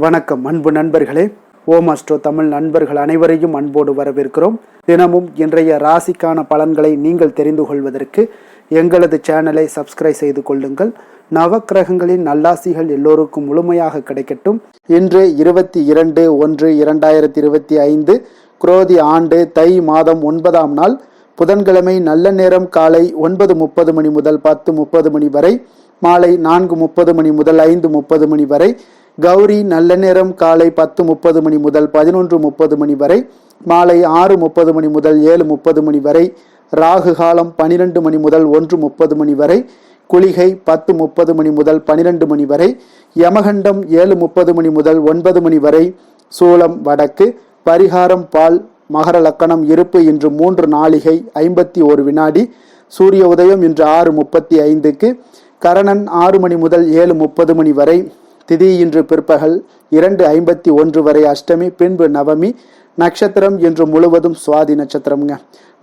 வணக்கம் அன்பு நண்பர்களே. ஓம் அஸ்ட்ரோ தமிழ் நண்பர்கள் அனைவரையும் அன்போடு வரவேற்கிறோம். தினமும் இன்றைய ராசிக்கான பலன்களை நீங்கள் தெரிந்து கொள்வதற்கு எங்களது சேனலை சப்ஸ்கிரைப் செய்து கொள்ளுங்கள். நவக்கிரகங்களின் நல்லாசிகள் எல்லோருக்கும் முழுமையாக கிடைக்கட்டும். இன்று 22/1/2025 குரோதி ஆண்டு தை மாதம் 9ஆம் நாள் புதன்கிழமை. நல்ல நேரம் காலை 9:30 மணி முதல் 10:30 மணி வரை, மாலை 4:30 மணி முதல் 5:30 மணி வரை. கௌரி நல்ல நேரம் காலை 10:30 மணி முதல் 11:30 மணி வரை, மாலை 6:30 மணி முதல் 7:30 மணி வரை. ராகு காலம் 12 மணி முதல் 1:30 மணி வரை. குளிகை 10:30 மணி முதல் 12 மணி வரை. யமகண்டம் 7:30 மணி முதல் 9 மணி வரை. சூலம் வடக்கு. பரிகாரம் பால். மகர லக்கணம் இருப்பு இன்று 3 நாழிகை 51 வினாடி. சூரிய உதயம் இன்று 6:35க்கு. கரணன் 6 மணி முதல் 7:30 மணி வரை. திதி இன்று பிற்பகல் 2:51 வரை அஷ்டமி, பின்பு நவமி. நட்சத்திரம் இன்று முழுவதும் சுவாதி நட்சத்திரம்ங்க.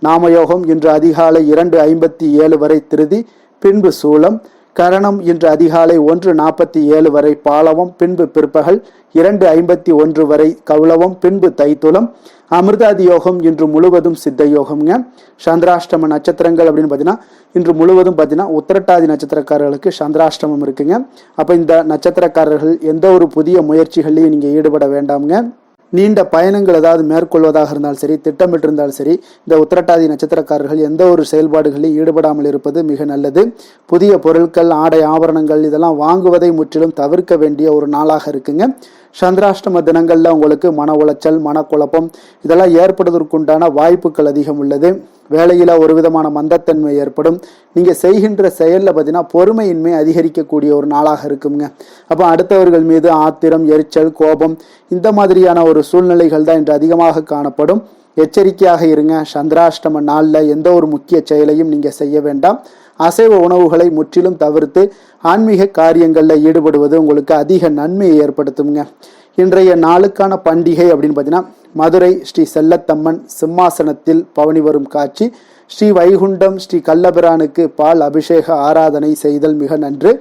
நாமயோகம் இன்று அதிகாலை 2:57 வரை திருதி, பின்பு சூலம். கரணம் இன்று அதிகாலை 1:47 வரை பாலவம், பின்பு பிற்பகல் 2:51 வரை கௌளவம், பின்பு தைத்துலம். அமிர்தாதி யோகம் இன்று முழுவதும் சித்த யோகம்ங்க. சந்திராஷ்டம நட்சத்திரங்கள் அப்படின்னு பார்த்தீங்கன்னா இன்று முழுவதும் பார்த்தீங்கன்னா உத்திரட்டாதி நட்சத்திரக்காரர்களுக்கு சந்திராஷ்டமம் இருக்குங்க. அப்போ இந்த நட்சத்திரக்காரர்கள் எந்த ஒரு புதிய முயற்சிகள்லையும் நீங்கள் ஈடுபட வேண்டாம்ங்க. நீண்ட பயணங்கள் ஏதாவது மேற்கொள்வதாக இருந்தாலும் சரி, திட்டமிட்டிருந்தாலும் சரி, இந்த உத்திரட்டாதி நட்சத்திரக்காரர்கள் எந்த ஒரு செயல்பாடுகளில் ஈடுபடாமல் இருப்பது மிக நல்லது. புதிய பொருட்கள், ஆடை, ஆபரணங்கள் இதெல்லாம் வாங்குவதை முற்றிலும் தவிர்க்க வேண்டிய ஒரு நாளாக இருக்குங்க. சந்திராஷ்டம தினங்களில் உங்களுக்கு மன உளைச்சல், மனக்குழப்பம் இதெல்லாம் ஏற்படுவதற்குண்டான வாய்ப்புகள் அதிகம் உள்ளது. வேலையில் ஒரு விதமான மந்தத்தன்மை ஏற்படும். நீங்கள் செய்கின்ற செயலில் பார்த்தீங்கன்னா பொறுமையின்மை அதிகரிக்கக்கூடிய ஒரு நாளாக இருக்குங்க. அப்போ அடுத்தவர்கள் மீது ஆத்திரம், எரிச்சல், கோபம் இந்த மாதிரியான ஒரு சூழ்நிலைகள் தான் இன்று அதிகமாக காணப்படும். எச்சரிக்கையாக இருங்க. சந்திராஷ்டம நாளில் எந்த ஒரு முக்கிய செயலையும் நீங்கள் செய்ய வேண்டாம். அசைவ உணவுகளை முற்றிலும் தவிர்த்து ஆன்மீக காரியங்களில் ஈடுபடுவது உங்களுக்கு அதிக நன்மையை ஏற்படுத்துங்க. இன்றைய நாளுக்கான பண்டிகை அப்படின்னு பார்த்தீங்கன்னா மதுரை ஸ்ரீ செல்லத்தம்மன் சிம்மாசனத்தில் பவனி வரும் காட்சி. ஸ்ரீ வைகுண்டம் ஸ்ரீ கள்ளபிரானுக்கு பால் அபிஷேக ஆராதனை செய்தல் மிக நன்று.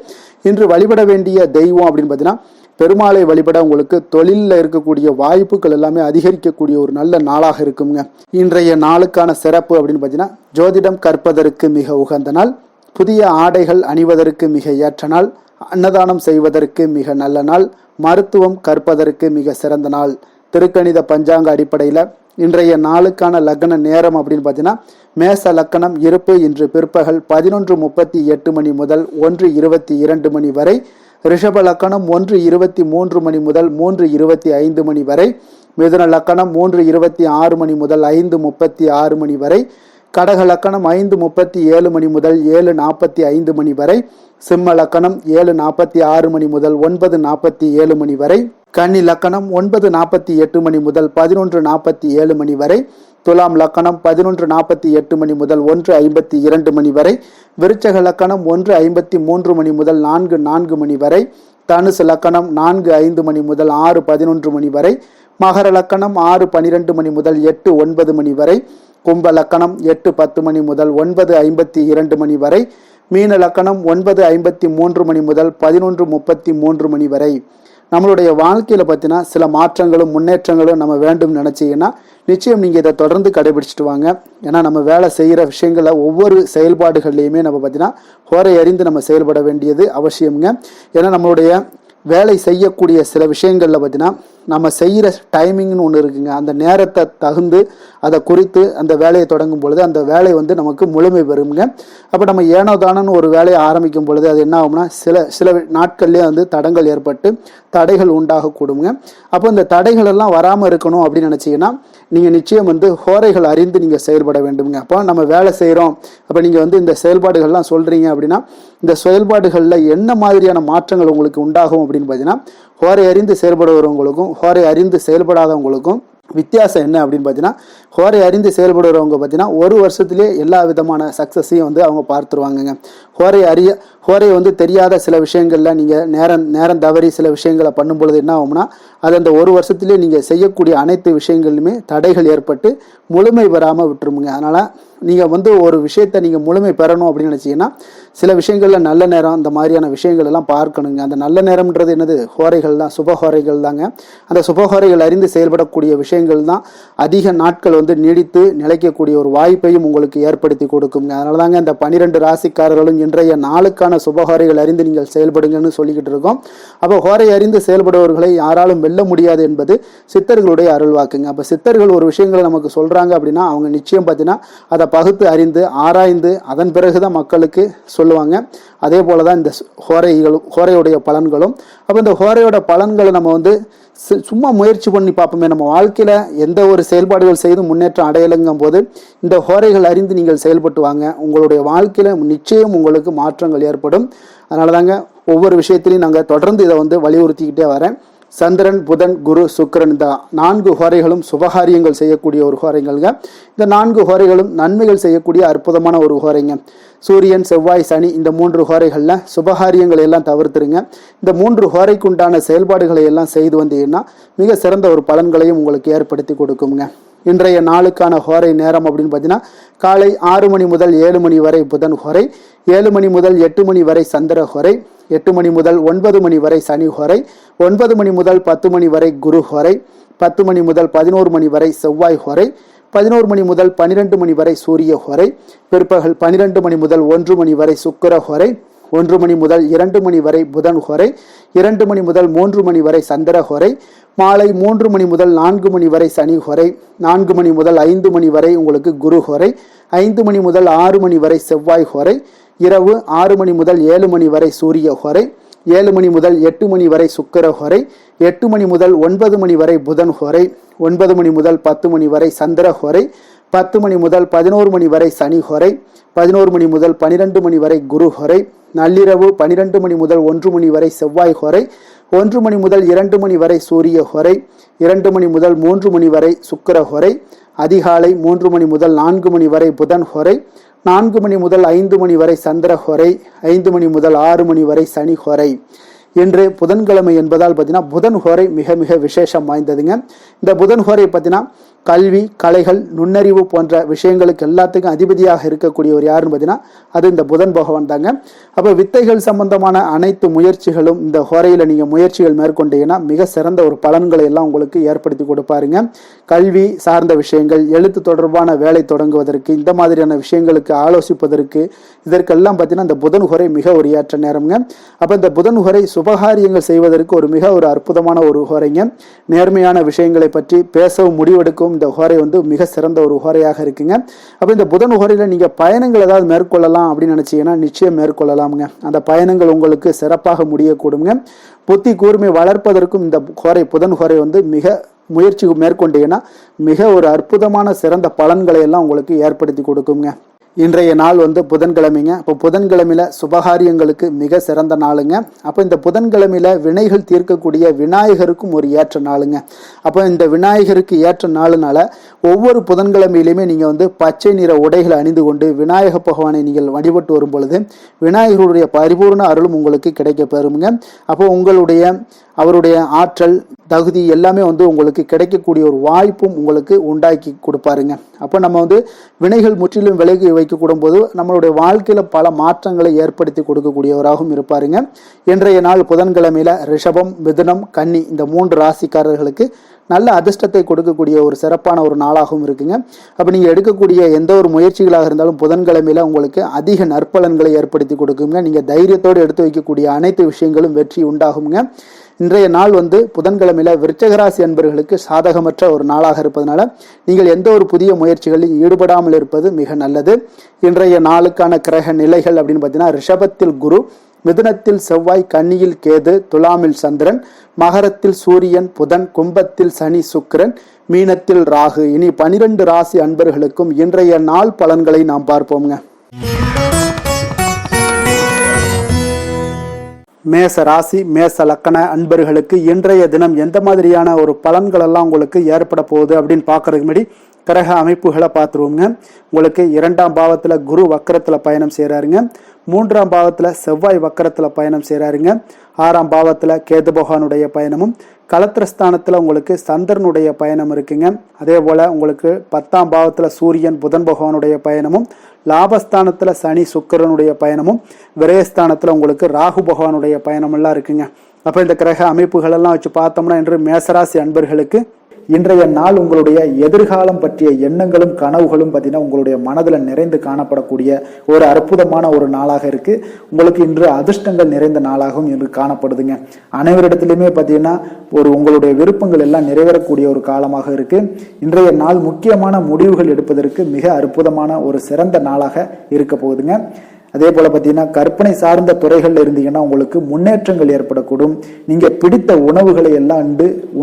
இன்று வழிபட வேண்டிய தெய்வம் அப்படின்னு பார்த்தீங்கன்னா பெருமாளை வழிபட உங்களுக்கு தொழிலில் இருக்கக்கூடிய வாய்ப்புகள் எல்லாமே அதிகரிக்கக்கூடிய ஒரு நல்ல நாளாக இருக்குங்க. இன்றைய நாளுக்கான சிறப்பு அப்படின்னு பார்த்தீங்கன்னா ஜோதிடம் கற்பதற்கு மிக உகந்த நாள். புதிய ஆடைகள் அணிவதற்கு மிக ஏற்ற நாள். அன்னதானம் செய்வதற்கு மிக நல்ல நாள். மருத்துவம் கற்பதற்கு மிக சிறந்த நாள். திருக்கணித பஞ்சாங்க அடிப்படையில் இன்றைய நாளுக்கான லக்ன நேரம் அப்படின்னு பார்த்தீங்கன்னா மேச லக்கணம் இருப்பு இன்று பிற்பகல் 11:38 மணி முதல் 1:22 மணி வரை. ரிஷப லக்கணம் 1:23 மணி முதல் 3:25 மணி வரை. மிதுன லக்கணம் 3:26 மணி முதல் 5:36 மணி வரை. கடக லக்கணம் 5:37 மணி முதல் 7:45 மணி வரை. சிம்ம லக்கணம் 7:46 மணி முதல் 9:47 மணி வரை. கன்னி லக்கணம் 9:48 மணி முதல் 11:47 மணி வரை. துலாம் லக்கணம் 11:48 மணி முதல் 1:52 மணி வரை. விருச்சக லக்கணம் 1:53 மணி முதல் 4:04 மணி வரை. தனுசு லக்கணம் 4:05 மணி முதல் 6:11 மணி வரை. மகர லக்கணம் 6:12 மணி முதல் 8:09 மணி வரை. கும்ப லக்கணம் 8:10 மணி முதல் 9:52 மணி வரை. மீன லக்கணம் 9:53 மணி முதல் 11:33 மணி வரை. நம்மளுடைய வாழ்க்கையில் பார்த்தீங்கன்னா சில மாற்றங்களும் முன்னேற்றங்களும் நம்ம வேண்டும் நினச்சிங்கன்னா நிச்சயம் நீங்கள் இதை தொடர்ந்து கடைபிடிச்சிட்டு வாங்க. ஏன்னா நம்ம வேலை செய்கிற விஷயங்களை ஒவ்வொரு செயல்பாடுகள்லையுமே நம்ம பார்த்தீங்கன்னா ஹோரை அறிந்து நம்ம செயல்பட வேண்டியது அவசியம்ங்க. ஏன்னா நம்மளுடைய வேலை செய்யக்கூடிய சில விஷயங்களில் பார்த்தீங்கன்னா நம்ம செய்கிற டைமிங்னு ஒன்று இருக்குங்க. அந்த நேரத்தை தகுந்து அதை குறித்து அந்த வேலையை தொடங்கும் பொழுது அந்த வேலை நமக்கு முழுமை பெறுங்க. அப்போ நம்ம ஏனோ தானோன்னு ஒரு வேலையை ஆரம்பிக்கும் பொழுது அது என்ன ஆகும்னா சில நாட்கள்லேயே தடங்கள் ஏற்பட்டு தடைகள் உண்டாகக்கூடுங்க. அப்போ இந்த தடைகள் எல்லாம் வராமல் இருக்கணும் அப்படின்னு நினச்சிங்கன்னா நீங்கள் நிச்சயம் ஹோரைகள் அறிந்து நீங்கள் செயல்பட வேண்டுங்க. அப்போ நம்ம வேலை செய்கிறோம், அப்போ நீங்கள் இந்த செயல்பாடுகள்லாம் சொல்கிறீங்க அப்படின்னா இந்த செயல்பாடுகளில் என்ன மாதிரியான மாற்றங்கள் உங்களுக்கு உண்டாகும் அப்படின்னு பார்த்தீங்கன்னா ஹோரை அறிந்து செயல்படுறவங்களுக்கும் ஹோரை அறிந்து செயல்படாதவங்களுக்கும் வித்தியாசம் என்ன அப்படின்னு பார்த்தீங்கன்னா ஹோரை அறிந்து செயல்படுறவங்க பார்த்தீங்கன்னா ஒரு வருஷத்துலேயே எல்லா விதமான சக்ஸஸையும் அவங்க பார்த்துருவாங்கங்க. ஹோரை வந்து தெரியாத சில விஷயங்களில் நீங்கள் நேரம் தவறி சில விஷயங்களை பண்ணும் பொழுது என்ன ஆகும்னா அது அந்த ஒரு வருஷத்துலேயே நீங்கள் செய்யக்கூடிய அனைத்து விஷயங்களுமே தடைகள் ஏற்பட்டு முழுமை பெறாமல் விட்டுருமுங்க. அதனால் நீங்கள் வந்து ஒரு விஷயத்தை நீங்கள் முழுமை பெறணும் அப்படின்னு நினச்சிங்கன்னா சில விஷயங்களில் நல்ல நேரம் இந்த மாதிரியான விஷயங்கள் எல்லாம் பார்க்கணுங்க. அந்த நல்ல நேரம்ன்றது என்னது? ஹோரைகள் தான், சுபஹோரைகள் தாங்க. அந்த சுபஹோரைகள் அறிந்து செயல்படக்கூடிய விஷயங்கள் தான் அதிக நாட்கள் வந்து நீடித்து நிலைக்கக்கூடிய ஒரு வாய்ப்பையும் உங்களுக்கு ஏற்படுத்தி கொடுக்குங்க. அதனால தாங்க இந்த 12 ராசிக்காரர்களும் இன்றைய நாளுக்கான சுபஹோரைகள் அறிந்து நீங்கள் செயல்படுங்கன்னு சொல்லிக்கிட்டு இருக்கோம். அப்போ ஹோரை அறிந்து செயல்படுபவர்களை யாராலும் வெல்ல முடியாது என்பது சித்தர்களுடைய அருள்வாக்குங்க. அப்போ சித்தர்கள் ஒரு விஷயங்களை நமக்கு சொல்கிறாங்க அப்படின்னா அவங்க நிச்சயம் பார்த்தீங்கன்னா அதை பகுத்து அறிந்து ஆராய்ந்து அதன் பிறகுதான் மக்களுக்கு சொல்லுவாங்க. அதே போல தான் இந்த ஹோரையுடைய பலன்களும். அப்போ இந்த ஹோரையோட பலன்களை நம்ம வந்து சும்மா முயற்சி பண்ணி பார்ப்போமே. நம்ம வாழ்க்கையில் எந்த ஒரு செயல்பாடுகள் செய்து முன்னேற்றம் அடையலைங்கும் போது இந்த ஹோரைகள் அறிந்து நீங்கள் செயல்பட்டு வாங்க. உங்களுடைய வாழ்க்கையில் நிச்சயம் உங்களுக்கு மாற்றங்கள் ஏற்படும். அதனால தாங்க ஒவ்வொரு விஷயத்திலையும் நாங்கள் தொடர்ந்து இதை வந்து வலியுறுத்திக்கிட்டே வரேன். சந்திரன், புதன், குரு, சுக்கிரன் இந்த 4 ஹோரைகளும் சுபகாரியங்கள் செய்யக்கூடிய ஒரு ஹோரைங்கள்ங்க. இந்த 4 ஹோரைகளும் நன்மைகள் செய்யக்கூடிய அற்புதமான ஒரு ஹோரைங்க. சூரியன், செவ்வாய், சனி இந்த 3 ஹோரைகளில் சுபகாரியங்களை எல்லாம் தவிர்த்துருங்க. இந்த 3 ஹோரைக்கு உண்டான செயல்பாடுகளை எல்லாம் செய்து வந்தீங்கன்னா மிக சிறந்த ஒரு பலன்களையும் உங்களுக்கு ஏற்படுத்தி கொடுக்குங்க. இன்றைய நாளுக்கான ஹோரை நேரம் அப்படின்னு பார்த்தீங்கன்னா காலை 6 மணி முதல் 7 மணி வரை புதன் ஹோரை, 7 மணி முதல் 8 மணி வரை சந்திர ஹோரை, 8 மணி முதல் 9 மணி வரை சனி ஹோரை, 9 மணி முதல் 10 மணி வரை குரு ஹோரை, 10 மணி முதல் 11 மணி வரை செவ்வாய் ஹோரை, 11 மணி முதல் 12 மணி வரை சூரிய ஹோரை, பிற்பகல் 12 மணி முதல் 1 மணி வரை சுக்கிர ஹோரை, 1 மணி முதல் 2 மணி வரை புதன் ஹோரை, 2 மணி முதல் 3 மணி வரை சந்திர ஹோரை, மாலை 3 மணி முதல் 4 மணி வரை சனி ஹோரை, 4 மணி முதல் 5 மணி வரை உங்களுக்கு குரு ஹோரை, 5 மணி முதல் 6 மணி வரை செவ்வாய் ஹோரை, இரவு 6 மணி முதல் 7 மணி வரை சூரிய ஹோரை, 7 மணி முதல் 8 மணி வரை சுக்கிர ஹோரை, 8 மணி முதல் 9 மணி வரை புதன் ஹோரை, 9 மணி முதல் 10 மணி வரை சந்திர ஹோரை, 10 மணி முதல் 11 மணி வரை சனி ஹோரை, 11 மணி முதல் 12 மணி வரை குரு ஹோரை, நள்ளிரவு 12 மணி முதல் 1 மணி வரை செவ்வாய் ஹோரை, 1 மணி முதல் 2 மணி வரை சூரிய ஹோரை, 2 மணி முதல் 3 மணி வரை சுக்கிர ஹோரை, அதிகாலை 3 மணி முதல் 4 மணி வரை புதன் ஹோரை, 4 மணி முதல் 5 மணி வரை சந்திர ஹோரை, 5 மணி முதல் 6 மணி வரை சனி ஹோரை. இன்று புதன்கிழமை என்பதால் பார்த்தீங்கன்னா புதன் ஹோரை மிக மிக விசேஷம் வாய்ந்ததுங்க. இந்த புதன் ஹோரை பார்த்தீங்கன்னா கல்வி, கலைகள், நுண்ணறிவு போன்ற விஷயங்களுக்கு எல்லாத்துக்கும் அதிபதியாக இருக்கக்கூடியவர் யாருன்னு பார்த்தீங்கன்னா அது இந்த புதன் பகவான் தாங்க. அப்போ வித்தைகள் சம்பந்தமான அனைத்து முயற்சிகளும் இந்த ஹோரையில் நீங்கள் முயற்சிகள் மேற்கொண்டீங்கன்னா மிக சிறந்த ஒரு பலன்களை எல்லாம் உங்களுக்கு ஏற்படுத்தி கொடுப்பாருங்க. கல்வி சார்ந்த விஷயங்கள், எழுத்து தொடர்பான வேலை தொடங்குவதற்கு, இந்த மாதிரியான விஷயங்களுக்கு ஆலோசிப்பதற்கு, இதற்கெல்லாம் பார்த்தீங்கன்னா இந்த புதன் ஹோரை மிக ஒரு ஏற்ற நேரம்ங்க. அப்போ இந்த புதன் ஹோரை சுபகாரியங்கள் செய்வதற்கு ஒரு அற்புதமான ஒரு ஹோரைங்க. நேர்மையான விஷயங்களை பற்றி பேசவும் முடிவெடுக்கவும் இந்த ஹோரை வந்து மிக சிறந்த ஒரு ஹோரையாக இருக்குங்க. அப்போ இந்த புதன் ஹோரையில் நீங்கள் பயணங்கள் ஏதாவது மேற்கொள்ளலாம் அப்படின்னு நினச்சிங்கன்னா நிச்சயம் மேற்கொள்ளலாமுங்க. அந்த பயணங்கள் உங்களுக்கு சிறப்பாக முடியக்கூடுங்க. புத்தி கூர்மை வளர்ப்பதற்கும் இந்த ஹோரை புதன் ஹோரை வந்து மிக முயற்சி மேற்கொண்டீங்கன்னா மிக ஒரு அற்புதமான சிறந்த பலன்களை எல்லாம் உங்களுக்கு ஏற்படுத்தி கொடுக்குங்க. இன்றைய நாள் வந்து புதன்கிழமைங்க. அப்போ புதன்கிழமையில சுபகாரியங்களுக்கு மிக சிறந்த நாளுங்க. அப்போ இந்த புதன்கிழமையில வினைகள் தீர்க்கக்கூடிய விநாயகருக்கும் ஒரு ஏற்ற நாளுங்க. அப்போ இந்த விநாயகருக்கு ஏற்ற நாளுனால ஒவ்வொரு புதன்கிழமையிலுமே நீங்கள் வந்து பச்சை நிற உடைகளை அணிந்து கொண்டு விநாயக பகவானை நீங்கள் வழிபட்டு வரும் பொழுது விநாயகருடைய பரிபூர்ண அருளும் உங்களுக்கு கிடைக்க பெறுங்க. அப்போ அவருடைய ஆற்றல், தகுதி எல்லாமே வந்து உங்களுக்கு கிடைக்கக்கூடிய ஒரு வாய்ப்பும் உங்களுக்கு உண்டாக்கி கொடுப்பாருங்க. அப்போ நம்ம வந்து வினைகள் முற்றிலும் விலகி வைக்கக்கூடும் போது நம்மளுடைய வாழ்க்கையில் பல மாற்றங்களை ஏற்படுத்தி கொடுக்கக்கூடியவராகவும் இருப்பாருங்க. இன்றைய நாள் புதன்கிழமையில ரிஷபம், மிதுனம், கன்னி இந்த 3 ராசிக்காரர்களுக்கு நல்ல அதிர்ஷ்டத்தை கொடுக்கக்கூடிய ஒரு சிறப்பான ஒரு நாளாகவும் இருக்குங்க. அப்போ நீங்கள் எடுக்கக்கூடிய எந்த ஒரு முயற்சிகளாக இருந்தாலும் புதன்கிழமையில உங்களுக்கு அதிக நற்பலன்களை ஏற்படுத்தி கொடுக்குங்க. நீங்கள் தைரியத்தோடு எடுத்து வைக்கக்கூடிய அனைத்து விஷயங்களும் வெற்றி உண்டாகுங்க. இன்றைய நாள் வந்து புதன்கிழமையில விருச்சிகராசி அன்பர்களுக்கு சாதகமற்ற ஒரு நாளாக இருப்பதனால நீங்கள் எந்த ஒரு புதிய முயற்சிகளில் ஈடுபடாமல் இருப்பது மிக நல்லது. இன்றைய நாளுக்கான கிரக நிலைகள் அப்படின்னு பார்த்தீங்கன்னா ரிஷபத்தில் குரு, மிதுனத்தில் செவ்வாய், கன்னியில் கேது, துலாமில் சந்திரன், மகரத்தில் சூரியன், புதன், கும்பத்தில் சனி, சுக்கிரன், மீனத்தில் ராகு. இனி 12 ராசி அன்பர்களுக்கும் இன்றைய நாள் பலன்களை நாம் பார்ப்போம்ங்க. மேச ராசி, மேச லக்கண அன்பர்களுக்கு இன்றைய தினம் எந்த மாதிரியான ஒரு பலன்கள் எல்லாம் உங்களுக்கு ஏற்பட போகுது அப்படின்னு பார்க்கறதுக்கு முன்னாடி கிரக அமைப்புகளை பார்த்துருவோங்க. உங்களுக்கு 2ஆம் பாவத்தில் குரு வக்கரத்தில் பயணம் செய்கிறாருங்க. மூன்றாம் பாவத்தில் செவ்வாய் வக்கரத்தில் பயணம் செய்கிறாருங்க. 6ஆம் பாவத்தில் கேது பகவானுடைய பயணமும், களத்திரஸ்தானத்தில் உங்களுக்கு சந்திரனுடைய பயணம் இருக்குங்க. அதே போல் உங்களுக்கு 10ஆம் பாவத்தில் சூரியன் புதன் பகவானுடைய பயணமும், லாபஸ்தானத்தில் சனி சுக்கிரனுடைய பயணமும், விரயஸ்தானத்தில் உங்களுக்கு ராகு பகவானுடைய பயணமெல்லாம் இருக்குங்க. அப்போ இந்த கிரக அமைப்புகளெல்லாம் வச்சு பார்த்தோம்னா இன்று மேசராசி அன்பர்களுக்கு இன்றைய நாள் உங்களுடைய எதிர்காலம் பற்றிய எண்ணங்களும் கனவுகளும் பார்த்தீங்கன்னா உங்களுடைய மனதில் நிறைந்து காணப்படக்கூடிய ஒரு அற்புதமான ஒரு நாளாக இருக்கு. உங்களுக்கு இன்று அதிர்ஷ்டங்கள் நிறைந்த நாளாகவும் இன்று காணப்படுதுங்க. அனைவரிடத்திலுமே பார்த்தீங்கன்னா உங்களுடைய விருப்பங்கள் எல்லாம் நிறைவேறக்கூடிய ஒரு காலமாக இருக்கு. இன்றைய நாள் முக்கியமான முடிவுகள் எடுப்பதற்கு மிக அற்புதமான ஒரு சிறந்த நாளாக இருக்க போகுதுங்க. அதே போல பார்த்தீங்கன்னா கற்பனை சார்ந்த துறைகள்ல இருந்தீங்கன்னா உங்களுக்கு முன்னேற்றங்கள் ஏற்படக்கூடும். நீங்க பிடித்த உணவுகளை எல்லாம்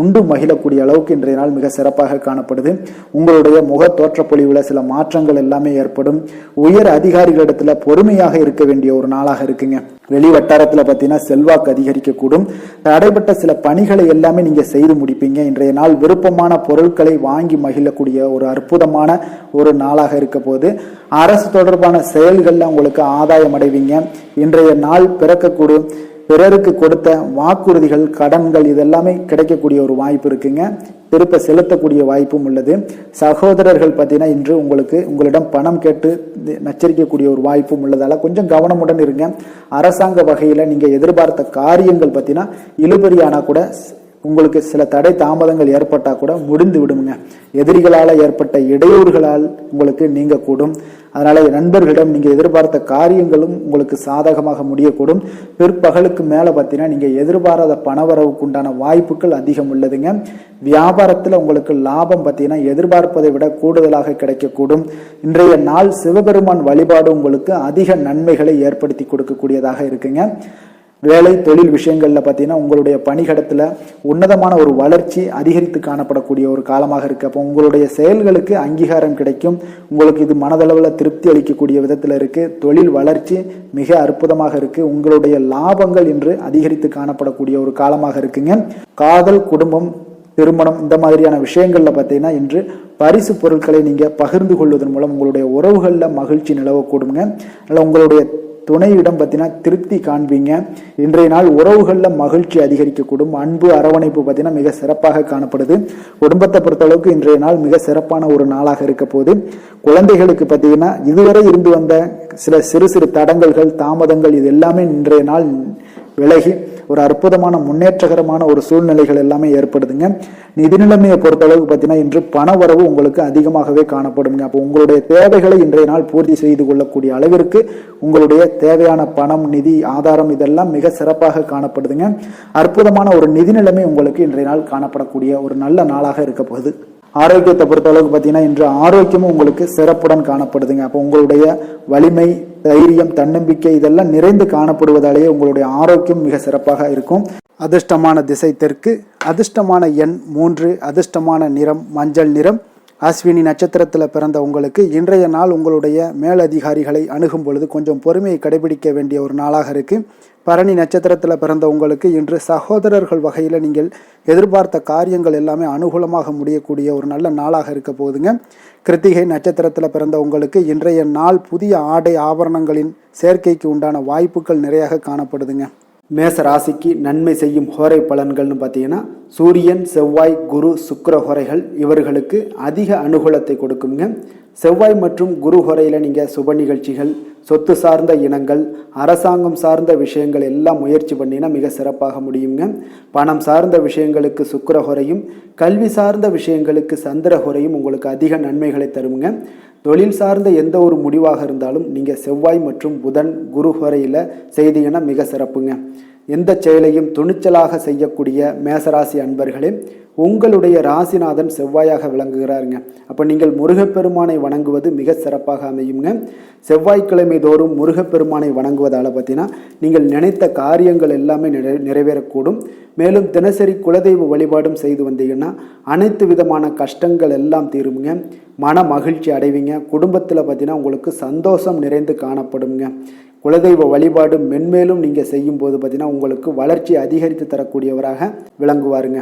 உண்டு மகிழக்கூடிய அளவுக்கு இன்றைய நாள் மிக சிறப்பாக காணப்படுது. உங்களுடைய முக தோற்றப்பொழிவுல சில மாற்றங்கள் எல்லாமே ஏற்படும். உயர் அதிகாரிகளிடத்துல பொறுமையாக இருக்க வேண்டிய ஒரு நாளாக இருக்குங்க. வெளி வட்டாரத்துல பார்த்தீங்கன்னா செல்வாக்கு அதிகரிக்கக்கூடும். தடைப்பட்ட சில பணிகளை எல்லாமே நீங்க செய்து முடிப்பீங்க. இன்றைய நாள் விருப்பமான பொருட்களை வாங்கி மகிழக்கூடிய ஒரு அற்புதமான ஒரு நாளாக இருக்க போது. அரசு தொடர்பான செயல்கள்ல உங்களுக்கு ஆதாயம் அடைவீங்க. இன்றைய நாள் பிறக்கக்கூடும். பிறருக்கு கொடுத்த வாக்குறுதிகள், கடன்கள் இதெல்லாமே கிடைக்கக்கூடிய ஒரு வாய்ப்பு இருக்குங்க. திருப்ப செலுத்தக்கூடிய வாய்ப்பும் உள்ளது. சகோதரர்கள் பார்த்தீங்கன்னா இன்று உங்களிடம் பணம் கேட்டு நச்சரிக்கக்கூடிய ஒரு வாய்ப்பும் உள்ளதால கொஞ்சம் கவனமுடன் இருங்க. அரசாங்க வகையில நீங்க எதிர்பார்த்த காரியங்கள் பார்த்தீங்கன்னா இழுபறியானா கூட உங்களுக்கு சில தடை தாமதங்கள் ஏற்பட்டா கூட முடிந்து விடுங்க. எதிரிகளால் ஏற்பட்ட இடையூறுகளால் உங்களுக்கு நீங்க கூடும். அதனால நண்பர்களிடம் நீங்க எதிர்பார்த்த காரியங்களும் உங்களுக்கு சாதகமாக முடியக்கூடும். பிற்பகலுக்கு மேல பார்த்தீங்கன்னா நீங்க எதிர்பாராத பணவரவுக்கு உண்டான வாய்ப்புகள் அதிகம் உள்ளதுங்க. வியாபாரத்துல உங்களுக்கு லாபம் பார்த்தீங்கன்னா எதிர்பார்ப்பதை விட கூடுதலாக கிடைக்கக்கூடும். இன்றைய நாள் சிவபெருமான் வழிபாடு உங்களுக்கு அதிக நன்மைகளை ஏற்படுத்தி கொடுக்கக்கூடியதாக இருக்குங்க. வேலை தொழில் விஷயங்கள்ல பார்த்தீங்கன்னா உங்களுடைய பணிகடத்துல உன்னதமான ஒரு வளர்ச்சி அதிகரித்து காணப்படக்கூடிய ஒரு காலமாக இருக்கு. அப்போ உங்களுடைய செயல்களுக்கு அங்கீகாரம் கிடைக்கும். உங்களுக்கு இது மனதளவில் திருப்தி அளிக்கக்கூடிய விதத்துல இருக்கு. தொழில் வளர்ச்சி மிக அற்புதமாக இருக்கு. உங்களுடைய லாபங்கள் இன்று அதிகரித்து காணப்படக்கூடிய ஒரு காலமாக இருக்குங்க. காதல், குடும்பம், திருமணம் இந்த மாதிரியான விஷயங்கள்ல பார்த்தீங்கன்னா இன்று பரிசு பொருட்களை நீங்க பகிர்ந்து கொள்வதன் மூலம் உங்களுடைய உறவுகள்ல மகிழ்ச்சி நிலவக்கூடுங்க. அதனால உங்களுடைய துணையிடம் பார்த்தீங்கன்னா திருப்தி காண்பீங்க. இன்றைய நாள் உறவுகளில் மகிழ்ச்சி அதிகரிக்கக்கூடும். அன்பு, அரவணைப்பு பார்த்தீங்கன்னா மிக சிறப்பாக காணப்படுது. குடும்பத்தை பொறுத்தளவுக்கு இன்றைய நாள் மிக சிறப்பான ஒரு நாளாக இருக்க போது. குழந்தைகளுக்கு பார்த்தீங்கன்னா இதுவரை இருந்து வந்த சில சிறு சிறு தடங்கல்கள், தாமதங்கள் இது எல்லாமே இன்றைய நாள் விலகி ஒரு அற்புதமான முன்னேற்றகரமான ஒரு சூழ்நிலைகள் எல்லாமே ஏற்படுதுங்க. நிதி நிலைமையை பொறுத்தளவுக்கு பார்த்தீங்கன்னா இன்று பண வரவு உங்களுக்கு அதிகமாகவே காணப்படுங்க. அப்போ உங்களுடைய தேவைகளை இன்றைய நாள் பூர்த்தி செய்து கொள்ளக்கூடிய அளவிற்கு உங்களுடைய தேவையான பணம், நிதி ஆதாரம் இதெல்லாம் மிக சிறப்பாக காணப்படுதுங்க. அற்புதமான ஒரு நிதி நிலைமை உங்களுக்கு இன்றைய நாள் காணப்படக்கூடிய ஒரு நல்ல நாளாக இருக்க போகுது. ஆரோக்கியத்தை பொறுத்தளவுக்கு பார்த்தீங்கன்னா இன்று ஆரோக்கியமும் உங்களுக்கு சிறப்புடன் காணப்படுதுங்க. அப்போ உங்களுடைய வலிமை, தைரியம், தன்னம்பிக்கை இதெல்லாம் நிறைந்து காணப்படுவதாலேயே உங்களுடைய ஆரோக்கியம் மிக சிறப்பாக இருக்கும். அதிர்ஷ்டமான திசை தெற்கு, அதிர்ஷ்டமான எண் 3, அதிர்ஷ்டமான நிறம் மஞ்சள் நிறம். அஸ்வினி நட்சத்திரத்தில் பிறந்த உங்களுக்கு இன்றைய நாள் உங்களுடைய மேலதிகாரிகளை அணுகும் பொழுது கொஞ்சம் பொறுமையை கடைபிடிக்க வேண்டிய ஒரு நாளாக இருக்கு. பரணி நட்சத்திரத்தில் பிறந்த உங்களுக்கு இன்று சகோதரர்கள் வகையில் நீங்கள் எதிர்பார்த்த காரியங்கள் எல்லாமே அனுகூலமாக முடியக்கூடிய ஒரு நல்ல நாளாக இருக்க போகுதுங்க. கிருத்திகை நட்சத்திரத்தில் பிறந்த உங்களுக்கு இன்றைய நாள் புதிய ஆடை ஆபரணங்களின் சேர்க்கைக்கு உண்டான வாய்ப்புகள் நிறையாக காணப்படுதுங்க. மேச ராசிக்கு நன்மை செய்யும் ஹோரை பலன்கள்னு பார்த்தீங்கன்னா சூரியன், செவ்வாய், குரு, சுக்கிர ஹோரைகள் இவர்களுக்கு அதிக அனுகூலத்தை கொடுக்குங்க. செவ்வாய் மற்றும் குரு ஹோரையில் நீங்கள் சுப நிகழ்ச்சிகள், சொத்து சார்ந்த இனங்கள், அரசாங்கம் சார்ந்த விஷயங்கள் எல்லாம் முயற்சி பண்ணினா மிக சிறப்பாக முடியுங்க. பணம் சார்ந்த விஷயங்களுக்கு சுக்கிர ஹோரையும், கல்வி சார்ந்த விஷயங்களுக்கு சந்திர ஹோரையும் உங்களுக்கு அதிக நன்மைகளை தருங்க. தொழில் சார்ந்த எந்த ஒரு முடிவாக இருந்தாலும் நீங்கள் செவ்வாய் மற்றும் புதன், குரு ஹோரையில் செய்தீங்கன்னா மிக சிறப்புங்க. எந்த செயலையும் துணிச்சலாக செய்யக்கூடிய மேசராசி அன்பர்களே, உங்களுடைய ராசிநாதன் செவ்வாயாக விளங்குகிறாருங்க. அப்போ நீங்கள் முருகப்பெருமானை வணங்குவது மிக சிறப்பாக அமையுங்க. செவ்வாய்க்கிழமை தோறும் முருகப்பெருமானை வணங்குவதால் பார்த்தீங்கன்னா நீங்கள் நினைத்த காரியங்கள் எல்லாமே நிறைவேறக்கூடும். மேலும் தினசரி குலதெய்வ வழிபாடும் செய்து வந்தீங்கன்னா அனைத்து விதமான கஷ்டங்கள் எல்லாம் தீருங்க. மன மகிழ்ச்சி அடைவீங்க. குடும்பத்தில் பார்த்தீங்கன்னா உங்களுக்கு சந்தோஷம் நிறைந்து காணப்படுங்க. குலதெய்வ வழிபாடு மென்மேலும் நீங்கள் செய்யும் போது பார்த்தீங்கன்னா உங்களுக்கு வளர்ச்சி அதிகரித்து தரக்கூடியவராக விளங்குவாருங்க.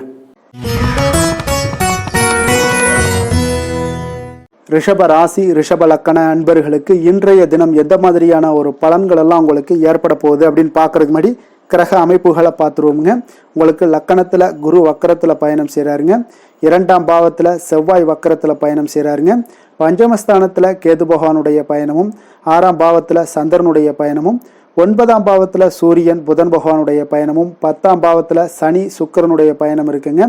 ரிஷப ராசி ரிஷப லக்கண அன்பர்களுக்கு இன்றைய தினம் எந்த மாதிரியான ஒரு பலன்கள் எல்லாம் உங்களுக்கு ஏற்பட போகுது அப்படின்னு பார்க்கறதுக்கு முன்னாடி கிரக அமைப்புகளை பார்த்துருவோமுங்க. உங்களுக்கு லக்கணத்தில் குரு வக்கரத்தில் பயணம் செய்கிறாருங்க. 2ஆம் பாவத்தில் செவ்வாய் வக்கரத்தில் பயணம் செய்கிறாருங்க. பஞ்சமஸ்தானத்தில் கேது பகவானுடைய பயணமும் 6ஆம் பாவத்தில் சந்திரனுடைய பயணமும் 9ஆம் பாவத்தில் சூரியன் புதன் பகவானுடைய பயணமும் 10ஆம் பாவத்தில் சனி சுக்கிரனுடைய பயணம் இருக்குங்க.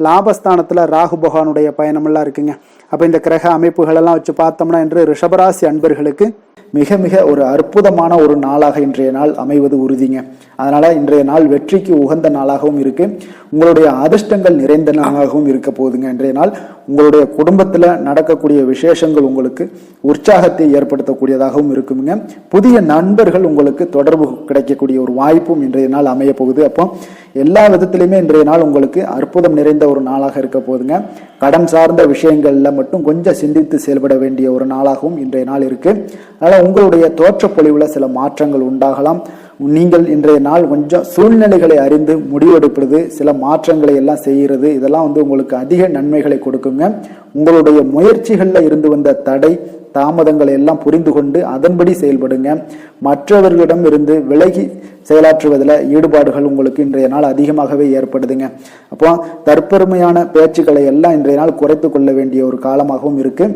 லாபஸ்தானத்தில் ராகு பகவானுடைய பயணமெல்லாம் இருக்குங்க. அப்போ இந்த கிரக அமைப்புகளெல்லாம் வச்சு பார்த்தோம்னா இன்று ரிஷபராசி அன்பர்களுக்கு மிக மிக ஒரு அற்புதமான ஒரு நாளாக இன்றைய நாள் அமைவது உறுதிங்க. அதனால இன்றைய நாள் வெற்றிக்கு உகந்த நாளாகவும் இருக்கு. உங்களுடைய அதிர்ஷ்டங்கள் நிறைந்த நாளாகவும் இருக்க போகுதுங்க. இன்றைய நாள் உங்களுடைய குடும்பத்துல நடக்கக்கூடிய விசேஷங்கள் உங்களுக்கு உற்சாகத்தை ஏற்படுத்தக்கூடியதாகவும் இருக்குங்க. புதிய நண்பர்கள் உங்களுக்கு தொடர்பு கிடைக்கக்கூடிய ஒரு வாய்ப்பும் இன்றைய நாள் அமைய போகுது. அப்போ எல்லா விதத்திலுமே இன்றைய நாள் உங்களுக்கு அற்புதம் நிறைந்த ஒரு நாளாக இருக்க போகுதுங்க. கடன் சார்ந்த விஷயங்கள்ல மட்டும் கொஞ்சம் சிந்தித்து செயல்பட வேண்டிய ஒரு நாளாகவும் இன்றைய நாள் இருக்கு. அதனால உங்களுடைய தோற்றப்பொழிவுல சில மாற்றங்கள் உண்டாகலாம். நீங்கள் இன்றைய நாள் கொஞ்சம் சூழ்நிலைகளை அறிந்து முடிவெடுப்பது, சில மாற்றங்களை எல்லாம் செய்கிறது, இதெல்லாம் உங்களுக்கு அதிக நன்மைகளை கொடுக்குங்க. உங்களுடைய முயற்சிகள்ல இருந்து வந்த தடை தாமதங்களை எல்லாம் புரிந்து கொண்டு அதன்படி செயல்படுங்க. மற்றவர்களிடம் இருந்து விலகி செயலாற்றுவதில் ஈடுபாடுகள் உங்களுக்கு இன்றைய நாள் அதிகமாகவே ஏற்படுதுங்க. அப்போ தற்பெருமையான பேச்சுக்களை எல்லாம் இன்றைய நாள் குறைத்து கொள்ள வேண்டிய ஒரு காலமாகவும் இருக்கு.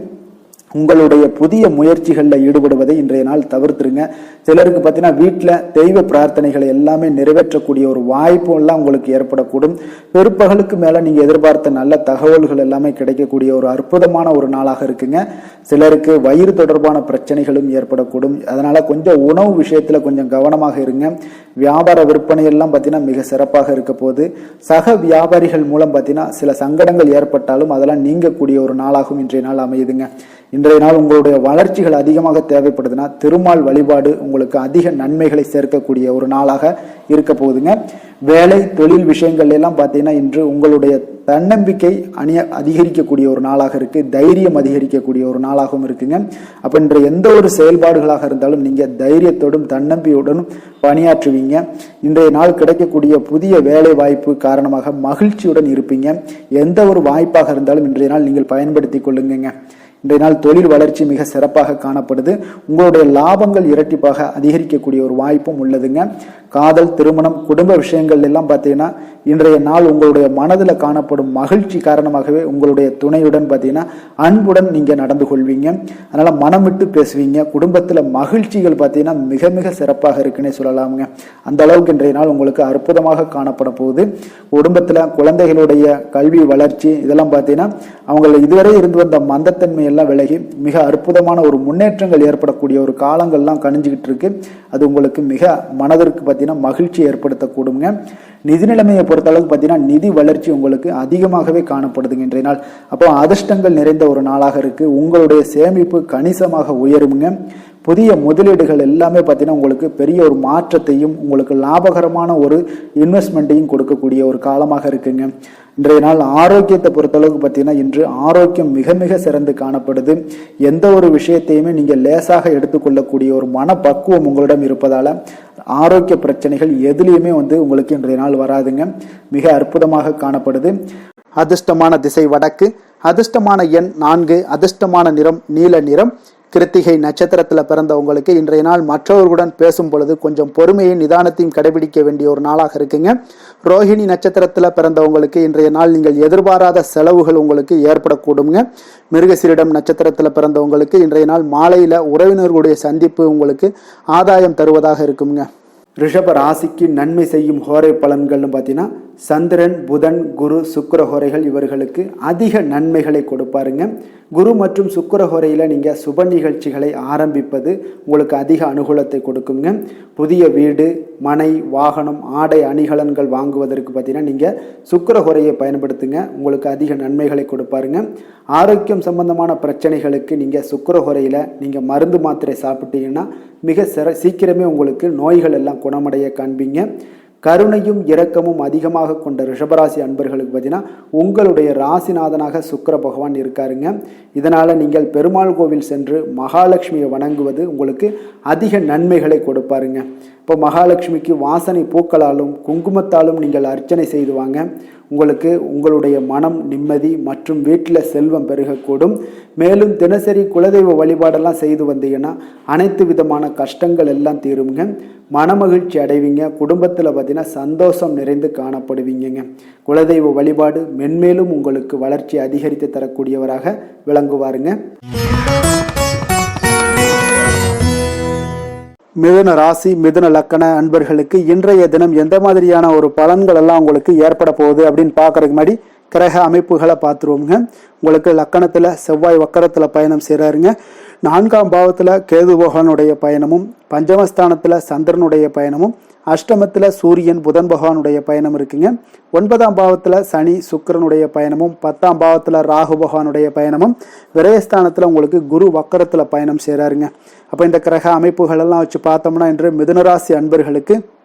உங்களுடைய புதிய முயற்சிகளில் ஈடுபடுவதை இன்றைய நாள் தவிர்த்துருங்க. சிலருக்கு பார்த்தீங்கன்னா வீட்டில் தெய்வ பிரார்த்தனைகளை எல்லாமே நிறைவேற்றக்கூடிய ஒரு வாய்ப்பு எல்லாம் உங்களுக்கு ஏற்படக்கூடும். பிற்பகலுக்கு மேலே நீங்கள் எதிர்பார்த்த நல்ல தகவல்கள் எல்லாமே கிடைக்கக்கூடிய ஒரு அற்புதமான ஒரு நாளாக இருக்குங்க. சிலருக்கு வயிறு தொடர்பான பிரச்சனைகளும் ஏற்படக்கூடும். அதனால கொஞ்சம் உணவு விஷயத்தில் கொஞ்சம் கவனமாக இருங்க. வியாபார விற்பனை எல்லாம் பார்த்தீங்கன்னா மிக சிறப்பாக இருக்க போது. சக வியாபாரிகள் மூலம் பார்த்தீங்கன்னா சில சங்கடங்கள் ஏற்பட்டாலும் அதெல்லாம் நீங்கக்கூடிய ஒரு நாளாகவும் இன்றைய நாள் அமையுதுங்க. இன்றைய நாள் உங்களுடைய வளர்ச்சிகள் அதிகமாக தேவைப்படுதுன்னா திருமால் வழிபாடு உங்களுக்கு அதிக நன்மைகளை சேர்க்கக்கூடிய ஒரு நாளாக இருக்க போகுதுங்க. வேலை தொழில் விஷயங்கள் எல்லாம் பார்த்தீங்கன்னா இன்று உங்களுடைய தன்னம்பிக்கை அதிகரிக்கக்கூடிய ஒரு நாளாக இருக்கு. தைரியம் அதிகரிக்கக்கூடிய ஒரு நாளாகவும் இருக்குங்க. அப்ப இன்று எந்த ஒரு செயல்பாடுகளாக இருந்தாலும் நீங்க தைரியத்தோடும் தன்னம்பிக்கையுடனும் பணியாற்றுவீங்க. இன்றைய நாள் கிடைக்கக்கூடிய புதிய வேலை வாய்ப்பு காரணமாக மகிழ்ச்சியுடன் இருப்பீங்க. எந்த ஒரு வாய்ப்பாக இருந்தாலும் இன்றைய நாள் நீங்கள் பயன்படுத்தி கொள்ளுங்க. இன்றைய நாள் தொழில் வளர்ச்சி மிக சிறப்பாக காணப்படுது. உங்களுடைய லாபங்கள் இரட்டிப்பாக அதிகரிக்கக்கூடிய ஒரு வாய்ப்பும் உள்ளதுங்க. காதல், திருமணம், குடும்ப விஷயங்கள் எல்லாம் பார்த்தீங்கன்னா இன்றைய நாள் உங்களுடைய மனதில் காணப்படும் மகிழ்ச்சி காரணமாகவே உங்களுடைய துணையுடன் பார்த்தீங்கன்னா அன்புடன் நீங்க நடந்து கொள்வீங்க. அதனால மனம் விட்டு பேசுவீங்க. குடும்பத்தில் மகிழ்ச்சிகள் பார்த்தீங்கன்னா மிக மிக சிறப்பாக இருக்குன்னே சொல்லலாமுங்க. அந்த அளவுக்கு இன்றைய நாள் உங்களுக்கு அற்புதமாக காணப்பட போகுது. குடும்பத்தில் குழந்தைகளுடைய கல்வி வளர்ச்சி இதெல்லாம் பார்த்தீங்கன்னா அவங்க இதுவரை இருந்து வந்த மந்தத்தன்மை எல்லாம் விலகி மிக அற்புதமான ஒரு முன்னேற்றங்கள் ஏற்படக்கூடிய ஒரு காலங்கள்லாம் கணிஞ்சுக்கிட்டு இருக்கு. அது உங்களுக்கு மிக மனதிற்கு பார்த்தீங்கன்னா மகிழ்ச்சி ஏற்படுத்தக்கூடுங்க. நிதி நிலைமையை பொறுத்த அளவுக்கு பார்த்தீங்கன்னா நிதி வளர்ச்சி உங்களுக்கு அதிகமாகவே காணப்படுதுங்க இன்றைய நாள். அப்போ அதிர்ஷ்டங்கள் நிறைந்த ஒரு நாளாக இருக்கு. உங்களுடைய சேமிப்பு கணிசமாக உயருங்க. புதிய முதலீடுகள் எல்லாமே பார்த்தீங்கன்னா உங்களுக்கு பெரிய ஒரு மாற்றத்தையும் உங்களுக்கு லாபகரமான ஒரு இன்வெஸ்ட்மெண்ட்டையும் கொடுக்கக்கூடிய ஒரு காலமாக இருக்குங்க. இன்றைய நாள் ஆரோக்கியத்தை பொறுத்தளவுக்கு பார்த்தீங்கன்னா இன்று ஆரோக்கியம் மிக மிக சிறந்து காணப்படுது. எந்த ஒரு விஷயத்தையுமே நீங்கள் லேசாக எடுத்துக்கொள்ளக்கூடிய ஒரு மனப்பக்குவம் உங்களிடம் இருப்பதால ஆரோக்கிய பிரச்சனைகள் எதுலேயுமே உங்களுக்கு இன்றைய நாள் வராதுங்க. மிக அற்புதமாக காணப்படுது. அதிர்ஷ்டமான திசை வடக்கு, அதிர்ஷ்டமான எண் 4, அதிர்ஷ்டமான நிறம் நீல நிறம். கிருத்திகை நட்சத்திரத்தில் பிறந்தவங்களுக்கு இன்றைய நாள் மற்றவர்களுடன் பேசும் பொழுது கொஞ்சம் பொறுமையும் நிதானத்தையும் கடைபிடிக்க வேண்டிய ஒரு நாளாக இருக்குங்க. ரோஹிணி நட்சத்திரத்தில் பிறந்தவங்களுக்கு இன்றைய நாள் நீங்கள் எதிர்பாராத செலவுகள் உங்களுக்கு ஏற்படக்கூடுங்க. மிருகசீரிடம் நட்சத்திரத்தில் பிறந்தவங்களுக்கு இன்றைய நாள் மாலையில் உறவினர்களுடைய சந்திப்பு உங்களுக்கு ஆதாயம் தருவதாக இருக்குங்க. ரிஷப ராசிக்கு நன்மை செய்யும் ஹோரை பலன்கள்னு பார்த்தீங்கன்னா சந்திரன், புதன், குரு, சுக்கிர ஹோரைகள் இவர்களுக்கு அதிக நன்மைகளை கொடுப்பாருங்க. குரு மற்றும் சுக்கிர ஹோரையில் நீங்கள் சுப நிகழ்ச்சிகளை ஆரம்பிப்பது உங்களுக்கு அதிக அனுகூலத்தை கொடுக்குங்க. புதிய வீடு, மனை, வாகனம், ஆடை அணிகலன்கள் வாங்குவதற்கு பார்த்தீங்கன்னா நீங்கள் சுக்கிர ஹோரையை பயன்படுத்துங்க. உங்களுக்கு அதிக நன்மைகளை கொடுப்பாருங்க. ஆரோக்கியம் சம்பந்தமான பிரச்சனைகளுக்கு நீங்கள் சுக்கிர ஹோரையில் நீங்கள் மருந்து மாத்திரை சாப்பிட்டீங்கன்னா மிக சீக்கிரமே உங்களுக்கு நோய்கள் எல்லாம் குணமடைய காண்பீங்க. கருணையும் இரக்கமும் அதிகமாக கொண்ட ரிஷபராசி அன்பர்களுக்கு பார்த்தீங்கன்னா உங்களுடைய ராசிநாதனாக சுக்கிர பகவான் இருக்காருங்க. இதனால நீங்கள் பெருமாள் கோவில் சென்று மகாலட்சுமியை வணங்குவது உங்களுக்கு அதிக நன்மைகளை கொடுப்பாருங்க. இப்போ மகாலட்சுமிக்கு வாசனை பூக்களாலும் குங்குமத்தாலும் நீங்கள் அர்ச்சனை செய்து வாங்க. உங்களுக்கு உங்களுடைய மனம் நிம்மதி மற்றும் வீட்டில் செல்வம் பெருகக்கூடும். மேலும் தினசரி குலதெய்வ வழிபாடெல்லாம் செய்து வந்தீங்கன்னா அனைத்து விதமான கஷ்டங்கள் எல்லாம் தீருங்க. மனமகிழ்ச்சி அடைவீங்க. குடும்பத்தில் பார்த்தீங்கன்னா சந்தோஷம் நிறைந்து காணப்படுவீங்க. குலதெய்வ வழிபாடு மென்மேலும் உங்களுக்கு வளர்ச்சி அதிகரித்து தரக்கூடியவராக விளங்குவாருங்க. மிதுன ராசி மிதுன லக்கண அன்பர்களுக்கு இன்றைய தினம் எந்த மாதிரியான ஒரு பலன்கள் எல்லாம் உங்களுக்கு ஏற்பட போகுது அப்படின்னு பார்க்கறதுக்கு முன்னாடி கிரக அமைப்புகளை பார்த்துருவோங்க. உங்களுக்கு லக்கணத்தில் செவ்வாய் வக்கரத்தில் பயணம் செய்கிறாருங்க. 4ஆம் பாவத்தில் கேது பகவானுடைய பயணமும், பஞ்சமஸ்தானத்தில் சந்திரனுடைய பயணமும், அஷ்டமத்தில் சூரியன் புதன் பகவானுடைய பயணம் இருக்குங்க. 9ஆம் பாவத்தில் சனி சுக்கிரனுடைய பயணமும், 10ஆம் பாவத்தில் ராகு பகவானுடைய பயணமும், விரயஸ்தானத்தில் உங்களுக்கு குரு வக்கரத்தில் பயணம் செய்கிறாருங்க. அப்போ இந்த கிரக அமைப்புகள் எல்லாம் வச்சு பார்த்தோம்னா இன்று மிதுனராசி அன்பர்களுக்கு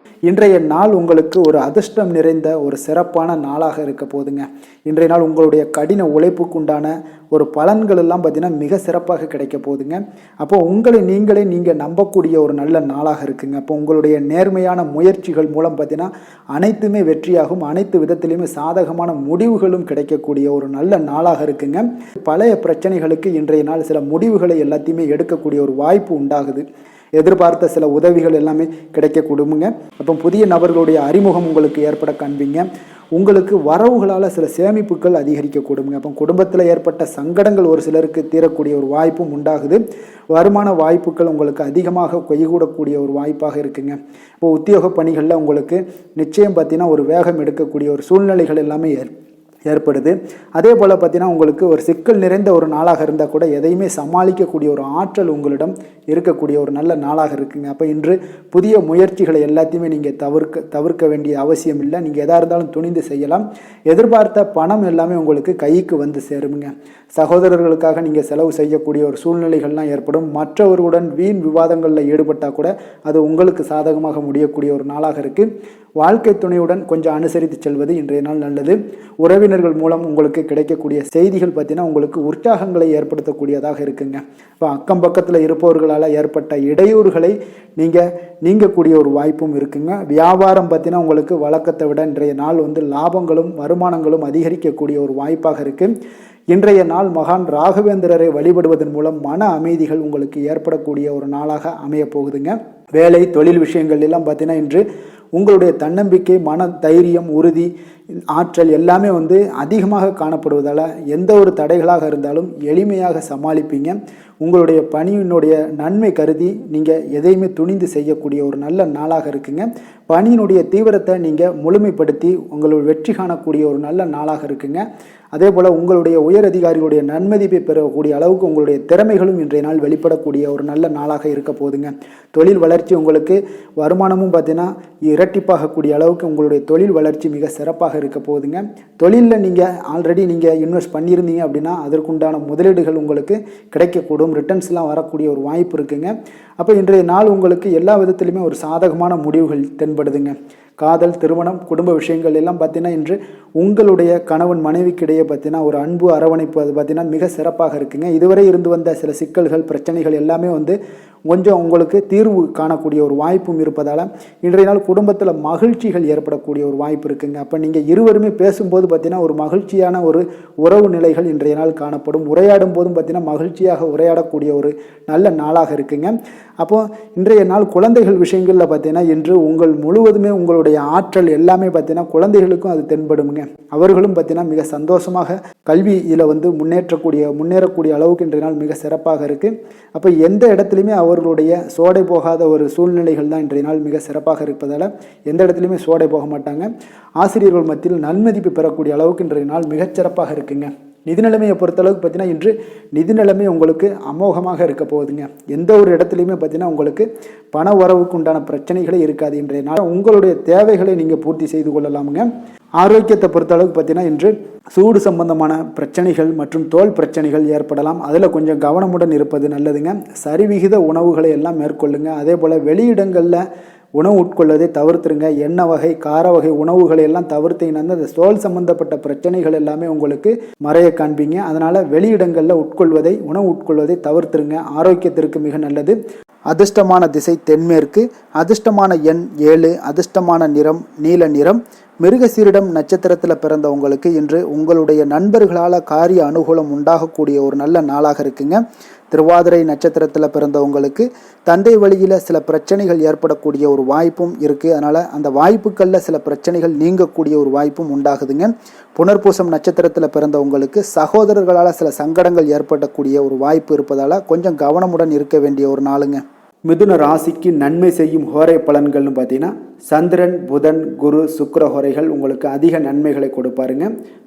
இன்றைய நாள் உங்களுக்கு ஒரு அதிர்ஷ்டம் நிறைந்த ஒரு சிறப்பான நாளாக இருக்க போதுங்க. இன்றைய நாள் உங்களுடைய கடின உழைப்புக்குண்டான ஒரு பலன்கள் எல்லாம் பார்த்தீங்கன்னா மிக சிறப்பாக கிடைக்க போகுதுங்க. அப்போ உங்களை நீங்கள் நம்பக்கூடிய ஒரு நல்ல நாளாக இருக்குங்க. அப்போ உங்களுடைய நேர்மையான முயற்சிகள் மூலம் பார்த்தீங்கன்னா அனைத்துமே வெற்றியாகும். அனைத்து விதத்திலையுமே சாதகமான முடிவுகளும் கிடைக்கக்கூடிய ஒரு நல்ல நாளாக இருக்குங்க. பழைய பிரச்சனைகளுக்கு இன்றைய நாள் சில முடிவுகளை எல்லாத்தையுமே எடுக்கக்கூடிய ஒரு வாய்ப்பு உண்டாகுது. எதிர்பார்த்த சில உதவிகள் எல்லாமே கிடைக்க கொடுங்க. அப்போ புதிய நபர்களுடைய அறிமுகம் உங்களுக்கு ஏற்பட காண்பீங்க. உங்களுக்கு வரவுகளால் சில சேமிப்புகள் அதிகரிக்க கொடுங்க. அப்போ குடும்பத்தில் ஏற்பட்ட சங்கடங்கள் ஒரு சிலருக்கு தீரக்கூடிய ஒரு வாய்ப்பும் உண்டாகுது. வருமான வாய்ப்புகள் உங்களுக்கு அதிகமாக கைகூடக்கூடிய ஒரு வாய்ப்பாக இருக்குங்க. இப்போ உத்தியோக பணிகளில் உங்களுக்கு நிச்சயம் பார்த்தீங்கன்னா ஒரு வேகம் எடுக்கக்கூடிய ஒரு சூழ்நிலைகள் எல்லாமே ஏற்படுது. அதே போல் பார்த்தீங்கன்னா உங்களுக்கு ஒரு சிக்கல் நிறைந்த ஒரு நாளாக இருந்தால் கூட எதையுமே சமாளிக்கக்கூடிய ஒரு ஆற்றல் உங்களிடம் இருக்கக்கூடிய ஒரு நல்ல நாளாக இருக்குங்க. அப்போ இன்று புதிய முயற்சிகளை எல்லாத்தையுமே நீங்கள் தவிர்க்க வேண்டிய அவசியம் இல்லை. நீங்கள் எதாக இருந்தாலும் துணிந்து செய்யலாம். எதிர்பார்த்த பணம் எல்லாமே உங்களுக்கு கைக்கு வந்து சேருங்க. சகோதரர்களுக்காக நீங்கள் செலவு செய்யக்கூடிய ஒரு சூழ்நிலைகள்லாம் ஏற்படும். மற்றவர்களுடன் வீண் விவாதங்களில் ஈடுபட்டால் கூட அது உங்களுக்கு சாதகமாக முடியக்கூடிய ஒரு நாளாக இருக்குது. வாழ்க்கை துணையுடன் கொஞ்சம் அனுசரித்து செல்வது இன்றைய நாள் நல்லது. உறவினர்கள் மூலம் உங்களுக்கு கிடைக்கக்கூடிய செய்திகள் பார்த்தீங்கன்னா உங்களுக்கு உற்சாகங்களை ஏற்படுத்தக்கூடியதாக இருக்குங்க. இப்போ அக்கம் பக்கத்தில் இருப்பவர்களால் ஏற்பட்ட இடையூறுகளை நீங்கக்கூடிய ஒரு வாய்ப்பும் இருக்குங்க. வியாபாரம் பார்த்தீங்கன்னா உங்களுக்கு வழக்கத்தை விட இன்றைய நாள் லாபங்களும் வருமானங்களும் அதிகரிக்கக்கூடிய ஒரு வாய்ப்பாக இருக்குது. இன்றைய நாள் மகான் ராகவேந்திரரை வழிபடுவதன் மூலம் மன அமைதிகள் உங்களுக்கு ஏற்படக்கூடிய ஒரு நாளாக அமைய போகுதுங்க. வேலை தொழில் விஷயங்கள் எல்லாம் பார்த்தீங்கன்னா இன்று உங்களுடைய தன்னம்பிக்கை, மன தைரியம், உறுதி, ஆற்றல் எல்லாமே அதிகமாக காணப்படுவதால் எந்த ஒரு தடைகளாக இருந்தாலும் எளிமையாக சமாளிப்பீங்க. உங்களுடைய பணியினுடைய நன்மை கருதி நீங்கள் எதையுமே துணிந்து செய்யக்கூடிய ஒரு நல்ல நாளாக இருக்குங்க. பணியினுடைய தீவிரத்தை நீங்கள் முழுமைப்படுத்தி உங்களுடைய வெற்றி காணக்கூடிய ஒரு நல்ல நாளாக இருக்குங்க. அதே போல் உங்களுடைய உயர் அதிகாரிகளுடைய நன்மதிப்பை பெறக்கூடிய அளவுக்கு உங்களுடைய திறமைகளும் இன்றைய நாள் வெளிப்படக்கூடிய ஒரு நல்ல நாளாக இருக்க போதுங்க. தொழில் வளர்ச்சி உங்களுக்கு வருமானமும் பார்த்தீங்கன்னா இரட்டிப்பாகக்கூடிய அளவுக்கு உங்களுடைய தொழில் வளர்ச்சி மிக சிறப்பாக இருக்க போகுதுங்க. தொழிலில் நீங்கள் ஆல்ரெடி இன்வெஸ்ட் பண்ணியிருந்தீங்க அப்படின்னா அதற்குண்டான முதலீடுகள் உங்களுக்கு கிடைக்கக்கூடும். ரிட்டர்ன்ஸ்லாம் வரக்கூடிய ஒரு வாய்ப்பு இருக்குங்க. அப்போ இன்றைய நாள் உங்களுக்கு எல்லா விதத்திலுமே ஒரு சாதகமான முடிவுகள் தென்படுதுங்க. காதல், திருமணம், குடும்ப விஷயங்கள் எல்லாம் பார்த்தீங்கன்னா இன்று உங்களுடைய கணவன் மனைவிக்கிடையே பார்த்தீங்கன்னா ஒரு அன்பு அரவணைப்பு அது பார்த்தீங்கன்னா மிக சிறப்பாக இருக்குங்க. இதுவரை இருந்து வந்த சில சிக்கல்கள் பிரச்சனைகள் எல்லாமே கொஞ்சம் உங்களுக்கு தீர்வு காணக்கூடிய ஒரு வாய்ப்பும் இருப்பதால் இன்றைய நாள் குடும்பத்தில் மகிழ்ச்சிகள் ஏற்படக்கூடிய ஒரு வாய்ப்பு இருக்குங்க. அப்போ நீங்கள் இருவருமே பேசும்போது பார்த்தீங்கன்னா ஒரு மகிழ்ச்சியான ஒரு உறவு நிலைகள் இன்றைய நாள் காணப்படும். உரையாடும் போதும் பார்த்தீங்கன்னா மகிழ்ச்சியாக உரையாடக்கூடிய ஒரு நல்ல நாளாக இருக்குங்க. அப்போது இன்றைய நாள் குழந்தைகள் விஷயங்களில் பார்த்தீங்கன்னா இன்று முழுவதுமே உங்களுடைய ஆற்றல் எல்லாமே பார்த்தீங்கன்னா குழந்தைகளுக்கும் அது தென்படுங்க. அவர்களும் பார்த்தீங்கன்னா மிக சந்தோஷமாக கல்வியில் முன்னேறக்கூடிய அளவுக்கு இன்றைய நாள் மிக சிறப்பாக இருக்குது. அப்போ எந்த இடத்துலையுமே அவர்களுடைய சோடை போகாத ஒரு சூழ்நிலைகள் தான் இன்றைய நாள் மிக சிறப்பாக இருப்பதால் எந்த இடத்துலையுமே சோடை போக மாட்டாங்க. ஆசிரியர்கள் மத்தியில் நன்மதிப்பு பெறக்கூடிய அளவுக்கு இன்றைய நாள் மிகச்சிறப்பாக இருக்குங்க. நிதி நிலைமையை பொறுத்தளவுக்கு பார்த்தீங்கன்னா இன்று நிதி நிலைமை உங்களுக்கு அமோகமாக இருக்க போகுதுங்க. எந்த ஒரு இடத்துலையுமே பார்த்தீங்கன்னா உங்களுக்கு பண வரவுக்கு உண்டான பிரச்சனைகளே இருக்காது. இன்றைய நாள் உங்களுடைய தேவைகளை நீங்கள் பூர்த்தி செய்து கொள்ளலாமுங்க. ஆரோக்கியத்தை பொறுத்தளவுக்கு பார்த்தீங்கன்னா இன்று சூடு சம்பந்தமான பிரச்சனைகள் மற்றும் தோல் பிரச்சனைகள் ஏற்படலாம். அதில் கொஞ்சம் கவனமுடன் இருப்பது நல்லதுங்க. சரிவிகித உணவுகளை எல்லாம் மேற்கொள்ளுங்க. அதே போல் வெளியிடங்களில் உணவு உட்கொள்வதை தவிர்த்துருங்க. எண்ணெய் வகை, கார வகை உணவுகளை எல்லாம் தவிர்த்தீங்கன்னா அந்த தோல் சம்பந்தப்பட்ட பிரச்சனைகள் எல்லாமே உங்களுக்கு மறைய காண்பீங்க. அதனால் வெளியிடங்களில் உணவு உட்கொள்வதை தவிர்த்துருங்க. ஆரோக்கியத்திற்கு மிக நல்லது. அதிர்ஷ்டமான திசை தென்மேற்கு, அதிர்ஷ்டமான எண் 7, அதிர்ஷ்டமான நிறம் நீல நிறம். மிருகசீரிடம் நட்சத்திரத்தில் பிறந்தவங்களுக்கு இன்று உங்களுடைய நண்பர்களால் காரிய அனுகூலம் உண்டாகக்கூடிய ஒரு நல்ல நாளாக இருக்குங்க. திருவாதிரை நட்சத்திரத்தில் பிறந்தவங்களுக்கு தந்தை வழியில் சில பிரச்சனைகள் ஏற்படக்கூடிய ஒரு வாய்ப்பும் இருக்குது. அதனால் அந்த வாய்ப்புகளில் சில பிரச்சனைகள் நீங்கக்கூடிய ஒரு வாய்ப்பும் உண்டாகுதுங்க. புனர்பூசம் நட்சத்திரத்தில் பிறந்தவங்களுக்கு சகோதரர்களால் சில சங்கடங்கள் ஏற்படக்கூடிய ஒரு வாய்ப்பு இருப்பதால் கொஞ்சம் கவனமுடன் இருக்க வேண்டிய ஒரு நாளுங்க. மிதுன ராசிக்கு நன்மை செய்யும் ஹோரை பலன்கள்னு பார்த்தீங்கன்னா சந்திரன், புதன், குரு, சுக்கிர ஹோரைகள் உங்களுக்கு அதிக நன்மைகளை கொடுப்பாருங்க.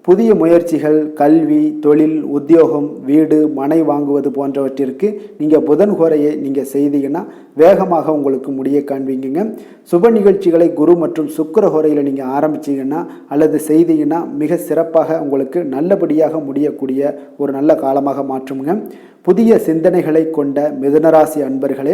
புதிய முயற்சிகள், கல்வி, தொழில், உத்தியோகம், வீடு, மனை வாங்குவது போன்றவற்றிற்கு நீங்கள் புதன் ஹோரையை நீங்கள் செய்தீங்கன்னா வேகமாக உங்களுக்கு முடிய காண்பீங்க. சுப நிகழ்ச்சிகளை குரு மற்றும் சுக்கிர ஹோரையில் நீங்கள் ஆரம்பிச்சிங்கன்னா அல்லது செய்தீங்கன்னா மிக சிறப்பாக உங்களுக்கு நல்லபடியாக முடியக்கூடிய ஒரு நல்ல காலமாக மாற்றுங்க. புதிய சிந்தனைகளை கொண்ட மிதுனராசி அன்பர்களே,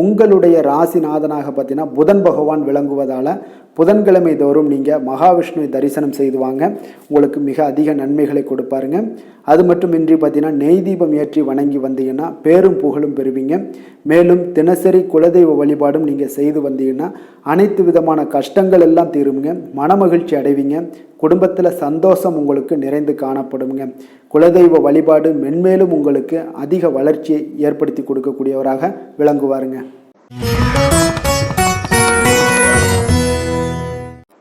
உங்களுடைய ராசிநாதனாக பார்த்தீங்கன்னா புதன் பகவான் விளங்குவதால் புதன்கிழமை தோறும் நீங்கள் மகாவிஷ்ணுவை தரிசனம் செய்து வாங்க, உங்களுக்கு மிக அதிக நன்மைகளை கொடுப்பாருங்க. அது மட்டுமின்றி பார்த்தீங்கன்னா நெய் தீபம் ஏற்றி வணங்கி வந்தீங்கன்னா பேரும் புகழும் பெறுவீங்க. மேலும் தினசரி குலதெய்வ வழிபாடும் நீங்கள் செய்து வந்தீங்கன்னா அனைத்து விதமான கஷ்டங்கள் எல்லாம் தீருங்க, மனமகிழ்ச்சி அடைவீங்க, குடும்பத்தில் சந்தோஷம் உங்களுக்கு நிறைந்து காணப்படுங்க. குலதெய்வ வழிபாடு மென்மேலும் உங்களுக்கு அதிக வளர்ச்சியை ஏற்படுத்தி கொடுக்கக்கூடியவராக விளங்குவாருங்க.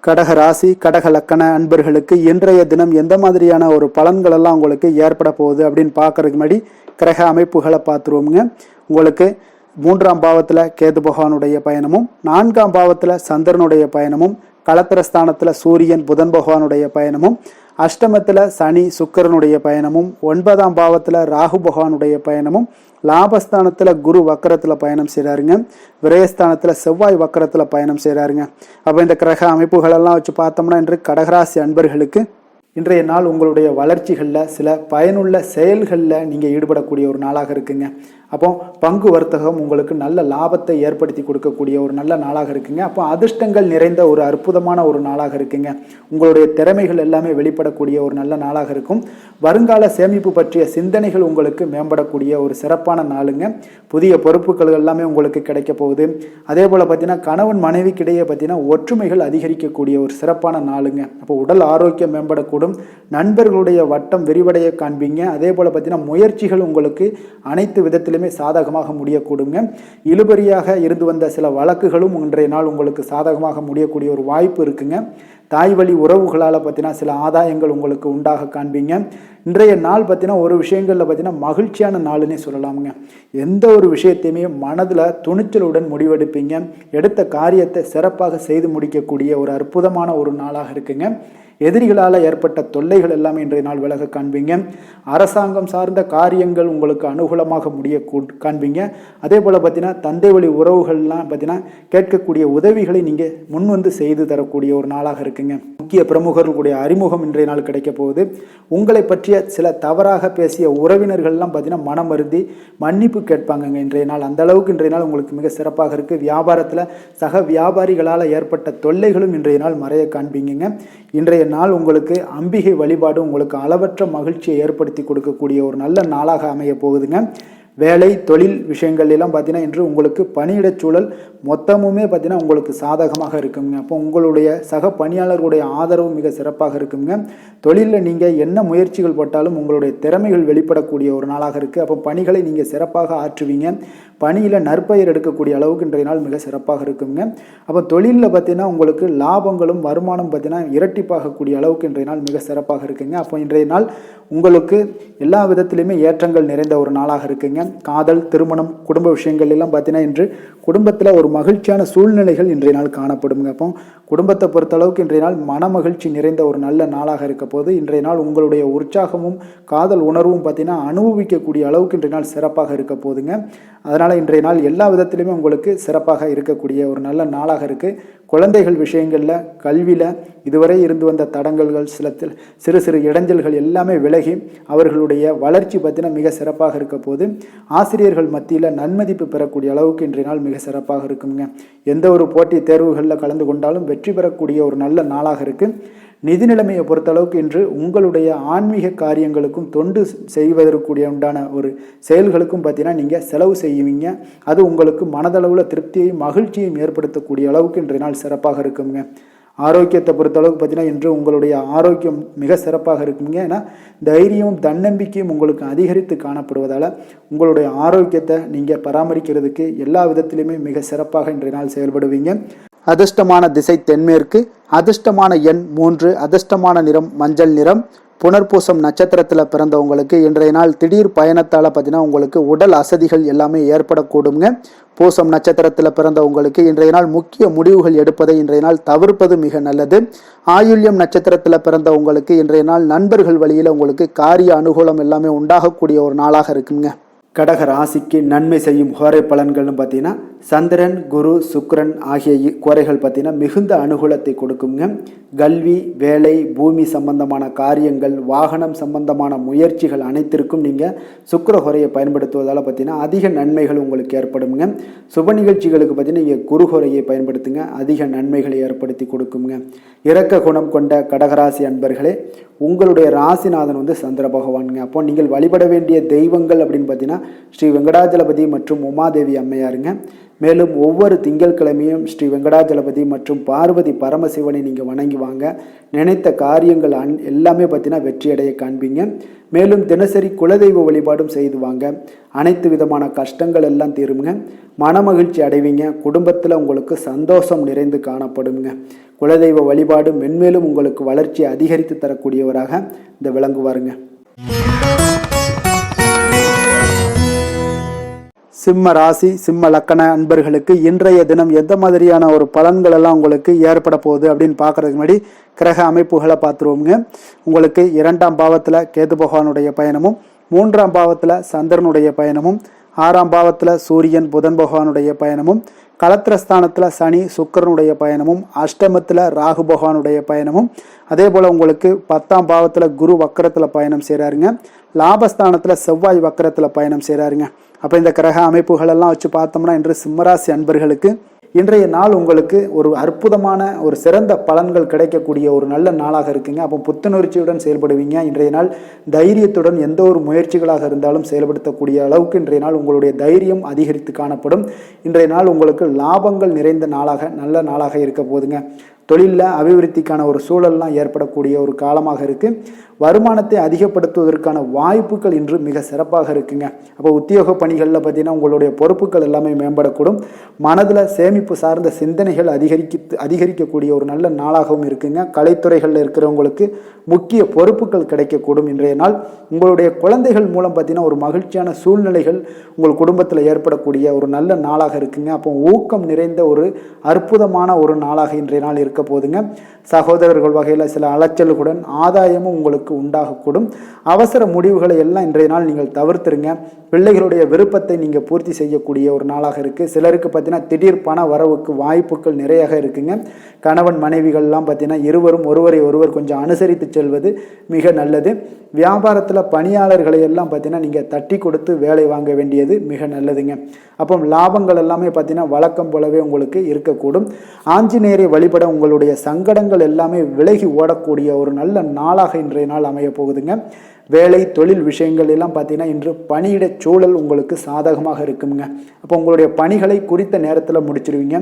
கடக ராசி, கடக லக்கண அன்பர்களுக்கு இன்றைய தினம் எந்த மாதிரியான ஒரு பலன்கள் எல்லாம் உங்களுக்கு ஏற்பட போகுது அப்படின்னு பார்க்கறதுக்கு முன்னாடி கிரக அமைப்புகளை பார்த்துருவோமுங்க. உங்களுக்கு 3ஆம் பாவத்தில் கேது பகவானுடைய பயணமும், 4ஆம் பாவத்தில் சந்திரனுடைய பயணமும், களத்திரஸ்தானத்தில் சூரியன் புதன் பகவானுடைய பயணமும், அஷ்டமத்தில் சனி சுக்கிரனுடைய பயணமும், 9ஆம் பாவத்தில் ராகு பகவானுடைய பயணமும், லாபஸ்தானத்தில் குரு வக்கரத்தில் பயணம் செய்கிறாருங்க, விரயஸ்தானத்தில் செவ்வாய் வக்கரத்தில் பயணம் செய்கிறாருங்க. அப்போ இந்த கிரக அமைப்புகளெல்லாம் வச்சு பார்த்தோம்னா இன்று கடகராசி அன்பர்களுக்கு இன்றைய நாள் உங்களுடைய வளர்ச்சிகளில் சில பயனுள்ள செயல்களில் நீங்கள் ஈடுபடக்கூடிய ஒரு நாளாக இருக்குங்க. அப்போ பங்கு வர்த்தகம் உங்களுக்கு நல்ல லாபத்தை ஏற்படுத்தி கொடுக்கக்கூடிய ஒரு நல்ல நாளாக இருக்குங்க. அப்போ அதிர்ஷ்டங்கள் நிறைந்த ஒரு அற்புதமான ஒரு நாளாக இருக்குங்க. உங்களுடைய திறமைகள் எல்லாமே வெளிப்படக்கூடிய ஒரு நல்ல நாளாக இருக்கும். வருங்கால சேமிப்பு பற்றிய சிந்தனைகள் உங்களுக்கு மேம்படக்கூடிய ஒரு சிறப்பான நாளுங்க. புதிய பொறுப்புகள் எல்லாமே உங்களுக்கு கிடைக்க போகுது. அதே போல் பார்த்தீங்கன்னா கணவன் மனைவிக்கிடையே பார்த்தீங்கன்னா ஒற்றுமைகள் அதிகரிக்கக்கூடிய ஒரு சிறப்பான நாளுங்க. அப்போ உடல் ஆரோக்கியம் மேம்படக்கூடும், நண்பர்களுடைய வட்டம் விரிவடைய காண்பீங்க. அதே போல் பார்த்தீங்கன்னா முயற்சிகள் உங்களுக்கு அனைத்து விதத்திலும் சாதகமாக முடியக்கூடுங்க. இழுபறியாக இருந்து வந்த சில வழக்குகளும் இன்றைய நாள் உங்களுக்கு சாதகமாக முடியக்கூடிய ஒரு வாய்ப்பு இருக்குங்க. தாய் வழி உறவுகளால் பார்த்தீங்கன்னா சில ஆதாயங்கள் உங்களுக்கு உண்டாக காண்பீங்க. இன்றைய நாள் பார்த்தீங்கன்னா ஒரு விஷயங்களில் பார்த்தீங்கன்னா மகிழ்ச்சியான நாளுன்னே சொல்லலாமுங்க. எந்த ஒரு விஷயத்தையுமே மனதில் துணிச்சலுடன் முடிவெடுப்பீங்க. எடுத்த காரியத்தை சிறப்பாக செய்து முடிக்கக்கூடிய ஒரு அற்புதமான ஒரு நாளாக இருக்குங்க. எதிரிகளால் ஏற்பட்ட தொல்லைகள் எல்லாமே இன்றைய நாள் விலக காண்பீங்க. அரசாங்கம் சார்ந்த காரியங்கள் உங்களுக்கு அனுகூலமாக முடிய காண்பீங்க. அதே போல் பார்த்தீங்கன்னா தந்தை வழி உறவுகள்லாம் பார்த்தீங்கன்னா கேட்கக்கூடிய உதவிகளை நீங்கள் முன் வந்து செய்து தரக்கூடிய ஒரு நாளாக இருக்குங்க. முக்கிய பிரமுகர்களுடைய அறிமுகம் இன்றைய நாள் கிடைக்க போகுது. உங்களை பற்றிய சில தவறாக பேசிய உறவினர்கள்லாம் பார்த்தீங்கன்னா மனம் வருந்தி மன்னிப்பு கேட்பாங்கங்க இன்றைய நாள். அந்த அளவுக்கு இன்றைய நாள் உங்களுக்கு மிக சிறப்பாக இருக்குது. வியாபாரத்தில் சக வியாபாரிகளால் ஏற்பட்ட தொல்லைகளும் இன்றைய நாள் மறைய காண்பீங்க. இன்றைய நாள் உங்களுக்கு அம்பிகை வழிபாடு உங்களுக்கு அளவற்ற மகிழ்ச்சியை ஏற்படுத்தி கொடுக்கக்கூடிய ஒரு நல்ல நாளாக அமைய போகுதுங்க. வேலை தொழில் விஷயங்கள் எல்லாம் பார்த்தீங்கன்னா இன்று உங்களுக்கு பணியிடச் சூழல் மொத்தமுமே பார்த்தீங்கன்னா உங்களுக்கு சாதகமாக இருக்குங்க. அப்போ உங்களுடைய சக பணியாளர்களுடைய ஆதரவு மிக சிறப்பாக இருக்குங்க. தொழிலில் நீங்கள் என்ன முயற்சிகள் போட்டாலும் உங்களுடைய திறமைகள் வெளிப்படக்கூடிய ஒரு நாளாக இருக்குது. அப்போ பணிகளை நீங்கள் சிறப்பாக ஆற்றுவீங்க. பணியில் நற்பெயர் எடுக்கக்கூடிய அளவுக்கு இன்றைய நாள் மிக சிறப்பாக இருக்குங்க. அப்போ தொழிலில் பார்த்தீங்கன்னா உங்களுக்கு லாபங்களும் வருமானம் பார்த்தீங்கன்னா இரட்டிப்பாகக்கூடிய அளவுக்கு இன்றைய நாள் மிக சிறப்பாக இருக்குங்க. அப்போ இன்றைய நாள் உங்களுக்கு எல்லா விதத்திலையுமே ஏற்றங்கள் நிறைந்த ஒரு நாளாக இருக்குங்க. காதல், திருமணம், குடும்ப விஷயங்கள் எல்லாம் பார்த்தீங்கன்னா இன்று குடும்பத்தில் ஒரு மகிழ்ச்சியான சூழ்நிலைகள் இன்றைய நாள் காணப்படுங்க. அப்போ குடும்பத்தை பொறுத்தளவுக்கு இன்றைய நாள் மன மகிழ்ச்சி நிறைந்த ஒரு நல்ல நாளாக இருக்க போது இன்றைய நாள் உங்களுடைய உற்சாகமும் காதல் உணர்வும் பார்த்தீங்கன்னா அனுபவிக்கக்கூடிய அளவுக்கு இன்றைய நாள் சிறப்பாக இருக்க போதுங்க. அதனால் இன்றைய நாள் எல்லா விதத்திலுமே உங்களுக்கு சிறப்பாக இருக்கக்கூடிய ஒரு நல்ல நாளாக இருக்குது. குழந்தைகள் விஷயங்களில் கல்வியில் இதுவரை இருந்து வந்த தடங்கல்கள் சிறு சிறு இடைஞ்சல்கள் எல்லாமே விலகி அவர்களுடைய வளர்ச்சி பார்த்தீங்கன்னா மிக சிறப்பாக இருக்க போது ஆசிரியர்கள் மத்தியில் நன்மதிப்பு பெறக்கூடிய அளவுக்கு இன்றைய நாள் மிக சிறப்பாக இருக்குங்க. எந்த ஒரு போட்டி தேர்வுகளில் கலந்து கொண்டாலும் வெற்றி பெறக்கூடிய ஒரு நல்ல நாளாக இருக்குது. நிதி நிலைமையை பொறுத்தளவுக்கு இன்று உங்களுடைய ஆன்மீக காரியங்களுக்கும் தொண்டு செய்வதற்குரிய உண்டான ஒரு செயல்களுக்கும் பார்த்தீங்கன்னா நீங்கள் செலவு செய்வீங்க. அது உங்களுக்கு மனதளவில் திருப்தியையும் மகிழ்ச்சியையும் ஏற்படுத்தக்கூடிய அளவுக்கு இன்றைய நாள் சிறப்பாக இருக்குங்க. ஆரோக்கியத்தை பொறுத்தளவுக்கு பார்த்தீங்கன்னா இன்று உங்களுடைய ஆரோக்கியம் மிக சிறப்பாக இருக்குங்க. ஏன்னா தைரியமும் தன்னம்பிக்கையும் உங்களுக்கு அதிகரித்து காணப்படுவதால் உங்களுடைய ஆரோக்கியத்தை நீங்கள் பராமரிக்கிறதுக்கு எல்லா விதத்திலையுமே மிக சிறப்பாக இன்றைய நாள் செயல்படுவீங்க. அதிர்ஷ்டமான திசை தென்மேற்கு, அதிர்ஷ்டமான எண் 3, அதிர்ஷ்டமான நிறம் மஞ்சள் நிறம். புனர்பூசம் நட்சத்திரத்தில் பிறந்தவங்களுக்கு இன்றைய நாள் திடீர் பயணத்தால் பார்த்தீங்கன்னா உங்களுக்கு உடல் அசதிகள் எல்லாமே ஏற்படக்கூடுங்க. பூசம் நட்சத்திரத்தில் பிறந்தவங்களுக்கு இன்றைய நாள் முக்கிய முடிவுகள் எடுப்பதை இன்றைய நாள் தவிர்ப்பது மிக நல்லது. ஆயுள்யம் நட்சத்திரத்தில் பிறந்தவங்களுக்கு இன்றைய நாள் நண்பர்கள் வழியில் உங்களுக்கு காரிய அனுகூலம் எல்லாமே உண்டாகக்கூடிய ஒரு நாளாக இருக்குங்க. கடக ராசிக்கு நன்மை செய்யும் கோரை பலன்கள்னு பார்த்தீங்கன்னா சந்திரன், குரு, சுக்கிரன் ஆகிய கோரைகள் பார்த்தீங்கன்னா மிகுந்த அனுகூலத்தை கொடுக்குங்க. கல்வி, வேலை, பூமி சம்பந்தமான காரியங்கள், வாகனம் சம்பந்தமான முயற்சிகள் அனைத்திற்கும் நீங்கள் சுக்கிர ஹோரையை பயன்படுத்துவதால் பார்த்தீங்கன்னா அதிக நன்மைகள் உங்களுக்கு ஏற்படுங்க. சுப நிகழ்ச்சிகளுக்கு பார்த்தீங்கன்னா நீங்கள் குரு ஹோரையை பயன்படுத்துங்க, அதிக நன்மைகளை ஏற்படுத்தி கொடுக்குங்க. இரக்க குணம் கொண்ட கடகராசி அன்பர்களே, உங்களுடைய ராசிநாதன் சந்திர பகவானுங்க. அப்போ நீங்கள் வழிபட வேண்டிய தெய்வங்கள் அப்படின்னு பார்த்தீங்கன்னா ஸ்ரீ வெங்கடாஜலபதி மற்றும் உமாதேவி அம்மையாருங்க. மேலும் ஒவ்வொரு திங்கட்கிழமையும் ஸ்ரீ வெங்கடாஜலபதி மற்றும் பார்வதி பரமசிவனை நீங்கள் வணங்கி வாங்க. நினைத்த காரியங்கள் எல்லாமே பார்த்தீங்கன்னா வெற்றியடைய காண்பீங்க. மேலும் தினசரி குலதெய்வ வழிபாடும் செய்து வாங்க. அனைத்து விதமான கஷ்டங்கள் எல்லாம் தீருங்க. மனமகிழ்ச்சி அடைவீங்க. குடும்பத்தில் உங்களுக்கு சந்தோஷம் நிறைந்து காணப்படுங்க. குலதெய்வ வழிபாடு மென்மேலும் உங்களுக்கு வளர்ச்சி அதிகரித்து தரக்கூடியவராக இந்த விளங்குவாருங்க. சிம்ம ராசி, சிம்ம லக்கண அன்பர்களுக்கு இன்றைய தினம் எந்த மாதிரியான ஒரு பலன்கள் எல்லாம் உங்களுக்கு ஏற்பட போகுது அப்படின்னு பார்க்கறதுக்கு முன்னாடி கிரக அமைப்புகளை பார்த்துருவோங்க. உங்களுக்கு 2ஆம் பாவத்தில் கேது பகவானுடைய பயணமும், 3ஆம் பாவத்தில் சந்திரனுடைய பயணமும், 6ஆம் பாவத்தில் சூரியன் புதன் பகவானுடைய பயணமும், களத்திரஸ்தானத்தில் சனி சுக்கிரனுடைய பயணமும், அஷ்டமத்தில் ராகு பகவானுடைய பயணமும், அதே போல் உங்களுக்கு 10ஆம் பாவத்தில் குரு வக்கரத்தில் பயணம் செய்கிறாருங்க. லாபஸ்தானத்தில் செவ்வாய் வக்கரத்தில் பயணம் செய்கிறாருங்க. அப்போ இந்த கிரக அமைப்புகள் எல்லாம் வச்சு பார்த்தோம்னா இன்று சிம்மராசி அன்பர்களுக்கு இன்றைய நாள் உங்களுக்கு ஒரு அற்புதமான ஒரு சிறந்த பலன்கள் கிடைக்கக்கூடிய ஒரு நல்ல நாளாக இருக்குங்க. அப்போ புத்துணர்ச்சியுடன் செயல்படுவீங்க. இன்றைய நாள் தைரியத்துடன் எந்த ஒரு முயற்சிகளாக இருந்தாலும் செயல்படுத்தக்கூடிய அளவுக்கு இன்றைய நாள் உங்களுடைய தைரியம் அதிகரித்து காணப்படும். இன்றைய நாள் உங்களுக்கு லாபங்கள் நிறைந்த நாளாக நல்ல நாளாக இருக்க போதுங்க. தொழிலில் அபிவிருத்திக்கான ஒரு சூழல்லாம் ஏற்படக்கூடிய ஒரு காலமாக இருக்குது. வருமானத்தை அதிகப்படுத்துவதற்கான வாய்ப்புகள் இன்று மிக சிறப்பாக இருக்குங்க. அப்போ உத்தியோக பணிகளில் பார்த்தீங்கன்னா உங்களுடைய பொறுப்புகள் எல்லாமே மேம்படக்கூடும். மனதில் சேமிப்பு சார்ந்த சிந்தனைகள் அதிகரிக்கக்கூடிய ஒரு நல்ல நாளாகவும் இருக்குங்க. கலைத்துறைகளில் இருக்கிறவங்களுக்கு முக்கிய பொறுப்புகள் கிடைக்கக்கூடும். இன்றைய நாள் உங்களுடைய குழந்தைகள் மூலம் பார்த்தீங்கன்னா ஒரு மகிழ்ச்சியான சூழ்நிலைகள் உங்கள் குடும்பத்தில் ஏற்படக்கூடிய ஒரு நல்ல நாளாக இருக்குங்க. அப்போ ஊக்கம் நிறைந்த ஒரு அற்புதமான ஒரு நாளாக இன்றைய நாள் இருக்க போதுங்க. சகோதரர்கள் வகையில் சில அலைச்சல்களுடன் ஆதாயமும் உங்களுக்கு உண்டாகக்கூடும். அவசர முடிவுகளை எல்லாம் இன்றைய நாள் நீங்கள் தவிர்த்துருங்க. பிள்ளைகளுடைய விருப்பத்தை நீங்கள் பூர்த்தி செய்யக்கூடிய ஒரு நாளாக இருக்குது. சிலருக்கு பார்த்தீங்கன்னா திடீர் பண வரவுக்கு வாய்ப்புகள் நிறையாக இருக்குங்க. கணவன் மனைவிகள்லாம் பார்த்தீங்கன்னா இருவரும் ஒருவரை ஒருவர் கொஞ்சம் அனுசரித்து செல்வது மிக நல்லது. வியாபாரத்தில் பணியாளர்களை எல்லாம் பார்த்தீங்கன்னா நீங்கள் தட்டி கொடுத்து வேலை வாங்க வேண்டியது மிக நல்லதுங்க. அப்போ லாபங்கள் எல்லாமே பார்த்தீங்கன்னா வழக்கம் போலவே உங்களுக்கு இருக்கக்கூடும். ஆஞ்சநேயரை வழிபட உங்களுடைய சங்கடங்கள் எல்லாமே விலகி ஓடக்கூடிய ஒரு நல்ல நாளாக இன்றைய நாள் அமைய போகுதுங்க. வேலை தொழில் விஷயங்கள் எல்லாம் பார்த்தீங்கன்னா இன்று பணியிட சூழல் உங்களுக்கு சாதகமாக இருக்குங்க. அப்போ உங்களுடைய பணிகளை குறித்த நேரத்தில் முடிச்சிருவீங்க.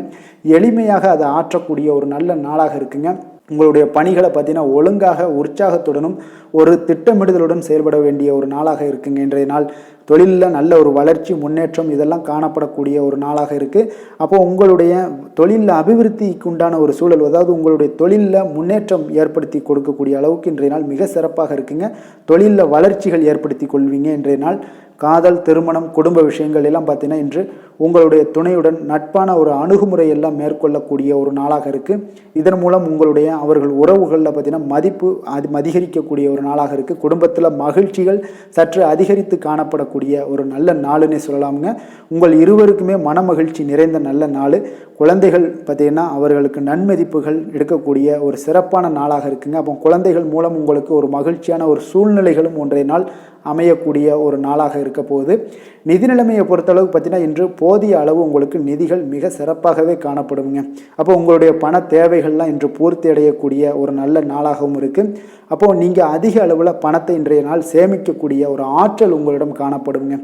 எளிமையாக அதை ஆற்றக்கூடிய ஒரு நல்ல நாளாக இருக்குங்க. உங்களுடைய பணிகளை பார்த்தீங்கன்னா ஒழுங்காக உற்சாகத்துடனும் ஒரு திட்டமிடுதலுடன் செயல்பட வேண்டிய ஒரு நாளாக இருக்குங்க. இன்றைய நாள் தொழிலில் நல்ல ஒரு வளர்ச்சி முன்னேற்றம் இதெல்லாம் காணப்படக்கூடிய ஒரு நாளாக இருக்குது. அப்போ உங்களுடைய தொழிலில் அபிவிருத்திக்கு உண்டான ஒரு சூழல், அதாவது உங்களுடைய தொழிலில் முன்னேற்றம் ஏற்படுத்தி கொடுக்கக்கூடிய அளவுக்கு இன்றைய நாள் மிக சிறப்பாக இருக்குங்க. தொழிலில் வளர்ச்சிகள் ஏற்படுத்தி கொள்வீங்க. இன்றைய நாள் காதல், திருமணம், குடும்ப விஷயங்கள் எல்லாம் பார்த்தீங்கன்னா இன்று உங்களுடைய துணையுடன் நட்பான ஒரு அணுகுமுறை எல்லாம் மேற்கொள்ளக்கூடிய ஒரு நாளாக இருக்குது. இதன் மூலம் உங்களுடைய அவர்கள் உறவுகளில் பார்த்தீங்கன்னா மதிப்பு அதிகரிக்கக்கூடிய ஒரு நாளாக இருக்குது. குடும்பத்தில் மகிழ்ச்சிகள் சற்று அதிகரித்து காணப்படக்கூடிய ஒரு நல்ல நாளுன்னே சொல்லலாமுங்க. உங்கள் இருவருக்குமே மன மகிழ்ச்சி நிறைந்த நல்ல நாள். குழந்தைகள் பார்த்தீங்கன்னா அவர்களுக்கு நன்மதிப்புகள் எடுக்கக்கூடிய ஒரு சிறப்பான நாளாக இருக்குங்க. அப்போ குழந்தைகள் மூலம் உங்களுக்கு ஒரு மகிழ்ச்சியான ஒரு சூழ்நிலைகளும் ஒன்றைய நாள் அமையக்கூடிய ஒரு நாளாக இருக்க போகுது. நிதி நிலைமையை பொறுத்தளவுக்கு பார்த்தீங்கன்னா இன்று போதிய அளவு உங்களுக்கு நிதிகள் மிக சிறப்பாகவே காணப்படுங்க. அப்போ உங்களுடைய பண தேவைகள்லாம் இன்று பூர்த்தி அடையக்கூடிய ஒரு நல்ல நாளாகவும் இருக்குது. அப்போது நீங்கள் அதிக அளவில் பணத்தை இன்றைய நாள் சேமிக்கக்கூடிய ஒரு ஆற்றல் உங்களிடம் காணப்படுங்க.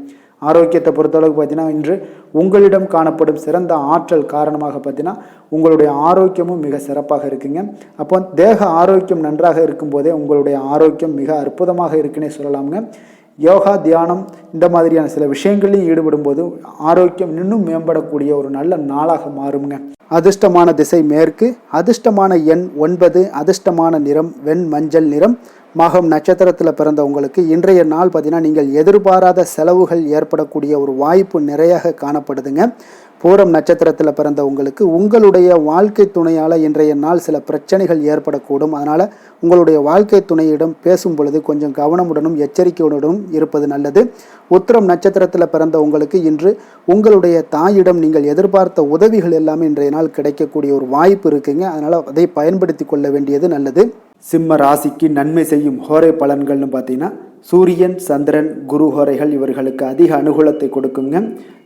ஆரோக்கியத்தை பொறுத்தளவுக்கு பார்த்தீங்கன்னா இன்று உங்களிடம் காணப்படும் சிறந்த ஆற்றல் காரணமாக பார்த்தீங்கன்னா உங்களுடைய ஆரோக்கியமும் மிக சிறப்பாக இருக்குங்க. அப்போ தேக ஆரோக்கியம் நன்றாக இருக்கும்போதே உங்களுடைய ஆரோக்கியம் மிக அற்புதமாக இருக்குன்னே சொல்லலாமுங்க. யோகா, தியானம் இந்த மாதிரியான சில விஷயங்களையும் ஈடுபடும் போது ஆரோக்கியம் இன்னும் மேம்படக்கூடிய ஒரு நல்ல நாளாக மாறுங்க. அதிர்ஷ்டமான திசை மேற்கு, அதிர்ஷ்டமான எண் 9, அதிர்ஷ்டமான நிறம் வெண் மஞ்சள் நிறம். மகம் நட்சத்திரத்தில் பிறந்தவங்களுக்கு இன்றைய நாள் பார்த்தீங்கன்னா நீங்கள் எதிர்பாராத செலவுகள் ஏற்படக்கூடிய ஒரு வாய்ப்பு நிறையாக காணப்படுதுங்க. பூரம் நட்சத்திரத்தில் பிறந்தவங்களுக்கு உங்களுடைய வாழ்க்கை துணையால் இன்றைய நாள் சில பிரச்சனைகள் ஏற்படக்கூடும். அதனால் உங்களுடைய வாழ்க்கை துணையிடம் பேசும் பொழுது கொஞ்சம் கவனமுடனும் எச்சரிக்கையுடனும் இருப்பது நல்லது. உத்திரம் நட்சத்திரத்தில் பிறந்த உங்களுக்கு இன்று உங்களுடைய தாயிடம் நீங்கள் எதிர்பார்த்த உதவிகள் எல்லாமே இன்றைய நாள் கிடைக்கக்கூடிய ஒரு வாய்ப்பு இருக்குங்க. அதனால் அதை பயன்படுத்தி கொள்ள வேண்டியது நல்லது. சிம்ம ராசிக்கு நன்மை செய்யும் ஹோரை பலன்கள்னு பார்த்தீங்கன்னா சூரியன், சந்திரன், குரு ஹோரைகள் இவர்களுக்கு அதிக அனுகூலத்தை கொடுக்குங்க.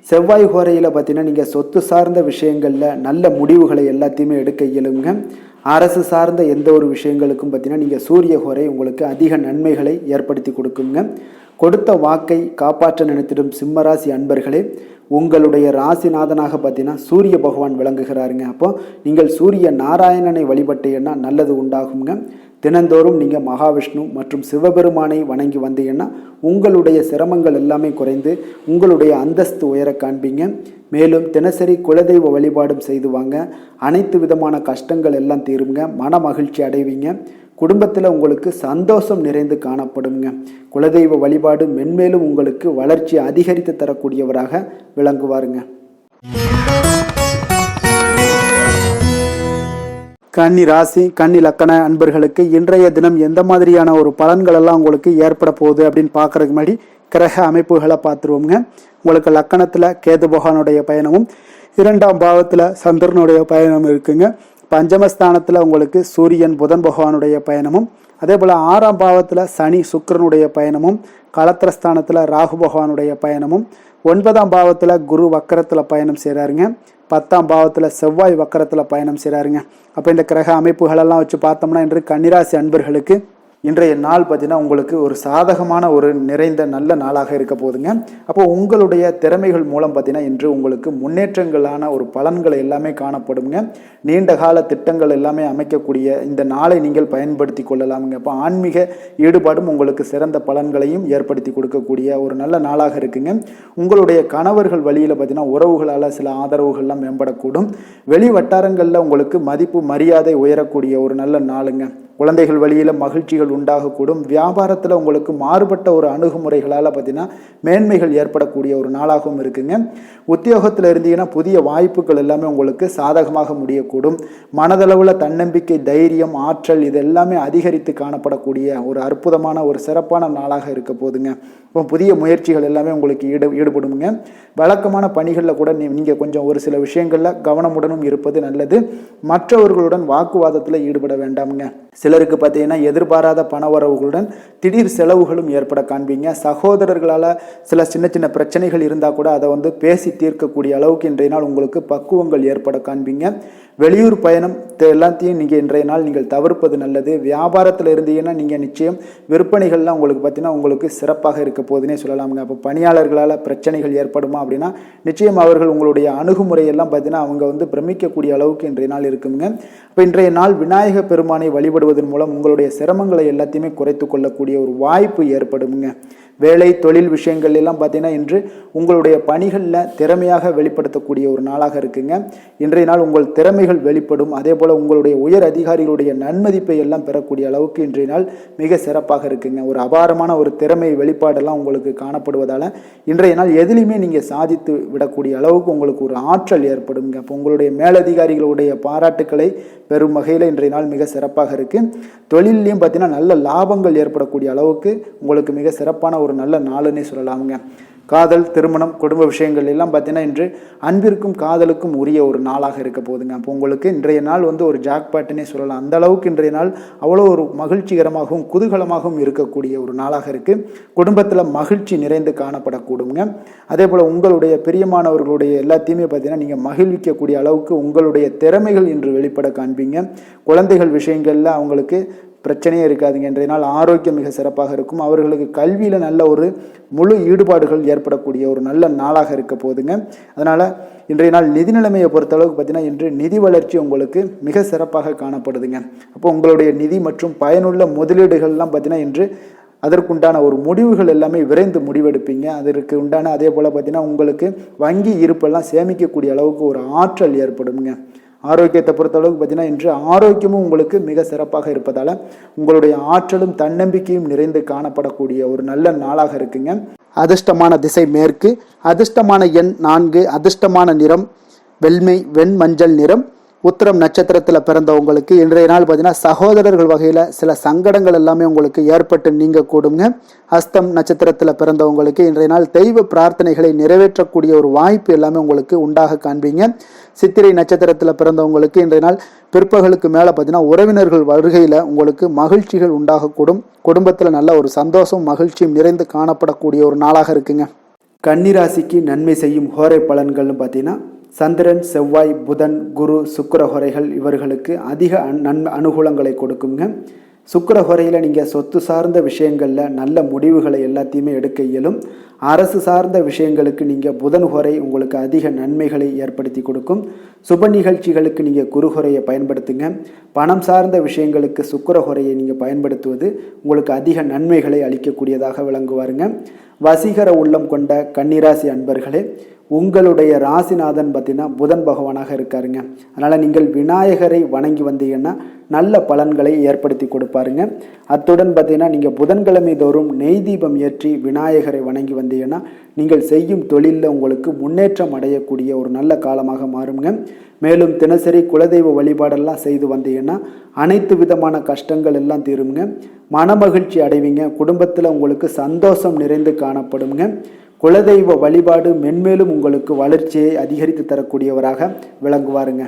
செவ்வாய் ஹோரையில் பார்த்தீங்கன்னா நீங்கள் சொத்து சார்ந்த விஷயங்களில் நல்ல முடிவுகளை எல்லாத்தையுமே எடுக்க இயலுங்க. அரசு சார்ந்த எந்த ஒரு விஷயங்களுக்கும் பார்த்தீங்கன்னா நீங்கள் சூரிய ஹோரை உங்களுக்கு அதிக நன்மைகளை ஏற்படுத்தி கொடுக்குங்க. கொடுத்த வாக்கை காப்பாற்ற நினைத்திடும் சிம்மராசி அன்பர்களே, உங்களுடைய ராசிநாதனாக பார்த்தீங்கன்னா சூரிய பகவான் விளங்குகிறாருங்க. அப்போ நீங்கள் சூரிய நாராயணனை வழிபட்டீங்கன்னா நல்லது உண்டாகுங்க. தினந்தோறும் நீங்கள் மகாவிஷ்ணு மற்றும் சிவபெருமானை வணங்கி வந்தீங்கன்னா உங்களுடைய சிரமங்கள் எல்லாமே குறைந்து உங்களுடைய அந்தஸ்து உயர காண்பீங்க. மேலும் தினசரி குலதெய்வ வழிபாடும் செய்து வாங்க. அனைத்து விதமான கஷ்டங்கள் எல்லாம் தீருங்க. மன மகிழ்ச்சி அடைவீங்க. குடும்பத்தில் உங்களுக்கு சந்தோஷம் நிறைந்து காணப்படுங்க. குலதெய்வ வழிபாடு மென்மேலும் உங்களுக்கு வளர்ச்சி அதிகரித்து தரக்கூடியவராக விளங்குவாருங்க. கன்னி ராசி, கன்னி லக்கண அன்பர்களுக்கு இன்றைய தினம் எந்த மாதிரியான ஒரு பலன்கள் எல்லாம் உங்களுக்கு ஏற்பட போகுது அப்படின்னு பார்க்கறதுக்கு முன்னாடி கிரக அமைப்புகளை பார்த்துருவோங்க. உங்களுக்கு லக்கணத்தில் கேது பகவானுடைய பயணமும் 2ஆம் பாவத்தில் சந்திரனுடைய பயணம் இருக்குங்க. பஞ்சமஸ்தானத்தில் உங்களுக்கு சூரியன் புதன் பகவானுடைய பயணமும், அதே போல் 6ஆம் பாவத்தில் சனி சுக்கிரனுடைய பயணமும், களத்திரஸ்தானத்தில் ராகு பகவானுடைய பயணமும், 9ஆம் பாவத்தில் குரு வக்கரத்தில் பயணம் செய்கிறாருங்க. 10ஆம் பாவத்தில் செவ்வாய் வக்கரத்தில் பயணம் செய்கிறாருங்க. அப்போ இந்த கிரக அமைப்புகளெல்லாம் வச்சு பார்த்தோம்னா இன்று கன்னிராசி அன்பர்களுக்கு இன்றைய நாள் பார்த்தீங்கன்னா உங்களுக்கு ஒரு சாதகமான ஒரு நிறைந்த நல்ல நாளாக இருக்க போகுதுங்க. அப்போ உங்களுடைய திறமைகள் மூலம் பார்த்தீங்கன்னா இன்று உங்களுக்கு முன்னேற்றங்களான ஒரு பலன்களை எல்லாமே காணப்படுங்க. நீண்ட கால திட்டங்கள் எல்லாமே அமைக்கக்கூடிய இந்த நாளை நீங்கள் பயன்படுத்தி கொள்ளலாமுங்க. அப்போ ஆன்மீக ஈடுபாடும் உங்களுக்கு சிறந்த பலன்களையும் ஏற்படுத்தி கொடுக்கக்கூடிய ஒரு நல்ல நாளாக இருக்குங்க. உங்களுடைய கணவர்கள் வழியில் பார்த்தீங்கன்னா உறவுகளால் சில ஆதரவுகள்லாம் மேம்படக்கூடும். வெளி வட்டாரங்களில் உங்களுக்கு மதிப்பு மரியாதை உயரக்கூடிய ஒரு நல்ல நாளுங்க. குழந்தைகள் வழியில் மகிழ்ச்சிகள் உண்டாகக்கூடும். வியாபாரத்தில் உங்களுக்கு மாறுபட்ட ஒரு அணுகுமுறைகளால் பார்த்தீங்கன்னா மேன்மைகள் ஏற்படக்கூடிய ஒரு நாளாகவும் இருக்குங்க. உத்தியோகத்தில் இருந்தீங்கன்னா புதிய வாய்ப்புகள் எல்லாமே உங்களுக்கு சாதகமாக முடியக்கூடும். மனதளவில் தன்னம்பிக்கை, தைரியம், ஆற்றல் இது எல்லாமே அதிகரித்து காணப்படக்கூடிய ஒரு அற்புதமான ஒரு சிறப்பான நாளாக இருக்க போதுங்க. இப்போ புதிய முயற்சிகள் எல்லாமே உங்களுக்கு ஈடுபடுங்க. வழக்கமான பணிகளில் கூட நீங்கள் கொஞ்சம் ஒரு சில விஷயங்களில் கவனமுடனும் இருப்பது நல்லது. மற்றவர்களுடன் வாக்குவாதத்தில் ஈடுபட வேண்டாமுங்க. சிலருக்கு பார்த்தீங்கன்னா எதிர்பாராத பணவரவுகளுடன் திடீர் செலவுகளும் ஏற்பட காண்பீங்க. சகோதரர்களால் சில சின்ன சின்ன பிரச்சனைகள் இருந்தால் கூட அதை பேசி தீர்க்கக்கூடிய அளவுக்கு இன்றைய நாள் உங்களுக்கு பக்குவங்கள் ஏற்பட காண்பீங்க. வெளியூர் பயணம் எல்லாத்தையும் நீங்கள் இன்றைய நாள் நீங்கள் தவிர்ப்பது நல்லது. வியாபாரத்தில் இருந்தீங்கன்னா நீங்கள் நிச்சயம் விற்பனைகள்லாம் உங்களுக்கு பார்த்தீங்கன்னா உங்களுக்கு சிறப்பாக இருக்க போதுன்னே சொல்லலாமுங்க. அப்போ பணியாளர்களால் பிரச்சனைகள் ஏற்படுமா அப்படின்னா நிச்சயம் அவர்கள் உங்களுடைய அணுகுமுறையெல்லாம் பார்த்தீங்கன்னா அவங்க பிரமிக்கக்கூடிய அளவுக்கு இன்றைய நாள் இருக்குங்க. இப்போ இன்றைய நாள் விநாயக பெருமானை வழிபடுவதன் மூலம் உங்களுடைய சிரமங்களை எல்லாத்தையுமே குறைத்து கொள்ளக்கூடிய ஒரு வாய்ப்பு ஏற்படுங்க. வேலை தொழில் விஷயங்கள் எல்லாம் பார்த்தீங்கன்னா இன்று உங்களுடைய பணிகளில் திறமையாக வெளிப்படுத்தக்கூடிய ஒரு நாளாக இருக்குங்க. இன்றைய நாள் உங்கள் திறமைகள் வெளிப்படும். அதே போல் உங்களுடைய உயர் அதிகாரிகளுடைய நன்மதிப்பை எல்லாம் பெறக்கூடிய அளவுக்கு இன்றைய நாள் மிக சிறப்பாக இருக்குங்க. ஒரு அபாரமான ஒரு திறமை வெளிப்பாடெல்லாம் உங்களுக்கு காணப்படுவதால் இன்றைய நாள் எதிலையுமே நீங்கள் சாதித்து விடக்கூடிய அளவுக்கு உங்களுக்கு ஒரு ஆற்றல் ஏற்படுங்க. அப்போ உங்களுடைய மேலதிகாரிகளுடைய பாராட்டுக்களை பெரும் வகையில் இன்றைய நாள் மிக சிறப்பாக இருக்குது. தொழிலையும் பார்த்தீங்கன்னா நல்ல லாபங்கள் ஏற்படக்கூடிய அளவுக்கு உங்களுக்கு மிக சிறப்பான ஒரு நல்ல நாளுன்னே சொல்லலாமுங்க. காதல், திருமணம், குடும்ப விஷயங்கள் எல்லாம் பார்த்தீங்கன்னா இன்று அன்பிற்கும் காதலுக்கும் உரிய ஒரு நாளாக இருக்க போகுதுங்க. அப்போ உங்களுக்கு இன்றைய நாள் ஒரு ஜாக்பாட்டுன்னே சொல்லலாம். அந்த அளவுக்கு இன்றைய நாள் அவ்வளோ ஒரு மகிழ்ச்சிகரமாகவும் குதூகலமாகவும் இருக்கக்கூடிய ஒரு நாளாக இருக்குது. குடும்பத்தில் மகிழ்ச்சி நிறைந்து காணப்படக்கூடுங்க. அதே போல் உங்களுடைய பிரியமானவர்களுடைய எல்லாத்தையுமே பார்த்தீங்கன்னா நீங்கள் மகிழ்விக்கக்கூடிய அளவுக்கு உங்களுடைய திறமைகள் இன்று வெளிப்பட காண்பீங்க. குழந்தைகள் விஷயங்களில் அவங்களுக்கு பிரச்சனையே இருக்காதுங்க. இன்றைய நாள் ஆரோக்கியம் மிக சிறப்பாக இருக்கும். அவர்களுக்கு கல்வியில் நல்ல ஒரு முழு ஈடுபாடுகள் ஏற்படக்கூடிய ஒரு நல்ல நாளாக இருக்க போகுதுங்க. அதனால் இன்றைய நாள் நிதி நிலைமையை பொறுத்தளவுக்கு பார்த்தீங்கன்னா இன்று நிதி வளர்ச்சி உங்களுக்கு மிக சிறப்பாக காணப்படுதுங்க. அப்போ உங்களுடைய நிதி மற்றும் பயனுள்ள முதலீடுகள்லாம் பார்த்தீங்கன்னா இன்று அதற்குண்டான ஒரு முடிவுகள் எல்லாமே விரைந்து முடிவெடுப்பீங்க. அதற்கு உண்டான அதே போல் பார்த்தீங்கன்னா உங்களுக்கு வங்கி இருப்பெல்லாம் சேமிக்கக்கூடிய அளவுக்கு ஒரு ஆற்றல் ஏற்படுங்க. ஆரோக்கியத்தை பொறுத்தளவுக்கு பார்த்தீங்கன்னா இன்று ஆரோக்கியமும் உங்களுக்கு மிக சிறப்பாக இருப்பதால் உங்களுடைய ஆற்றலும் தன்னம்பிக்கையும் நிறைந்து காணப்படக்கூடிய ஒரு நல்ல நாளாக இருக்குங்க. அதிர்ஷ்டமான திசை மேற்கு, அதிர்ஷ்டமான எண் 4, அதிர்ஷ்டமான நிறம் வெண்மஞ்சள் நிறம். உத்திரம் நட்சத்திரத்தில் பிறந்தவங்களுக்கு இன்றைய நாள் பார்த்தீங்கன்னா சகோதரர்கள் வகையில் சில சங்கடங்கள் எல்லாமே உங்களுக்கு ஏற்பட்டு நீங்க கூடுங்க. ஹஸ்தம் நட்சத்திரத்தில் பிறந்தவங்களுக்கு இன்றைய நாள் தெய்வ பிரார்த்தனைகளை நிறைவேற்றக்கூடிய ஒரு வாய்ப்பு எல்லாமே உங்களுக்கு உண்டாக காண்பீங்க. சித்திரை நட்சத்திரத்தில் பிறந்தவங்களுக்கு இன்றைய நாள் பிற்பகலுக்கு மேலே பார்த்தீங்கன்னா உறவினர்கள் வருகையில் உங்களுக்கு மகிழ்ச்சிகள் உண்டாகக்கூடும். குடும்பத்தில் நல்ல ஒரு சந்தோஷம் மகிழ்ச்சியும் நிறைந்து காணப்படக்கூடிய ஒரு நாளாக இருக்குங்க. கன்னிராசிக்கு நன்மை செய்யும் ஹோரை பலன்கள்னு பார்த்தீங்கன்னா சந்திரன், செவ்வாய், புதன், குரு, சுக்கிர ஹோரைகள் இவர்களுக்கு அதிக அனுகூலங்களை கொடுக்குங்க. சுக்கிர ஹோரையில் நீங்கள் சொத்து சார்ந்த விஷயங்களில் நல்ல முடிவுகளை எல்லாத்தையுமே எடுக்க இயலும். அரசு சார்ந்த விஷயங்களுக்கு நீங்கள் புதன் ஹோரை உங்களுக்கு அதிக நன்மைகளை ஏற்படுத்தி கொடுக்கும். சுப நிகழ்ச்சிகளுக்கு நீங்கள் குரு ஹோரையை பயன்படுத்துங்க. பணம் சார்ந்த விஷயங்களுக்கு சுக்கிர ஹோரையை நீங்கள் பயன்படுத்துவது உங்களுக்கு அதிக நன்மைகளை அளிக்கக்கூடியதாக விளங்குவாருங்க. வசீகர உள்ளம் கொண்ட கன்னிராசி அன்பர்களே, உங்களுடைய ராசிநாதன் பார்த்தீங்கன்னா புதன் பகவானாக இருக்காருங்க. அதனால் நீங்கள் விநாயகரை வணங்கி வந்தீங்கன்னா நல்ல பலன்களை ஏற்படுத்தி கொடுப்பாருங்க. அத்துடன் பார்த்தீங்கன்னா நீங்கள் புதன்கிழமை தோறும் நெய் தீபம் ஏற்றி விநாயகரை வணங்கி வந்தீங்கன்னா நீங்கள் செய்யும் தொழிலில் உங்களுக்கு முன்னேற்றம் அடையக்கூடிய ஒரு நல்ல காலமாக மாறுங்க. மேலும் தினசரி குலதெய்வ வழிபாடெல்லாம் செய்து வந்தீங்கன்னா அனைத்து விதமான கஷ்டங்கள் எல்லாம் தீருங்க. மனமகிழ்ச்சி அடைவீங்க. குடும்பத்தில் உங்களுக்கு சந்தோஷம் நிறைந்து காணப்படுங்க. குலதெய்வ வழிபாடு மென்மேலும் உங்களுக்கு வளர்ச்சியை அதிகரித்து தரக்கூடியவராக விளங்குவாருங்க.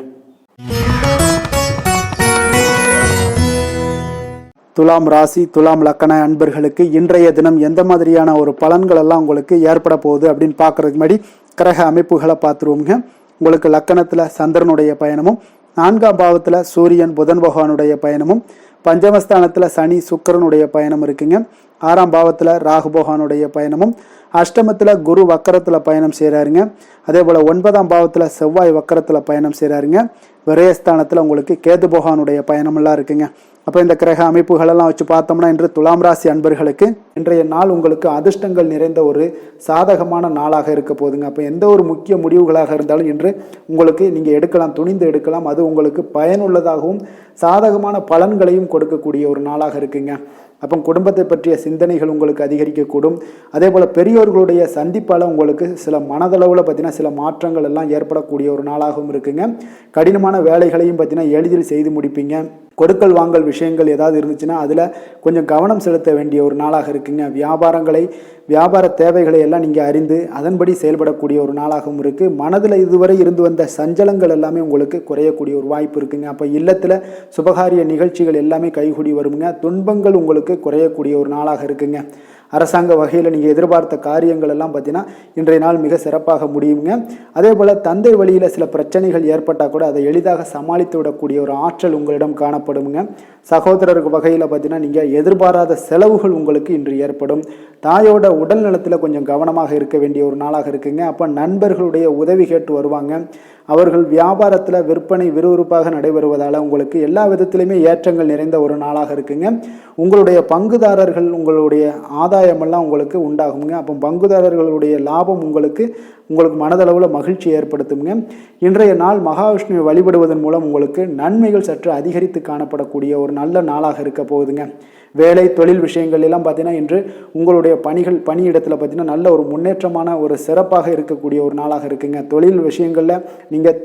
துலாம் ராசி, துலாம் லக்கண அன்பர்களுக்கு இன்றைய தினம் எந்த மாதிரியான ஒரு பலன்கள் எல்லாம் உங்களுக்கு ஏற்பட போகுது அப்படின்னு பார்க்கறதுக்கு முன்னாடி கிரக அமைப்புகளை பார்த்துருவோங்க. உங்களுக்கு லக்கணத்தில் சந்திரனுடைய பயணமும், 4ஆம் பாவத்தில் சூரியன் புதன் பகவானுடைய பயணமும், பஞ்சமஸ்தானத்தில் சனி சுக்கிரனுடைய பயணம் இருக்குங்க. 6ஆம் பாவத்தில் ராகு பகவானுடைய பயணமும், அஷ்டமத்தில் குரு வக்கரத்தில் பயணம் செய்கிறாருங்க. அதே போல் 9ஆம் பாவத்தில் செவ்வாய் வக்கரத்தில் பயணம் செய்கிறாருங்க. விரயஸ்தானத்தில் உங்களுக்கு கேது பகவானுடைய பயணமெல்லாம் இருக்குங்க. அப்போ இந்த கிரக அமைப்புகளெல்லாம் வச்சு பார்த்தோம்னா இன்று துலாம் ராசி அன்பர்களுக்கு இன்றைய நாள் உங்களுக்கு அதிர்ஷ்டங்கள் நிறைந்த ஒரு சாதகமான நாளாக இருக்க போகுதுங்க. அப்போ எந்த ஒரு முக்கிய முடிவுகளாக இருந்தாலும் இன்று உங்களுக்கு நீங்கள் எடுக்கலாம், துணிந்து எடுக்கலாம். அது உங்களுக்கு பயனுள்ளதாகவும் சாதகமான பலன்களையும் கொடுக்கக்கூடிய ஒரு நாளாக இருக்குங்க. அப்போ குடும்பத்தை பற்றிய சிந்தனைகள் உங்களுக்கு அதிகரிக்கக்கூடும். அதே போல் பெரியோர்களுடைய சந்திப்பால் உங்களுக்கு சில மனதளவில் பார்த்தீங்கன்னா சில மாற்றங்கள் எல்லாம் ஏற்படக்கூடிய ஒரு நாளாகவும் இருக்குங்க. கடினமான வேலைகளையும் பார்த்தீங்கன்னா எளிதில் செய்து முடிப்பீங்க. கொடுக்கல் வாங்கல் விஷயங்கள் ஏதாவது இருந்துச்சுன்னா அதில் கொஞ்சம் கவனம் செலுத்த வேண்டிய ஒரு நாளாக இருக்குங்க. வியாபார தேவைகளை எல்லாம் நீங்கள் அறிந்து அதன்படி செயல்படக்கூடிய ஒரு நாளாகவும் இருக்குது. மனதில் இதுவரை இருந்து வந்த சஞ்சலங்கள் எல்லாமே உங்களுக்கு குறையக்கூடிய ஒரு வாய்ப்பு இருக்குங்க. அப்போ இல்லத்தில் சுபகாரிய நிகழ்ச்சிகள் எல்லாமே கைகூடி வருங்க. துன்பங்கள் உங்களுக்கு குறையக்கூடிய ஒரு நாளாக இருக்குங்க. அரசாங்க வகையில் நீங்கள் எதிர்பார்த்த காரியங்கள் எல்லாம் பார்த்தீங்கன்னா இன்றைய நாள் மிக சிறப்பாக முடியுங்க. அதே போல் தந்தை வழியில் சில பிரச்சனைகள் ஏற்பட்டால் கூட அதை எளிதாக சமாளித்து விடக்கூடிய ஒரு ஆற்றல் உங்களிடம் காணப்படுங்க. சகோதரருக்கு வகையில் பார்த்தீங்கன்னா நீங்கள் எதிர்பாராத செலவுகள் உங்களுக்கு இன்று ஏற்படும். தாயோட உடல் நலத்தில் கொஞ்சம் கவனமாக இருக்க வேண்டிய ஒரு நாளாக இருக்குங்க. அப்போ நண்பர்களுடைய உதவி கேட்டு வருவாங்க. அவர்கள் வியாபாரத்தில் விற்பனை விறுவிறுப்பாக நடைபெறுவதால் உங்களுக்கு எல்லா விதத்திலையுமே ஏற்றங்கள் நிறைந்த ஒரு நாளாக இருக்குங்க. உங்களுடைய பங்குதாரர்கள் உங்களுடைய ஆதாயமெல்லாம் உங்களுக்கு உண்டாகுங்க. அப்போ பங்குதாரர்களுடைய லாபம் உங்களுக்கு உங்களுக்கு மனதளவில் மகிழ்ச்சி ஏற்படுத்துங்க. இன்றைய நாள் மகாவிஷ்ணுவை வழிபடுவதன் மூலம் உங்களுக்கு நன்மைகள் சற்று அதிகரித்து காணப்படக்கூடிய ஒரு நல்ல நாளாக இருக்க போகுதுங்க. வேலை தொழில் விஷயங்கள் எல்லாம் பார்த்தீங்கன்னா இன்று உங்களுடைய பணியிடத்தில் பார்த்தீங்கன்னா நல்ல ஒரு முன்னேற்றமான ஒரு சிறப்பாக இருக்கக்கூடிய ஒரு நாளாக இருக்குங்க. தொழில் விஷயங்களில் நீங்கள்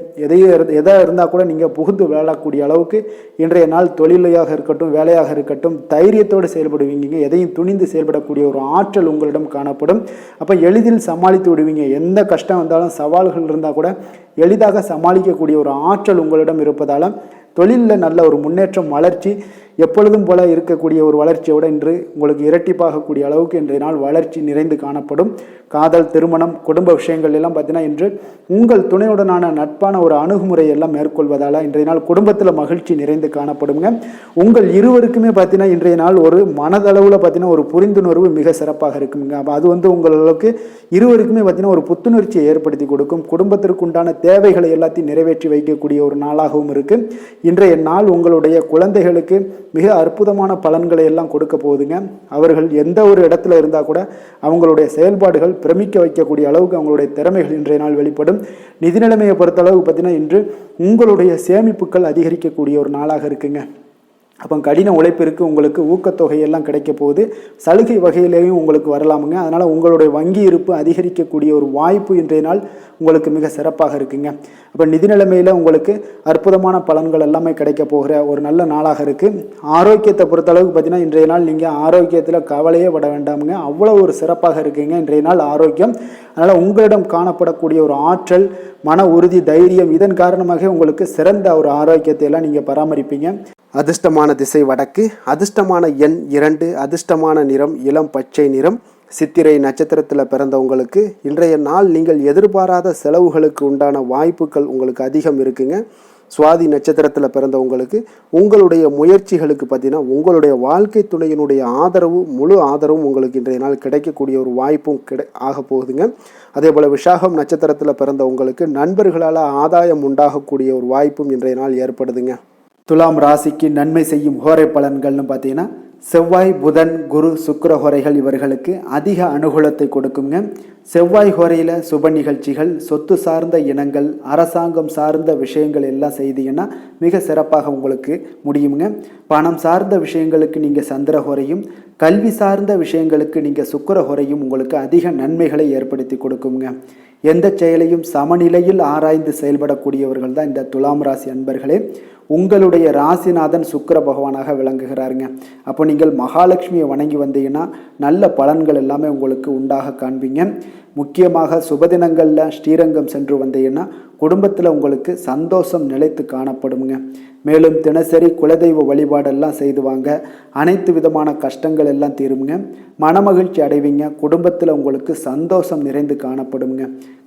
எதாக இருந்தால் கூட நீங்கள் புகுந்து விளையாடக்கூடிய அளவுக்கு இன்றைய நாள் தொழிலையாக இருக்கட்டும் வேலையாக இருக்கட்டும் தைரியத்தோடு செயல்படுவீங்க. எதையும் துணிந்து செயல்படக்கூடிய ஒரு ஆற்றல் உங்களிடம் காணப்படும். அப்போ எளிதில் சமாளித்து விடுவீங்க. எந்த கஷ்டம் வந்தாலும் சவால்கள் இருந்தால் கூட எளிதாக சமாளிக்கக்கூடிய ஒரு ஆற்றல் உங்களிடம் இருப்பதால் தொழிலில் நல்ல ஒரு முன்னேற்றம் வளர்ச்சி எப்பொழுதும் போல இருக்கக்கூடிய ஒரு வளர்ச்சியோடு இன்று உங்களுக்கு இரட்டிப்பாகக்கூடிய அளவுக்கு இன்றைய நாள் வளர்ச்சி நிறைந்து காணப்படும். காதல் திருமணம் குடும்ப விஷயங்கள் எல்லாம் பார்த்தீங்கன்னா இன்று உங்கள் துணையுடனான நட்பான ஒரு அணுகுமுறை எல்லாம் மேற்கொள்வதால் இன்றைய நாள் குடும்பத்தில் மகிழ்ச்சி நிறைந்து காணப்படுங்க. உங்கள் இருவருக்குமே பார்த்தீங்கன்னா இன்றைய நாள் ஒரு மனதளவில் பார்த்தீங்கன்னா ஒரு புரிந்துணர்வு மிக சிறப்பாக இருக்குங்க. அப்போ அது உங்களுக்கு இருவருக்குமே பார்த்தீங்கன்னா ஒரு புத்துணர்ச்சியை ஏற்படுத்தி கொடுக்கும். குடும்பத்திற்கு உண்டான தேவைகளை எல்லாத்தையும் நிறைவேற்றி வைக்கக்கூடிய ஒரு நாளாகவும் இருக்கு. இன்றைய நாள் உங்களுடைய குழந்தைகளுக்கு மிக அற்புதமான பலன்களை எல்லாம் கொடுக்க போகுதுங்க. அவர்கள் எந்த ஒரு இடத்துல இருந்தால் கூட அவங்களுடைய செயல்பாடுகள் பிரமிக்க வைக்கக்கூடிய அளவுக்கு அவங்களுடைய திறமைகள் இன்றைய நாள் வெளிப்படும். நிதி நிலைமையை பொறுத்தளவு பார்த்தீங்கன்னா இன்று உங்களுடைய சேமிப்புகள் அதிகரிக்கக்கூடிய ஒரு நாளாக இருக்குங்க. அப்போ கடின உழைப்பிற்கு உங்களுக்கு ஊக்கத்தொகையெல்லாம் கிடைக்க போகுது. சலுகை வகையிலேயும் உங்களுக்கு வரலாமுங்க. அதனால் உங்களுடைய வங்கி இருப்பு அதிகரிக்கக்கூடிய ஒரு வாய்ப்பு இன்றைய நாள் உங்களுக்கு மிக சிறப்பாக இருக்குங்க. அப்போ நிதி நிலைமையில் உங்களுக்கு அற்புதமான பலன்கள் எல்லாமே கிடைக்க போகிற ஒரு நல்ல நாளாக இருக்குது. ஆரோக்கியத்தை பொறுத்தளவுக்கு பார்த்தீங்கன்னா இன்றைய நாள் நீங்கள் ஆரோக்கியத்தில் கவலையே பட வேண்டாமுங்க. அவ்வளோ ஒரு சிறப்பாக இருக்குங்க இன்றைய நாள் ஆரோக்கியம். அதனால் உங்களிடம் காணப்படக்கூடிய ஒரு ஆற்றல் மன உறுதி தைரியம் இதன் காரணமாக உங்களுக்கு சிறந்த ஒரு ஆரோக்கியத்தை எல்லாம் நீங்கள் பராமரிப்பீங்க. அதிர்ஷ்டமான திசை வடக்கு, அதிர்ஷ்டமான எண் 2, அதிர்ஷ்டமான நிறம் இளம் பச்சை நிறம். சித்திரை நட்சத்திரத்தில் பிறந்தவங்களுக்கு இன்றைய நாள் நீங்கள் எதிர்பாராத செலவுகளுக்கு உண்டான வாய்ப்புகள் உங்களுக்கு அதிகம் இருக்குங்க. சுவாதி நட்சத்திரத்தில் பிறந்தவங்களுக்கு உங்களுடைய முயற்சிகளுக்கு பார்த்தீங்கன்னா உங்களுடைய வாழ்க்கை துணையினுடைய முழு ஆதரவும் உங்களுக்கு இன்றைய நாள் கிடைக்கக்கூடிய ஒரு வாய்ப்பும் ஆக போகுதுங்க. அதே போல் விசாகம் நட்சத்திரத்தில் பிறந்தவங்களுக்கு நண்பர்களால் ஆதாயம் உண்டாகக்கூடிய ஒரு வாய்ப்பும் இன்றைய நாள் ஏற்படுதுங்க. துலாம் ராசிக்கு நன்மை செய்யும் ஹோரை பலன்கள்னு பார்த்தீங்கன்னா செவ்வாய் புதன் குரு சுக்கிர ஹோரைகள் இவர்களுக்கு அதிக அனுகூலத்தை கொடுக்குங்க. செவ்வாய் ஹோரையில் சுப நிகழ்ச்சிகள் சொத்து சார்ந்த இனங்கள் அரசாங்கம் சார்ந்த விஷயங்கள் எல்லாம் செய்தீங்கன்னா மிக சிறப்பாக உங்களுக்கு முடியுங்க. பணம் சார்ந்த விஷயங்களுக்கு நீங்கள் சந்திர ஹோரையும் கல்வி சார்ந்த விஷயங்களுக்கு நீங்கள் சுக்கிர ஹோரையும் உங்களுக்கு அதிக நன்மைகளை ஏற்படுத்தி கொடுக்குங்க. எந்த செயலையும் சமநிலையில் ஆராய்ந்து செயல்படக்கூடியவர்கள் தான் இந்த துலாம் ராசி அன்பர்களே. உங்களுடைய ராசிநாதன் சுக்கிர பகவானாக விளங்குகிறாருங்க. அப்போ நீங்கள் மகாலட்சுமியை வணங்கி வந்தீங்கன்னா நல்ல பலன்கள் எல்லாமே உங்களுக்கு உண்டாக காண்பீங்க. முக்கியமாக சுபதினங்களில் ஸ்ரீரங்கம் சென்று வந்தீங்கன்னா குடும்பத்தில் உங்களுக்கு சந்தோஷம் நிலைத்து காணப்படுங்க. மேலும் தினசரி குலதெய்வ வழிபாடெல்லாம் செய்து வாங்க. அனைத்து விதமான கஷ்டங்கள் எல்லாம் தீருங்க. மனமகிழ்ச்சி அடைவீங்க. குடும்பத்தில் உங்களுக்கு சந்தோஷம் நிறைந்து காணப்படுங்க.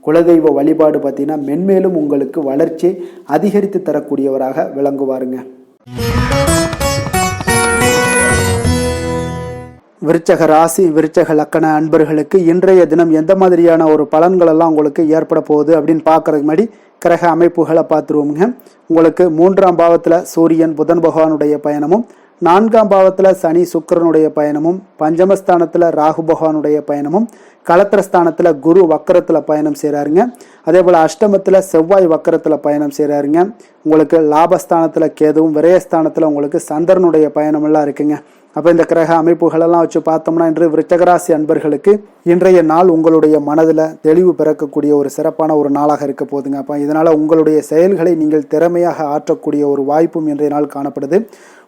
குலதெய்வ வழிபாடு பார்த்தீங்கன்னா மென்மேலும் உங்களுக்கு வளர்ச்சி அதிகரித்து தரக்கூடியவராக விளங்குவாருங்க. விருச்சக ராசி விருச்சக லக்கண அன்பர்களுக்கு இன்றைய தினம் எந்த மாதிரியான ஒரு பலன்கள் எல்லாம் உங்களுக்கு ஏற்பட போகுது அப்படின்னு பார்க்கறதுக்கு முன்னாடி கிரக அமைப்புகளை பார்த்துருவோமுங்க. உங்களுக்கு 3ஆம் பாவத்தில் சூரியன் புதன் பகவானுடைய பயணமும், 4ஆம் பாவத்தில் சனி சுக்கிரனுடைய பயணமும், பஞ்சமஸ்தானத்தில் ராகு பகவானுடைய பயணமும், களத்திரஸ்தானத்தில் குரு வக்கரத்தில் பயணம் செய்கிறாருங்க. அதே போல் அஷ்டமத்தில் செவ்வாய் வக்கரத்தில் பயணம் செய்கிறாருங்க. உங்களுக்கு லாபஸ்தானத்தில் கேதுவும் விரயஸ்தானத்தில் உங்களுக்கு சந்திரனுடைய பயணமெல்லாம் இருக்குங்க. அப்போ இந்த கிரக அமைப்புகளெல்லாம் வச்சு பார்த்தோம்னா இன்று விருச்சகராசி அன்பர்களுக்கு இன்றைய நாள் உங்களுடைய மனதில் தெளிவு பிறக்கக்கூடிய ஒரு சிறப்பான ஒரு நாளாக இருக்க போகுதுங்க. அப்போ இதனால் உங்களுடைய செயல்களை நீங்கள் திறமையாக ஆற்றக்கூடிய ஒரு வாய்ப்பும் இன்றைய நாள் காணப்படுது.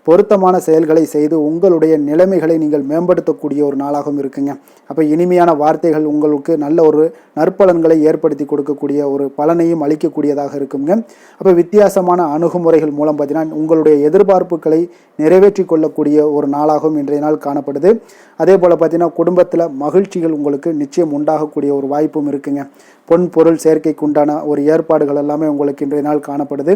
பொருத்தமான செயல்களை செய்து உங்களுடைய நிலைமைகளை நீங்கள் மேம்படுத்தக்கூடிய ஒரு நாளாகவும் இருக்குங்க. அப்போ இனிமையான வார்த்தைகள் உங்களுக்கு நல்ல ஒரு நற்பலன்களை ஏற்படுத்தி கொடுக்கக்கூடிய ஒரு பலனையும் அளிக்கக்கூடியதாக இருக்குங்க. அப்போ வித்தியாசமான அணுகுமுறைகள் மூலம் பார்த்தீங்கன்னா உங்களுடைய எதிர்பார்ப்புகளை நிறைவேற்றி கொள்ளக்கூடிய ஒரு நாளாகவும் இன்றைய நாள் காணப்படுது. அதே போல் பார்த்தீங்கன்னா குடும்பத்தில் மகிழ்ச்சிகள் உங்களுக்கு நிச்சயம் உண்டாகக்கூடிய ஒரு வாய்ப்பும் இருக்குங்க. பொன் பொருள் சேர்க்கைக்கு உண்டான ஒரு ஏற்பாடுகள் எல்லாமே உங்களுக்கு இன்றைய நாள் காணப்படுது.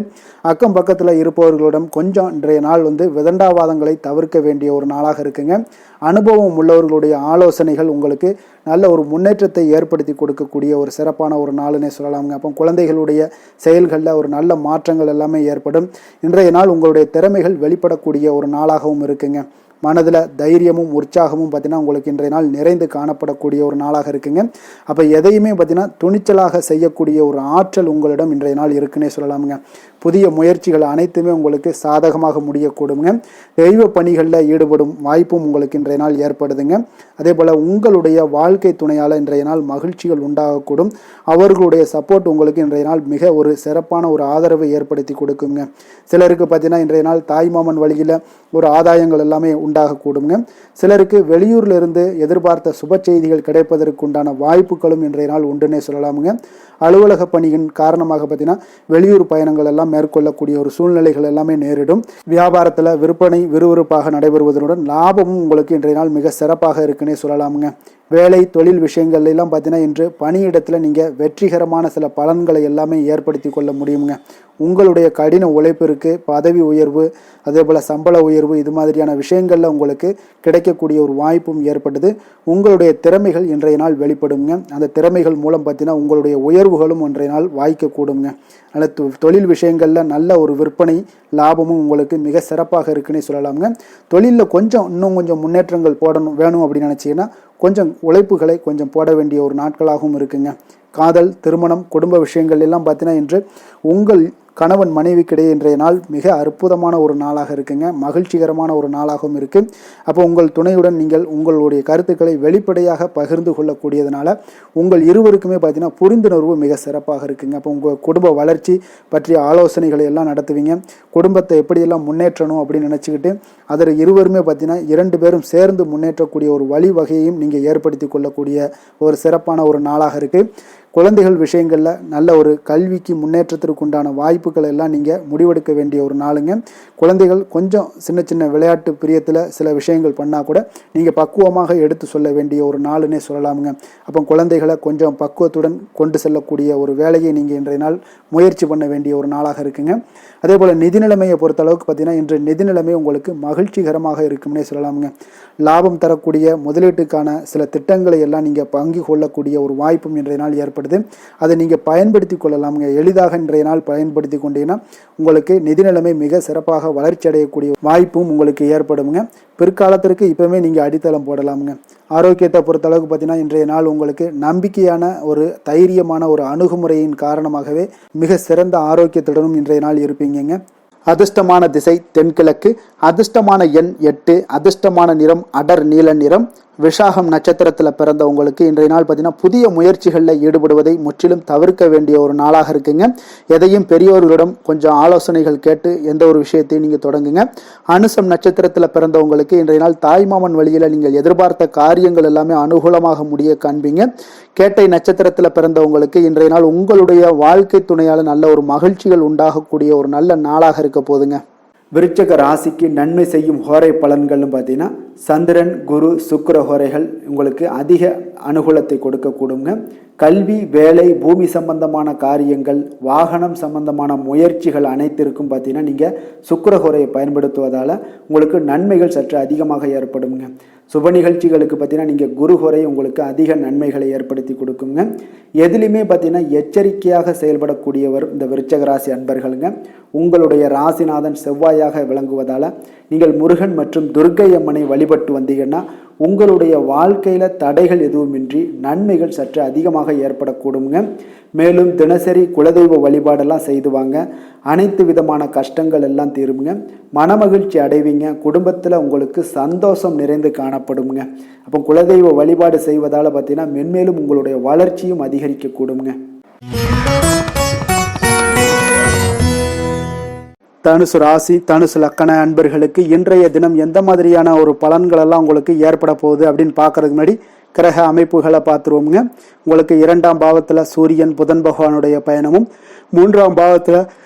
அக்கம் பக்கத்தில் இருப்பவர்களிடம் கொஞ்சம் இன்றைய நாள் விதண்டாவாதங்களை தவிர்க்க வேண்டிய ஒரு நாளாக இருக்குங்க. அனுபவம் உள்ளவர்களுடைய ஆலோசனைகள் உங்களுக்கு நல்ல ஒரு முன்னேற்றத்தை ஏற்படுத்தி கொடுக்கக்கூடிய ஒரு சிறப்பான ஒரு நாளுன்னே சொல்லலாமுங்க. அப்போ குழந்தைகளுடைய செயல்களில் ஒரு நல்ல மாற்றங்கள் எல்லாமே ஏற்படும். இன்றைய நாள் உங்களுடைய திறமைகள் வெளிப்படக்கூடிய ஒரு நாளாகவும் இருக்குங்க. மனதில் தைரியமும் உற்சாகமும் பார்த்தீங்கன்னா உங்களுக்கு இன்றைய நாள் நிறைந்து காணப்படக்கூடிய ஒரு நாளாக இருக்குங்க. அப்போ எதையுமே பார்த்தீங்கன்னா துணிச்சலாக செய்யக்கூடிய ஒரு ஆற்றல் உங்களிடம் இன்றைய நாள் இருக்குன்னே சொல்லலாமுங்க. புதிய முயற்சிகள் அனைத்துமே உங்களுக்கு சாதகமாக முடியக்கூடுங்க. தெய்வ பணிகளில் ஈடுபடும் வாய்ப்பும் உங்களுக்கு இன்றைய நாள் ஏற்படுதுங்க. அதே போல் உங்களுடைய வாழ்க்கை துணையால் இன்றைய நாள் மகிழ்ச்சிகள் உண்டாகக்கூடும். அவர்களுடைய சப்போர்ட் உங்களுக்கு இன்றைய நாள் மிக ஒரு சிறப்பான ஒரு ஆதரவை ஏற்படுத்தி கொடுக்குங்க. சிலருக்கு பார்த்தீங்கன்னா இன்றைய நாள் தாய்மாமன் வழியில் ஒரு ஆதாயங்கள் எல்லாமே உண்டாகக்கூடுங்க. சிலருக்கு வெளியூர்ல இருந்து எதிர்பார்த்த சுப செய்திகள் கிடைப்பதற்கு உண்டான வாய்ப்புகளும் இன்றைய நாள் உண்டுன்னே சொல்லலாமுங்க. அலுவலக பணியின் காரணமாக பார்த்தீங்கன்னா வெளியூர் பயணங்கள் எல்லாம் மேற்கொள்ளக்கூடிய ஒரு சூழ்நிலைகள் எல்லாமே நேரிடும். வியாபாரத்தில் விற்பனை விறுவிறுப்பாக நடைபெறுவதனுடன் லாபமும் உங்களுக்கு இன்றைய நாள் மிக சிறப்பாக இருக்குன்னே சொல்லலாமுங்க. வேலை தொழில் விஷயங்கள்ல எல்லாம் பார்த்தீங்கன்னா இன்று பணியிடத்தில் நீங்கள் வெற்றிகரமான சில பலன்களை எல்லாமே ஏற்படுத்தி கொள்ள முடியுங்க. உங்களுடைய கடின உழைப்பிற்கு பதவி உயர்வு, அதே போல் சம்பள உயர்வு, இது மாதிரியான விஷயங்களில் உங்களுக்கு கிடைக்கக்கூடிய ஒரு வாய்ப்பும் ஏற்படுது. உங்களுடைய திறமைகள் இன்றைய நாள் வெளிப்படுங்க. அந்த திறமைகள் மூலம் பார்த்தீங்கன்னா உங்களுடைய உயர்வுகளும் இன்றைய நாள் வாய்க்கக்கூடுங்க. அதனால் தொழில் விஷயங்களில் நல்ல ஒரு விற்பனை லாபமும் உங்களுக்கு மிக சிறப்பாக இருக்குன்னே சொல்லலாமுங்க. தொழிலில் இன்னும் கொஞ்சம் முன்னேற்றங்கள் வேணும் அப்படின்னு நினச்சிங்கன்னா கொஞ்சம் உழைப்புகளை கொஞ்சம் போட வேண்டிய ஒரு நாட்களாகவும் இருக்குங்க. காதல், திருமணம், குடும்ப விஷயங்கள் எல்லாம் பார்த்தீங்கன்னா இன்று உங்கள் கணவன் மனைவிக்கிடையே இன்றைய நாள் மிக அற்புதமான ஒரு நாளாக இருக்குங்க. மகிழ்ச்சிகரமான ஒரு நாளாகவும் இருக்குது. அப்போ உங்கள் துணையுடன் நீங்கள் உங்களுடைய கருத்துக்களை வெளிப்படையாக பகிர்ந்து கொள்ளக்கூடியதுனால உங்கள் இருவருக்குமே பார்த்தீங்கன்னா புரிந்துணர்வு மிக சிறப்பாக இருக்குங்க. அப்போ உங்கள் குடும்ப வளர்ச்சி பற்றிய ஆலோசனைகளை எல்லாம் நடத்துவீங்க. குடும்பத்தை எப்படியெல்லாம் முன்னேற்றணும் அப்படின்னு நினச்சிக்கிட்டு அதில் இருவருமே பார்த்தீங்கன்னா 2 பேரும் சேர்ந்து முன்னேற்றக்கூடிய ஒரு வழிவகையையும் நீங்கள் ஏற்படுத்தி கொள்ளக்கூடிய ஒரு சிறப்பான ஒரு நாளாக இருக்குது. குழந்தைகள் விஷயங்களில் நல்ல ஒரு கல்விக்கு முன்னேற்றத்திற்கு உண்டான வாய்ப்புகள் எல்லாம் நீங்கள் முடிவெடுக்க வேண்டிய ஒரு நாளுங்க. குழந்தைகள் கொஞ்சம் சின்ன சின்ன விளையாட்டு பிரியத்தில் சில விஷயங்கள் பண்ணால் கூட நீங்கள் பக்குவமாக எடுத்து சொல்ல வேண்டிய ஒரு நாளுன்னே சொல்லலாமுங்க. அப்போ குழந்தைகளை கொஞ்சம் பக்குவத்துடன் கொண்டு செல்லக்கூடிய ஒரு வேலையை நீங்கள் இன்றைய நாள் முயற்சி பண்ண வேண்டிய ஒரு நாளாக இருக்குங்க. அதே போல் நிதி நிலைமையை பொறுத்த அளவுக்கு பார்த்தீங்கன்னா இன்று நிதி நிலைமை உங்களுக்கு மகிழ்ச்சிகரமாக இருக்கும்னே சொல்லலாமுங்க. லாபம் தரக்கூடிய முதலீட்டுக்கான சில திட்டங்களை எல்லாம் நீங்கள் பங்கு கொள்ளக்கூடிய ஒரு வாய்ப்பும் இன்றைய நாள் ஏற்படுது. அதை நீங்கள் பயன்படுத்தி கொள்ளலாமுங்க. எளிதாக இன்றைய நாள் பயன்படுத்தி கொண்டீங்கன்னா உங்களுக்கு நிதி நிலைமை மிக சிறப்பாக வளர்ச்சி அடையக்கூடிய வாய்ப்பும் உங்களுக்கு ஏற்படுங்க. பிற்காலத்திற்கு இப்பவுமே நீங்கள் அடித்தளம் போடலாமுங்க. ஆரோக்கியத்தை பொறுத்த அளவுக்கு பார்த்தீங்கன்னா இன்றைய நாள் உங்களுக்கு நம்பிக்கையான ஒரு தைரியமான ஒரு அணுகுமுறையின் காரணமாகவே மிக சிறந்த ஆரோக்கியத்துடனும் இன்றைய நாள் இருப்பீங்க. அதிர்ஷ்டமான திசை தென்கிழக்கு, அதிர்ஷ்டமான எண் 8, அதிர்ஷ்டமான நிறம் அடர் நீல நிறம். விஷாகம் நட்சத்திரத்தில் பிறந்தவங்களுக்கு இன்றைய நாள் பார்த்தீங்கன்னா புதிய முயற்சிகளில் ஈடுபடுவதை முற்றிலும் தவிர்க்க வேண்டிய ஒரு நாளாக இருக்குங்க. எதையும் பெரியோர்களிடம் கொஞ்சம் ஆலோசனைகள் கேட்டு எந்த ஒரு விஷயத்தையும் நீங்கள் தொடங்குங்க. அனுசம் நட்சத்திரத்தில் பிறந்தவங்களுக்கு இன்றைய நாள் தாய்மாமன் வழியில் நீங்கள் எதிர்பார்த்த காரியங்கள் எல்லாமே அனுகூலமாக முடிய காண்பீங்க. கேட்டை நட்சத்திரத்தில் பிறந்தவங்களுக்கு இன்றைய நாள் உங்களுடைய வாழ்க்கை துணையால் நல்ல ஒரு மகிழ்ச்சிகள் உண்டாகக்கூடிய ஒரு நல்ல நாளாக இருக்க போதுங்க. விருச்சக ராசிக்கு நன்மை செய்யும் ஹோரை பலன்கள்னு பார்த்தீங்கன்னா சந்திரன், குரு, சுக்கிர ஹோரைகள் உங்களுக்கு அதிக அனுகூலத்தை கொடுக்கக்கூடுங்க. கல்வி, வேலை, பூமி சம்பந்தமான காரியங்கள், வாகனம் சம்பந்தமான முயற்சிகள் அனைத்திற்கும் பார்த்தீங்கன்னா நீங்கள் சுக்கிர ஹோரையை பயன்படுத்துவதால் உங்களுக்கு நன்மைகள் சற்று அதிகமாக ஏற்படுங்க. சுப நிகழ்ச்சிகளுக்கு பார்த்தீங்கன்னா நீங்கள் குரு ஹோரை உங்களுக்கு அதிக நன்மைகளை ஏற்படுத்தி கொடுக்குங்க. எதுலையுமே பார்த்தீங்கன்னா எச்சரிக்கையாக செயல்படக்கூடியவர் இந்த விருச்சக ராசி அன்பர்களுங்க. உங்களுடைய ராசிநாதன் செவ்வாயாக விளங்குவதால் நீங்கள் முருகன் மற்றும் துர்க்கை அம்மனை வழிபட்டு வந்தீங்கன்னா உங்களுடைய வாழ்க்கையில் தடைகள் எதுவுமின்றி நன்மைகள் சற்று அதிகமாக ஏற்படக்கூடுங்க. மேலும் தினசரி குலதெய்வ வழிபாடெல்லாம் செய்து வாங்க. அனைத்து விதமான கஷ்டங்கள் எல்லாம் தீருங்க. மனமகிழ்ச்சி அடைவீங்க. குடும்பத்தில் உங்களுக்கு சந்தோஷம் நிறைந்து காணப்படுங்க. அப்போ குலதெய்வ வழிபாடு செய்வதால் பார்த்தீங்கன்னா மென்மேலும் உங்களுடைய வளர்ச்சியும் அதிகரிக்கக்கூடுங்க. தனுசு ராசி, தனுசு லக்கண அன்பர்களுக்கு இன்றைய தினம் எந்த மாதிரியான ஒரு பலன்கள் எல்லாம் உங்களுக்கு ஏற்பட போகுது அப்படின்னு பார்க்கறதுக்கு முன்னாடி கிரக அமைப்புகளை பார்த்துருவோங்க. உங்களுக்கு 2ஆம் பாவத்தில் சூரியன் புதன் பகவானுடைய பயணமும், 3ஆம் பாவத்தில்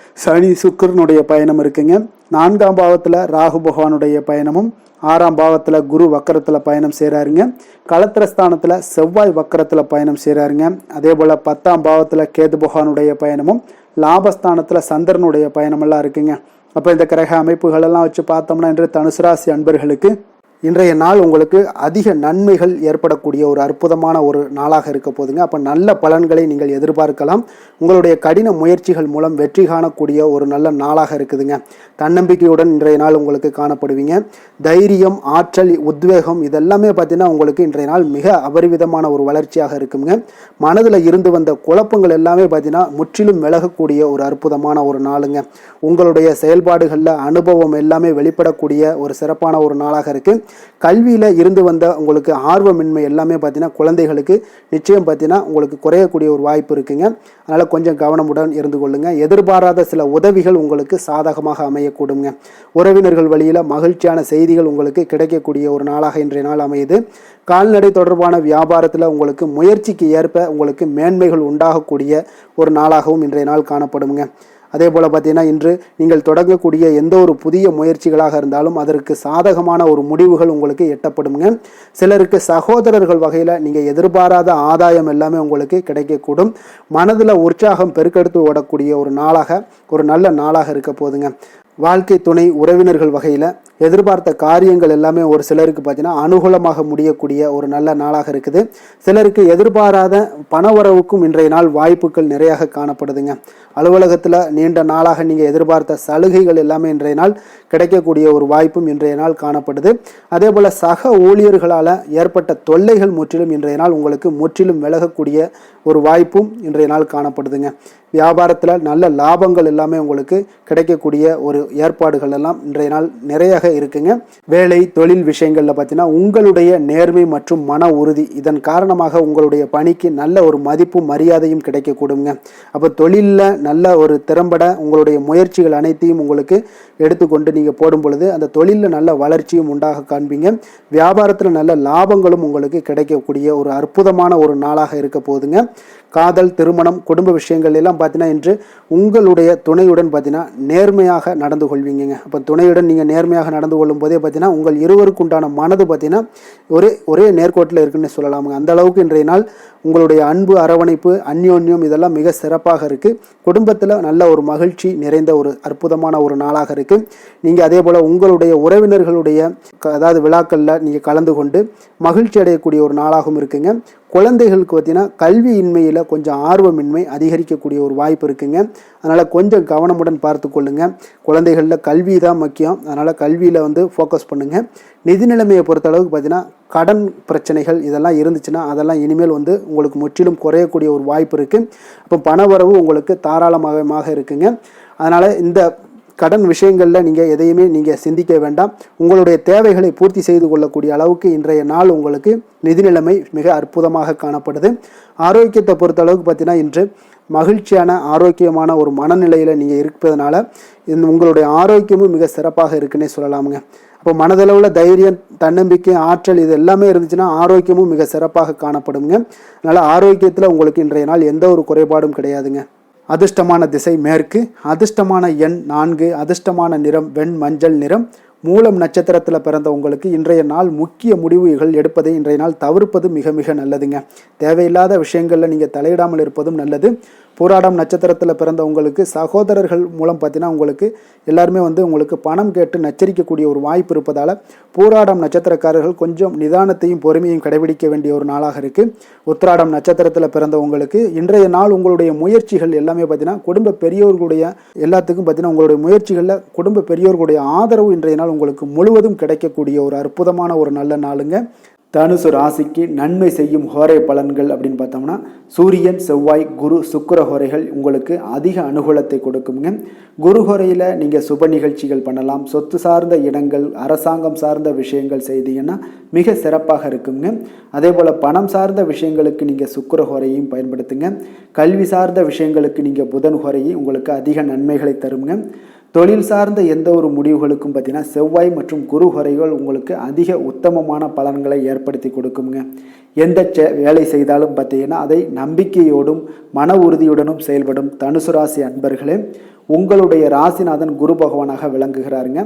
சனி சுக்கிரனுடைய பயணம் இருக்குங்க. 4ஆம் பாவத்தில் ராகு பகவானுடைய பயணமும், 6ஆம் பாவத்தில் குரு வக்கரத்தில் பயணம் செய்கிறாருங்க. களத்திரஸ்தானத்தில் செவ்வாய் வக்கரத்தில் பயணம் செய்கிறாருங்க. அதே போல் 10ஆம் பாவத்தில் கேது பகவானுடைய பயணமும், லாபஸ்தானத்தில் சந்திரனுடைய பயணமெல்லாம் இருக்குங்க. அப்போ இந்த கிரக அமைப்புகளெல்லாம் வச்சு பார்த்தோம்னா இன்று தனுசு ராசி அன்பர்களுக்கு இன்றைய நாள் உங்களுக்கு அதிக நன்மைகள் ஏற்படக்கூடிய ஒரு அற்புதமான ஒரு நாளாக இருக்க போதுங்க. அப்போ நல்ல பலன்களை நீங்கள் எதிர்பார்க்கலாம். உங்களுடைய கடின முயற்சிகள் மூலம் வெற்றி காணக்கூடிய ஒரு நல்ல நாளாக இருக்குதுங்க. தன்னம்பிக்கையுடன் இன்றைய நாள் உங்களுக்கு காணப்படுவீங்க. தைரியம், ஆற்றல், உத்வேகம் இதெல்லாமே பார்த்தீங்கன்னா உங்களுக்கு இன்றைய நாள் மிக அபரிவிதமான ஒரு வளர்ச்சியாக இருக்குங்க. மனதில் இருந்து வந்த குழப்பங்கள் எல்லாமே பார்த்தீங்கன்னா முற்றிலும் விலகக்கூடிய ஒரு அற்புதமான ஒரு நாளுங்க. உங்களுடைய செயல்பாடுகளில் அனுபவம் எல்லாமே வெளிப்படக்கூடிய ஒரு சிறப்பான ஒரு நாளாக இருக்குது. கல்வியில் இருந்து வந்த உங்களுக்கு ஆர்வமின்மை எல்லாமே பார்த்தீங்கன்னா குழந்தைகளுக்கு நிச்சயம் பார்த்தீங்கன்னா உங்களுக்கு குறையக்கூடிய ஒரு வாய்ப்பு இருக்குங்க. அதனால் கொஞ்சம் கவனமுடன் இருந்து கொள்ளுங்க. எதிர்பாராத சில உதவிகள் உங்களுக்கு சாதகமாக அமையக்கூடுங்க. உறவினர்கள் வழியில் மகிழ்ச்சியான செய்திகள் உங்களுக்கு கிடைக்கக்கூடிய ஒரு நாளாக இன்றைய நாள் அமையுது. கால்நடை தொடர்பான வியாபாரத்தில் உங்களுக்கு முயற்சிக்கு ஏற்ப உங்களுக்கு மேன்மைகள் உண்டாகக்கூடிய ஒரு நாளாகவும் இன்றைய நாள் காணப்படுங்க. அதே போல் பார்த்தீங்கன்னா இன்று நீங்கள் தொடங்கக்கூடிய எந்த ஒரு புதிய முயற்சிகளாக இருந்தாலும் அதற்கு சாதகமான ஒரு முடிவுகள் உங்களுக்கு எட்டப்படுங்க. சிலருக்கு சகோதரர்கள் வகையில் நீங்கள் எதிர்பாராத ஆதாயம் எல்லாமே உங்களுக்கு கிடைக்கக்கூடும். மனதில் உற்சாகம் பெருக்கெடுத்து ஓடக்கூடிய ஒரு நாளாக, ஒரு நல்ல நாளாக இருக்க போதுங்க. வாழ்க்கை துணை, உறவினர்கள் வகையில் எதிர்பார்த்த காரியங்கள் எல்லாமே ஒரு சிலருக்கு பார்த்தீங்கன்னா அனுகூலமாக முடியக்கூடிய ஒரு நல்ல நாளாக இருக்குது. சிலருக்கு எதிர்பாராத பணவரவுக்கும் இன்றைய நாள் வாய்ப்புகள் நிறையாக காணப்படுதுங்க. அலுவலகத்தில் நீண்ட நாளாக நீங்கள் எதிர்பார்த்த சலுகைகள் எல்லாமே இன்றைய நாள் கிடைக்கக்கூடிய ஒரு வாய்ப்பும் இன்றைய நாள் காணப்படுது. அதே போல் சக ஊழியர்களால் ஏற்பட்ட தொல்லைகள் முற்றிலும் இன்றைய நாள் உங்களுக்கு முற்றிலும் விலகக்கூடிய ஒரு வாய்ப்பும் இன்றைய நாள் காணப்படுதுங்க. வியாபாரத்தில் நல்ல லாபங்கள் எல்லாமே உங்களுக்கு கிடைக்கக்கூடிய ஒரு ஏற்பாடுகள் எல்லாம் இன்றைய நாள் நிறையாக இருக்குங்க. வேலை, தொழில் விஷயங்களில் பார்த்தீங்கன்னா உங்களுடைய நேர்மை மற்றும் மன உறுதி இதன் காரணமாக உங்களுடைய பணிக்கு நல்ல ஒரு மதிப்பும் மரியாதையும் கிடைக்கக்கூடுங்க. அப்போ தொழிலில் நல்ல ஒரு திறம்பட உங்களுடைய முயற்சிகள் அனைத்தையும் உங்களுக்கு எடுத்துக்கொண்டு நீங்கள் போடும் பொழுது அந்த தொழிலில் நல்ல வளர்ச்சியும் உண்டாக காண்பீங்க. வியாபாரத்தில் நல்ல லாபங்களும் உங்களுக்கு கிடைக்கக்கூடிய ஒரு அற்புதமான ஒரு நாளாக இருக்க போகுதுங்க. காதல், திருமணம், குடும்ப விஷயங்கள் எல்லாம் பார்த்தீங்கன்னா இன்று உங்களுடைய துணையுடன் பார்த்தீங்கன்னா நேர்மையாக நடந்து கொள்வீங்க. அப்போ துணையுடன் நீங்கள் நேர்மையாக நடந்து கொள்ளும் போதே பார்த்தீங்கன்னா உங்கள் இருவருக்கு உண்டான மனது பார்த்தீங்கன்னா ஒரே நேர்கோட்டில் இருக்குன்னு சொல்லலாமுங்க. அந்த அளவுக்கு இன்றைய நாள் உங்களுடைய அன்பு, அரவணைப்பு, அந்யோன்யம் இதெல்லாம் மிக சிறப்பாக இருக்குது. குடும்பத்தில் நல்ல ஒரு மகிழ்ச்சி நிறைந்த ஒரு அற்புதமான ஒரு நாளாக இருக்குது. நீங்கள் அதே போல் உங்களுடைய உறவினர்களுடைய அதாவது விழாக்களில் நீங்கள் கலந்து கொண்டு மகிழ்ச்சி அடையக்கூடிய ஒரு நாளாகவும் இருக்குங்க. குழந்தைகளுக்கு பார்த்தீங்கன்னா கல்வியின்மையில் கொஞ்சம் ஆர்வமின்மை அதிகரிக்கக்கூடிய ஒரு வாய்ப்பு இருக்குங்க. அதனால் கொஞ்சம் கவனமுடன் பார்த்து கொள்ளுங்கள். குழந்தைகளில் கல்வி தான் முக்கியம். அதனால் கல்வியில் ஃபோக்கஸ் பண்ணுங்கள். நிதி நிலைமையை பொறுத்த அளவுக்கு பார்த்தீங்கன்னா கடன் பிரச்சனைகள் இதெல்லாம் இருந்துச்சுன்னா அதெல்லாம் இனிமேல் உங்களுக்கு முற்றிலும் குறையக்கூடிய ஒரு வாய்ப்பு இருக்குது. அப்போ பணவரவு உங்களுக்கு தாராளமாக இருக்குங்க. அதனால் இந்த கடன் விஷயங்களில் நீங்கள் எதையுமே நீங்கள் சிந்திக்க வேண்டாம். உங்களுடைய தேவைகளை பூர்த்தி செய்து கொள்ளக்கூடிய அளவுக்கு இன்றைய நாள் உங்களுக்கு நிதி நிலைமை மிக அற்புதமாக காணப்படுது. ஆரோக்கியத்தை பொறுத்த அளவுக்கு பார்த்தீங்கன்னா இன்று மகிழ்ச்சியான ஆரோக்கியமான ஒரு மனநிலையில் நீங்கள் இருப்பதனால உங்களுடைய ஆரோக்கியமும் மிக சிறப்பாக இருக்குன்னே சொல்லலாமுங்க. அப்போ மனதளவில் தைரியம், தன்னம்பிக்கை, ஆற்றல் இது எல்லாமே இருந்துச்சுன்னா ஆரோக்கியமும் மிக சிறப்பாக காணப்படுங்க. அதனால் ஆரோக்கியத்தில் உங்களுக்கு இன்றைய நாள் எந்த ஒரு குறைபாடும் கிடையாதுங்க. அதிர்ஷ்டமான திசை மேற்கு, அதிர்ஷ்டமான எண் 4, அதிர்ஷ்டமான நிறம் வெண் மஞ்சள் நிறம். மூலம் நட்சத்திரத்தில் பிறந்த உங்களுக்கு இன்றைய நாள் முக்கிய முடிவுகள் எடுப்பதை இன்றைய நாள் தவிர்ப்பது மிக மிக நல்லதுங்க. தேவையில்லாத விஷயங்களில் நீங்கள் தலையிடாமல் இருப்பதும் நல்லது. பூராடம் நட்சத்திரத்தில் பிறந்த உங்களுக்கு சகோதரர்கள் மூலம் பார்த்தீங்கன்னா உங்களுக்கு எல்லாருமே உங்களுக்கு பணம் கேட்டு நச்சரிக்கக்கூடிய ஒரு வாய்ப்பு இருப்பதால் பூராடம் நட்சத்திரக்காரர்கள் கொஞ்சம் நிதானத்தையும் பொறுமையும் கடைபிடிக்க வேண்டிய ஒரு நாளாக இருக்குது. உத்திராடம் நட்சத்திரத்தில் பிறந்த உங்களுக்கு இன்றைய நாள் உங்களுடைய முயற்சிகள் எல்லாமே பார்த்தீங்கன்னா குடும்ப பெரியோர்களுடைய எல்லாத்துக்கும் பார்த்தீங்கன்னா உங்களுடைய முயற்சிகளில் குடும்ப பெரியோர்களுடைய ஆதரவு இன்றைய நாள் உங்களுக்கு முழுவதும் கிடைக்கக்கூடிய ஒரு அற்புதமான ஒரு நல்ல நாளுங்க. தனுசு ராசிக்கு நன்மை செய்யும் ஹோரை பலன்கள் அப்படின்னு பார்த்தோம்னா சூரியன், செவ்வாய், குரு, சுக்கிர ஹோரைகள் உங்களுக்கு அதிக அனுகூலத்தை கொடுக்குங்க. குரு ஹோரையில் நீங்கள் சுப நிகழ்ச்சிகள் பண்ணலாம். சொத்து சார்ந்த இடங்கள், அரசாங்கம் சார்ந்த விஷயங்கள் செய்தீங்கன்னா மிக சிறப்பாக இருக்குங்க. அதே போல் பணம் சார்ந்த விஷயங்களுக்கு நீங்கள் சுக்கிர ஹோரையும் பயன்படுத்துங்க. கல்வி சார்ந்த விஷயங்களுக்கு நீங்கள் புதன் ஹோரையும் உங்களுக்கு அதிக நன்மைகளை தருங்க. தொழில் சார்ந்த எந்த ஒரு முடிவுகளுக்கும் பார்த்தீங்கன்னா செவ்வாய் மற்றும் குரு ஹோரைகள் உங்களுக்கு அதிக உத்தமமான பலன்களை ஏற்படுத்தி கொடுக்குங்க. எந்த வேலை செய்தாலும் பார்த்தீங்கன்னா அதை நம்பிக்கையோடும் மன உறுதியுடனும் செயல்படும் தனுசு ராசி அன்பர்களே உங்களுடைய ராசிநாதன் குரு பகவானாக விளங்குகிறாருங்க.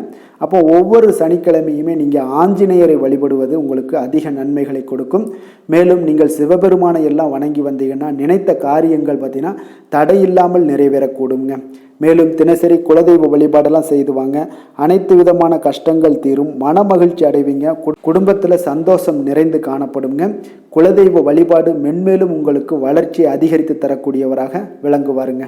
அப்போ ஒவ்வொரு சனிக்கிழமையுமே நீங்கள் ஆஞ்சநேயரை வழிபடுவது உங்களுக்கு அதிக நன்மைகளை கொடுக்கும். மேலும் நீங்கள் சிவபெருமானை எல்லாம் வணங்கி வந்தீங்கன்னா நினைத்த காரியங்கள் பார்த்தீங்கன்னா தடையில்லாமல் நிறைவேறக்கூடுங்க. மேலும் தினசரி குலதெய்வ வழிபாடெல்லாம் செய்து வாங்க. அனைத்து விதமான கஷ்டங்கள் தீரும், மன மகிழ்ச்சி அடைவீங்க, குடும்பத்தில் சந்தோஷம் நிறைந்து காணப்படுங்க. குலதெய்வ வழிபாடு மென்மேலும் உங்களுக்கு வளர்ச்சியை அதிகரித்து தரக்கூடியவராக விளங்குவாருங்க.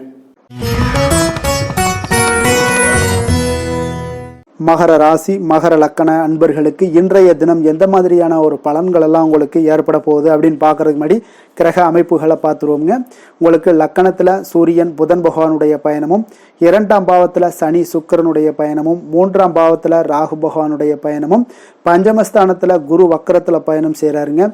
மகர ராசி மகர லக்கண அன்பர்களுக்கு இன்றைய தினம் எந்த மாதிரியான ஒரு பலன்கள் எல்லாம் உங்களுக்கு ஏற்பட போகுது அப்படின்னு பார்க்கறதுக்கு முன்னாடி கிரக அமைப்புகளை பார்த்துருவோங்க. உங்களுக்கு லக்கணத்தில் சூரியன் புதன் பகவானுடைய பயணமும், 2ஆம் பாவத்தில் சனி சுக்கிரனுடைய பயணமும், 3ஆம் பாவத்தில் ராகு பகவானுடைய பயணமும், பஞ்சமஸ்தானத்தில் குரு வக்கரத்தில் பயணம் செய்கிறாருங்க,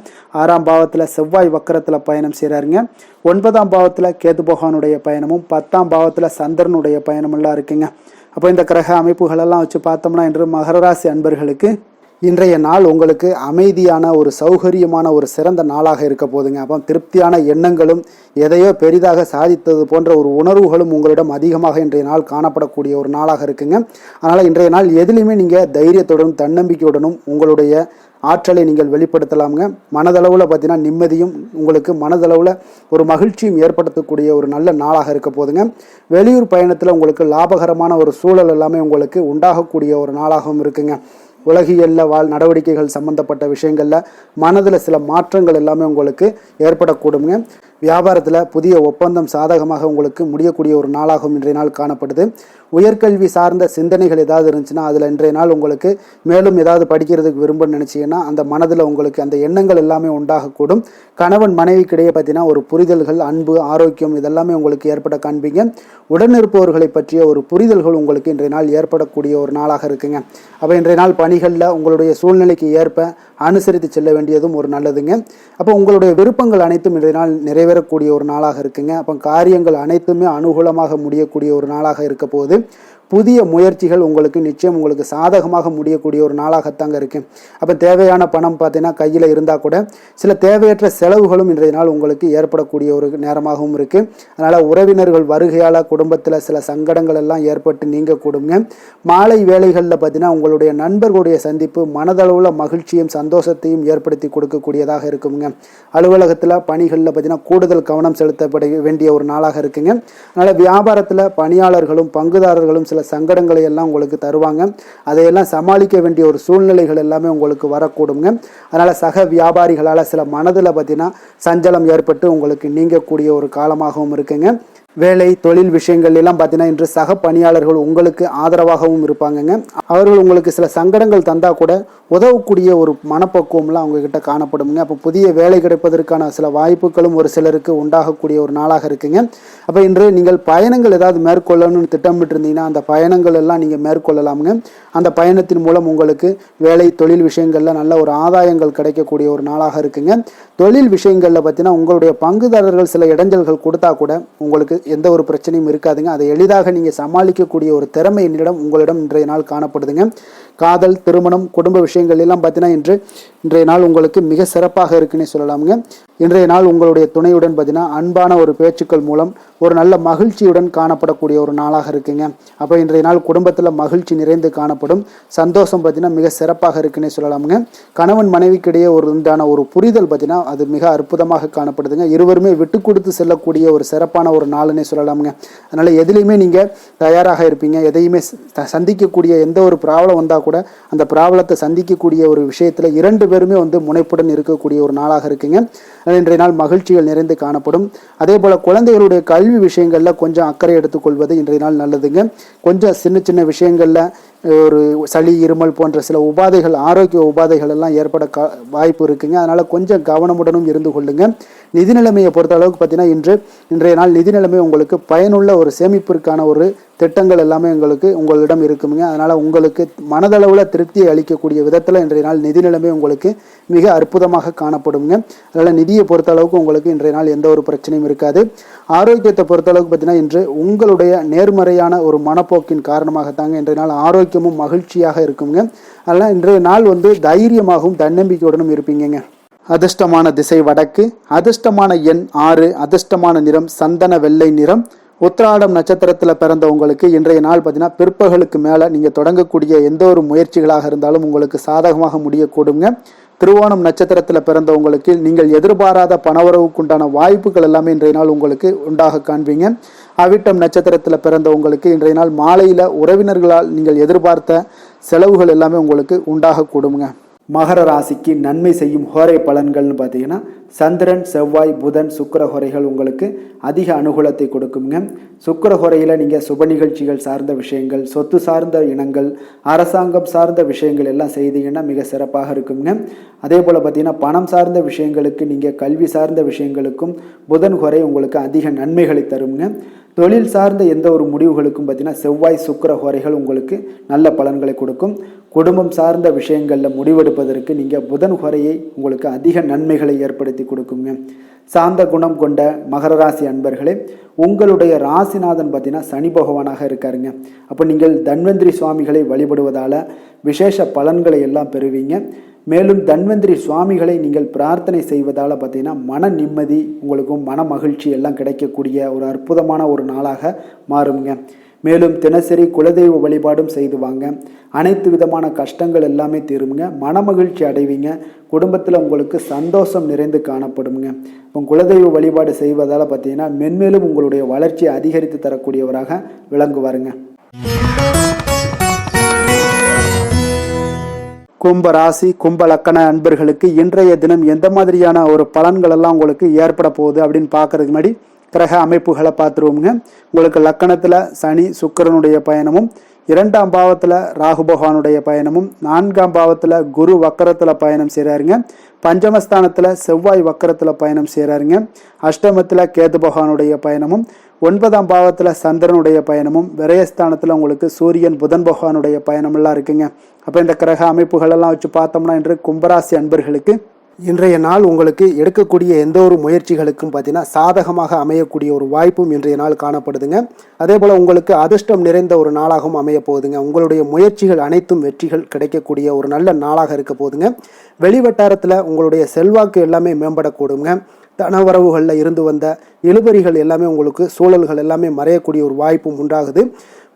6ஆம் பாவத்தில் செவ்வாய் வக்கரத்தில் பயணம் செய்கிறாருங்க, 9ஆம் பாவத்தில் கேது பகவானுடைய பயணமும், 10ஆம் பாவத்தில் சந்திரனுடைய பயணமெல்லாம் இருக்குங்க. அப்போ இந்த கிரக அமைப்புகளெல்லாம் வச்சு பார்த்தோம்னா இன்று மகர ராசி அன்பர்களுக்கு இன்றைய நாள் உங்களுக்கு அமைதியான ஒரு சௌகரியமான ஒரு சிறந்த நாளாக இருக்க போதுங்க. அப்போ திருப்தியான எண்ணங்களும் எதையோ பெரிதாக சாதித்தது போன்ற ஒரு உணர்வுகளும் உங்களிடம் அதிகமாக இன்றைய நாள் காணப்படக்கூடிய ஒரு நாளாக இருக்குங்க. அதனால் இன்றைய நாள் எதிலையுமே நீங்கள் தைரியத்துடனும் தன்னம்பிக்கையுடனும் உங்களுடைய ஆற்றலை நீங்கள் வெளிப்படுத்தலாமுங்க. மனதளவில் பார்த்தீங்கன்னா நிம்மதியும் உங்களுக்கு மனதளவில் ஒரு மகிழ்ச்சியும் ஏற்படுத்தக்கூடிய ஒரு நல்ல நாளாக இருக்க போதுங்க. வெளியூர் பயணத்தில் உங்களுக்கு லாபகரமான ஒரு சூழல் எல்லாமே உங்களுக்கு உண்டாகக்கூடிய ஒரு நாளாகவும் இருக்குங்க. உலகியல்ல நடவடிக்கைகள் சம்பந்தப்பட்ட விஷயங்களில் மனதில் சில மாற்றங்கள் எல்லாமே உங்களுக்கு ஏற்படக்கூடுங்க. வியாபாரத்தில் புதிய ஒப்பந்தம் சாதகமாக உங்களுக்கு முடியக்கூடிய ஒரு நாளாகவும் இன்றைய நாள் காணப்படுது. உயர்கல்வி சார்ந்த சிந்தனைகள் ஏதாவது இருந்துச்சுன்னா அதில் இன்றைய நாள் உங்களுக்கு மேலும் ஏதாவது படிக்கிறதுக்கு விரும்புன்னு நினச்சிங்கன்னா அந்த மனதில் உங்களுக்கு அந்த எண்ணங்கள் எல்லாமே உண்டாகக்கூடும். கணவன் மனைவிக்கிடையே பார்த்தீங்கன்னா ஒரு புரிதல்கள், அன்பு, ஆரோக்கியம் இதெல்லாமே உங்களுக்கு ஏற்பட காண்பீங்க. உடனிருப்பவர்களை பற்றிய ஒரு புரிதல்கள் உங்களுக்கு இன்றைய நாள் ஏற்படக்கூடிய ஒரு நாளாக இருக்குங்க. அப்போ இன்றைய நாள் பணிகளில் உங்களுடைய சூழ்நிலைக்கு ஏற்ப அனுசரித்து செல்ல வேண்டியதும் ஒரு நல்லதுங்க. அப்போ உங்களுடைய விருப்பங்கள் அனைத்தும் இன்றைய நாள் நிறைவேறக்கூடிய ஒரு நாளாக இருக்குங்க. அப்போ காரியங்கள் அனைத்துமே அனுகூலமாக முடியக்கூடிய ஒரு நாளாக இருக்க போகுது. புதிய முயற்சிகள் உங்களுக்கு நிச்சயம் உங்களுக்கு சாதகமாக முடியக்கூடிய ஒரு நாளாகத்தாங்க இருக்கு. அப்போ தேவையான பணம் பார்த்தீங்கன்னா கையில் இருந்தால் கூட சில தேவையற்ற செலவுகளும் இன்றைய நாள் உங்களுக்கு ஏற்படக்கூடிய ஒரு நேரமாகவும் இருக்கு. அதனால உறவினர்கள் வருகையால் குடும்பத்தில் சில சங்கடங்கள் எல்லாம் ஏற்பட்டு நீங்க கூடுங்க. மாலை வேளைகளில் பார்த்தீங்கன்னா உங்களுடைய நண்பர்களுடைய சந்திப்பு மனதளவில் மகிழ்ச்சியும் சந்தோஷத்தையும் ஏற்படுத்தி கொடுக்கக்கூடியதாக இருக்குங்க. அலுவலகத்தில் பணிகளில் பார்த்தீங்கன்னா கூடுதல் கவனம் செலுத்தப்பட வேண்டிய ஒரு நாளாக இருக்குங்க. அதனால வியாபாரத்தில் பணியாளர்களும் பங்குதாரர்களும் சில சங்கடங்களை எல்லாம் உங்களுக்கு தருவாங்க. அதையெல்லாம் சமாளிக்க வேண்டிய ஒரு சூழ்நிலைகள் எல்லாமே உங்களுக்கு வரக்கூடுங்க. அதனால சக வியாபாரிகளால் சில மனதில் பார்த்தீங்கன்னா சஞ்சலம் ஏற்பட்டு உங்களுக்கு நீங்கக்கூடிய ஒரு காலமாகவும் இருக்குங்க. வேலை தொழில் விஷயங்கள் எல்லாம் பார்த்தீங்கன்னா இன்று சக பணியாளர்கள் உங்களுக்கு ஆதரவாகவும் இருப்பாங்கங்க. அவர்கள் உங்களுக்கு சில சங்கடங்கள் தந்தால் கூட உதவக்கூடிய ஒரு மனப்பக்குவம்லாம் அவங்கக்கிட்ட காணப்படுங்க. அப்போ புதிய வேலை கிடைப்பதற்கான சில வாய்ப்புகளும் ஒரு சிலருக்கு உண்டாகக்கூடிய ஒரு நாளாக இருக்குங்க. அப்போ இன்று நீங்கள் பயணங்கள் ஏதாவது மேற்கொள்ளணும்னு திட்டமிட்டு இருந்தீங்கன்னா அந்த பயணங்கள் எல்லாம் நீங்கள் மேற்கொள்ளலாமுங்க. அந்த பயணத்தின் மூலம் உங்களுக்கு வேலை தொழில் விஷயங்களில் நல்ல ஒரு ஆதாயங்கள் கிடைக்கக்கூடிய ஒரு நாளாக இருக்குங்க. தொழில் விஷயங்களில் பார்த்தீங்கன்னா உங்களுடைய பங்குதாரர்கள் சில இடைஞ்சல்கள் கொடுத்தா கூட உங்களுக்கு எந்த ஒரு பிரச்சனையும் இருக்காதுங்க. அதை எளிதாக நீங்கள் சமாளிக்கக்கூடிய ஒரு திறமை உங்களிடம் இன்றைய நாள் காணப்படுதுங்க. காதல், திருமணம், குடும்ப விஷயங்கள் எல்லாம் பார்த்தீங்கன்னா இன்றைய நாள் உங்களுக்கு மிக சிறப்பாக இருக்குன்னே சொல்லலாமுங்க. இன்றைய நாள் உங்களுடைய துணையுடன் பார்த்தீங்கன்னா அன்பான ஒரு பேச்சுக்கள் மூலம் ஒரு நல்ல மகிழ்ச்சியுடன் காணப்படக்கூடிய ஒரு நாளாக இருக்குங்க. அப்போ இன்றைய நாள் குடும்பத்தில் மகிழ்ச்சி நிறைந்து காணப்படும். சந்தோஷம் பார்த்தீங்கன்னா மிக சிறப்பாக இருக்குன்னே சொல்லலாமுங்க. கணவன் மனைவிக்கிடையே உண்டான ஒரு புரிதல் பார்த்தீங்கன்னா அது மிக அற்புதமாக காணப்படுதுங்க. இருவருமே விட்டு கொடுத்து செல்லக்கூடிய ஒரு சிறப்பான ஒரு நாளுன்னே சொல்லலாமுங்க. அதனால் எதுலேயுமே நீங்கள் தயாராக இருப்பீங்க. எதையுமே சந்திக்கக்கூடிய எந்த ஒரு ப்ராப்ளம் வந்தால் கூட அந்த ப்ராப்ளத்தை சந்திக்கக்கூடிய ஒரு விஷயத்தில் 2 பேருமே முனைப்புடன் இருக்கக்கூடிய ஒரு நாளாக இருக்குங்க. இன்றைய நாள் மகிழ்ச்சிகள் நிறைந்து காணப்படும். அதே போல் குழந்தைகளுடைய கல்வி விஷயங்களில் கொஞ்சம் அக்கறை எடுத்துக்கொள்வது இன்றைய நாள் நல்லதுங்க. கொஞ்சம் சின்ன சின்ன விஷயங்களில் ஒரு சளி, இருமல் போன்ற சில உபாதைகள், ஆரோக்கிய உபாதைகள் எல்லாம் ஏற்பட வாய்ப்பு இருக்குங்க. அதனால் கொஞ்சம் கவனமுடனும் இருந்து கொள்ளுங்க. நிதி நிலைமையை பொறுத்த அளவுக்கு பார்த்தீங்கன்னா இன்றைய நாள் நிதி நிலைமை உங்களுக்கு பயனுள்ள ஒரு சேமிப்பிற்கான ஒரு திட்டங்கள் எல்லாமே உங்களிடம் இருக்குங்க. அதனால் உங்களுக்கு மனதளவில் திருப்தியை அளிக்கக்கூடிய விதத்தில் இன்றைய நாள் நிதி நிலைமை உங்களுக்கு மிக அற்புதமாக காணப்படுங்க. அதனால் நிதியை பொறுத்த அளவுக்கு உங்களுக்கு இன்றைய நாள் எந்த ஒரு பிரச்சனையும் இருக்காது. ஆரோக்கியத்தை பொறுத்த அளவுக்கு பார்த்தீங்கன்னா இன்று உங்களுடைய நேர்மறையான ஒரு மனப்போக்கின் காரணமாகத்தாங்க இன்றைய நாள் ஆரோக்கியமும் மகிழ்ச்சியாக இருக்குங்க. அதனால் இன்றைய நாள் தைரியமாகவும் தன்னம்பிக்கையுடனும் இருப்பீங்க. அதிர்ஷ்டமான திசை வடக்கு, அதிர்ஷ்டமான எண் 6, அதிர்ஷ்டமான நிறம் சந்தன வெள்ளை நிறம். உத்திராடம் நட்சத்திரத்தில் பிறந்தவங்களுக்கு இன்றைய நாள் பார்த்தீங்கன்னா பிற்பகலுக்கு மேலே நீங்கள் தொடங்கக்கூடிய எந்த ஒரு முயற்சிகளாக இருந்தாலும் உங்களுக்கு சாதகமாக முடியக்கூடுங்க. திருவோணம் நட்சத்திரத்தில் பிறந்தவங்களுக்கு நீங்கள் எதிர்பாராத பணவரவுக்குண்டான வாய்ப்புகள் எல்லாமே இன்றைய நாள் உங்களுக்கு உண்டாக காண்பீங்க. அவிட்டம் நட்சத்திரத்தில் பிறந்த உங்களுக்கு இன்றைய நாள் மாலையில் உறவினர்களால் நீங்கள் எதிர்பார்த்த செலவுகள் எல்லாமே உங்களுக்கு உண்டாகக்கூடுங்க. மகர ராசிக்கு நன்மை செய்யும் ஹோரை பலன்கள்னு பார்த்தீங்கன்னா சந்திரன், செவ்வாய், புதன், சுக்கிர ஹோரைகள் உங்களுக்கு அதிக அனுகூலத்தை கொடுக்குங்க. சுக்கிர ஹோரையில் நீங்கள் சுப நிகழ்ச்சிகள் சார்ந்த விஷயங்கள், சொத்து சார்ந்த இனங்கள், அரசாங்கம் சார்ந்த விஷயங்கள் எல்லாம் செய்தீங்கன்னா மிக சிறப்பாக இருக்குங்க. அதே போல் பார்த்தீங்கன்னா பணம் சார்ந்த விஷயங்களுக்கு, நீங்கள் கல்வி சார்ந்த விஷயங்களுக்கும் புதன் ஹோரை உங்களுக்கு அதிக நன்மைகளை தருங்க. தொழில் சார்ந்த எந்த ஒரு முடிவுகளுக்கும் பார்த்தீங்கன்னா செவ்வாய், சுக்கிர ஹோரைகள் உங்களுக்கு நல்ல பலன்களை கொடுக்கும். குடும்பம் சார்ந்த விஷயங்களில் முடிவெடுப்பதற்கு நீங்கள் புதன் ஹோரையை உங்களுக்கு அதிக நன்மைகளை ஏற்படுத்தி கொடுக்குங்க. சாந்த குணம் கொண்ட மகர ராசி அன்பர்களே, உங்களுடைய ராசிநாதன் பார்த்தீங்கன்னா சனி பகவானாக இருக்காருங்க. அப்போ நீங்கள் தன்வந்திரி சுவாமிகளை வழிபடுவதால் விசேஷ பலன்களை எல்லாம் பெறுவீங்க. மேலும் தன்வந்திரி சுவாமிகளை நீங்கள் பிரார்த்தனை செய்வதால் பார்த்தீங்கன்னா மன நிம்மதி, உங்களுக்கும் மன மகிழ்ச்சி எல்லாம் கிடைக்கக்கூடிய ஒரு அற்புதமான ஒரு நாளாக மாறுங்க. மேலும் தினசரி குலதெய்வ வழிபாடும் செய்து வாங்க. அனைத்து விதமான கஷ்டங்கள் எல்லாமே தீருங்க. மனமகிழ்ச்சி அடைவீங்க. குடும்பத்தில் உங்களுக்கு சந்தோஷம் நிறைந்து காணப்படுங்க. இப்போ குலதெய்வ வழிபாடு செய்வதால் பார்த்தீங்கன்னா மென்மேலும் உங்களுடைய வளர்ச்சியை அதிகரித்து தரக்கூடியவராக விளங்குவாருங்க. கும்ப ராசி, கும்ப லக்கண அன்பர்களுக்கு இன்றைய தினம் எந்த மாதிரியான ஒரு பலன்கள் எல்லாம் உங்களுக்கு ஏற்பட போகுது அப்படின்னு பார்க்கறதுக்கு முன்னாடி கிரக அமைப்புகளை பார்த்துருவோங்க. உங்களுக்கு லக்கணத்தில் சனி சுக்கிரனுடைய பயணமும், 2ஆம் பாவத்தில் ராகு பகவானுடைய பயணமும், 4ஆம் பாவத்தில் குரு வக்கரத்தில் பயணம் செய்கிறாருங்க. பஞ்சமஸ்தானத்தில் செவ்வாய் வக்கரத்தில் பயணம் செய்கிறாருங்க. அஷ்டமத்தில் கேது பகவானுடைய பயணமும், 9ஆம் பாவத்தில் சந்திரனுடைய பயணமும், விரயஸ்தானத்தில் உங்களுக்கு சூரியன் புதன் பகவானுடைய பயணமெல்லாம் இருக்குங்க. அப்போ இந்த கிரக அமைப்புகளெல்லாம் வச்சு பார்த்தோம்னா இன்று கும்பராசி அன்பர்களுக்கு இன்றைய நாள் உங்களுக்கு எடுக்கக்கூடிய எந்த ஒரு முயற்சிகளுக்கும் பார்த்தீங்கன்னா சாதகமாக அமையக்கூடிய ஒரு வாய்ப்பும் இன்றைய நாள் காணப்படுதுங்க. அதே போல் உங்களுக்கு அதிர்ஷ்டம் நிறைந்த ஒரு நாளாகவும் அமைய போகுதுங்க. உங்களுடைய முயற்சிகள் அனைத்தும் வெற்றிகள் கிடைக்கக்கூடிய ஒரு நல்ல நாளாக இருக்க போகுதுங்க. வெளிவட்டாரத்தில் உங்களுடைய செல்வாக்கு எல்லாமே மேம்படக்கூடுங்க. தனவரவுகளில் இருந்து வந்த இழுபறிகள் எல்லாமே உங்களுக்கு, சூழல்கள் எல்லாமே மறையக்கூடிய ஒரு வாய்ப்பும் உண்டாகுது.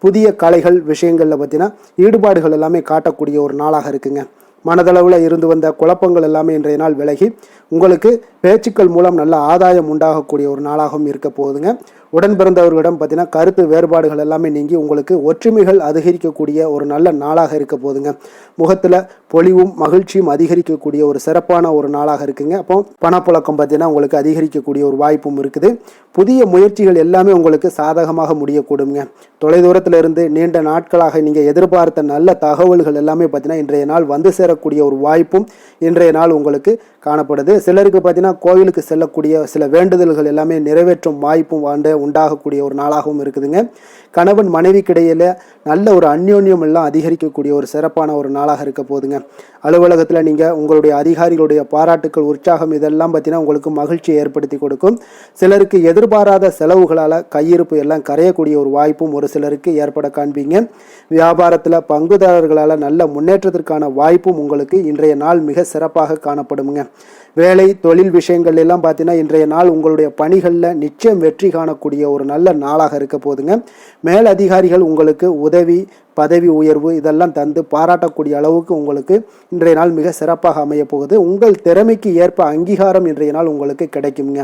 புதிய கலைகள் விஷயங்களில் பார்த்தீங்கன்னா ஈடுபாடுகள் எல்லாமே காட்டக்கூடிய ஒரு நாளாக இருக்குங்க. மனதளவில் இருந்து வந்த குழப்பங்கள் எல்லாமே இன்றைய நாள் விலகி உங்களுக்கு பேச்சுக்கள் மூலம் நல்ல ஆதாயம் உண்டாகக்கூடிய ஒரு நாளாகவும் இருக்க போகுதுங்க. உடன் பிறந்தவர்களிடம் பார்த்தீங்கன்னா கருத்து வேறுபாடுகள் எல்லாமே நீங்கி உங்களுக்கு ஒற்றுமைகள் அதிகரிக்கக்கூடிய ஒரு நல்ல நாளாக இருக்க போகுதுங்க. முகத்தில் பொலிவும் மகிழ்ச்சியும் அதிகரிக்கக்கூடிய ஒரு சிறப்பான ஒரு நாளாக இருக்குங்க. அப்போ பணப்புழக்கம் பார்த்தீங்கன்னா உங்களுக்கு அதிகரிக்கக்கூடிய ஒரு வாய்ப்பும் இருக்குது. புதிய முயற்சிகள் எல்லாமே உங்களுக்கு சாதகமாக முடியக்கூடுங்க. தொலைதூரத்தில் இருந்து நீண்ட நாட்களாக நீங்கள் எதிர்பார்த்த நல்ல தகவல்கள் எல்லாமே பார்த்தீங்கன்னா இன்றைய நாள் வந்து சேரக்கூடிய ஒரு வாய்ப்பும் இன்றைய நாள் உங்களுக்கு காணப்படுது. சிலருக்கு பார்த்தீங்கன்னா கோவிலுக்கு செல்லக்கூடிய சில வேண்டுதல்கள் எல்லாமே நிறைவேற்றும் வாய்ப்பும் உண்டாகக்கூடிய ஒரு நாளாகவும் இருக்குதுங்க. கணவன் மனைவிக்கிடையில நல்ல ஒரு அந்யோன்யம் எல்லாம் அதிகரிக்கக்கூடிய ஒரு சிறப்பான ஒரு நாளாக இருக்க போகுதுங்க. அலுவலகத்தில் நீங்கள் உங்களுடைய அதிகாரிகளுடைய பாராட்டுக்கள், உற்சாகம் இதெல்லாம் பார்த்தீங்கன்னா உங்களுக்கு மகிழ்ச்சியை ஏற்படுத்தி கொடுக்கும். சிலருக்கு எதிர்பாராத செலவுகளால் கையிருப்பு எல்லாம் கரையக்கூடிய ஒரு வாய்ப்பும் ஒரு சிலருக்கு ஏற்பட காண்பீங்க. வியாபாரத்தில் பங்குதாரர்களால் நல்ல முன்னேற்றத்திற்கான வாய்ப்பும் உங்களுக்கு இன்றைய நாள் மிக சிறப்பாக காணப்படுங்க. வேலை தொழில் விஷயங்கள் எல்லாம் பார்த்தீங்கன்னா இன்றைய நாள் உங்களுடைய பணிகளில் நிச்சயம் வெற்றி காணக்கூடிய ஒரு நல்ல நாளாக இருக்க போதுங்க. மேல் அதிகாரிகள் உங்களுக்கு உதவி, பதவி உயர்வு இதெல்லாம் தந்து பாராட்டக்கூடிய அளவுக்கு உங்களுக்கு இன்றைய நாள் மிக சிறப்பாக அமைய போகுது. உங்கள் திறமைக்கு ஏற்ப அங்கீகாரம் இன்றைய நாள் உங்களுக்கு கிடைக்குங்க.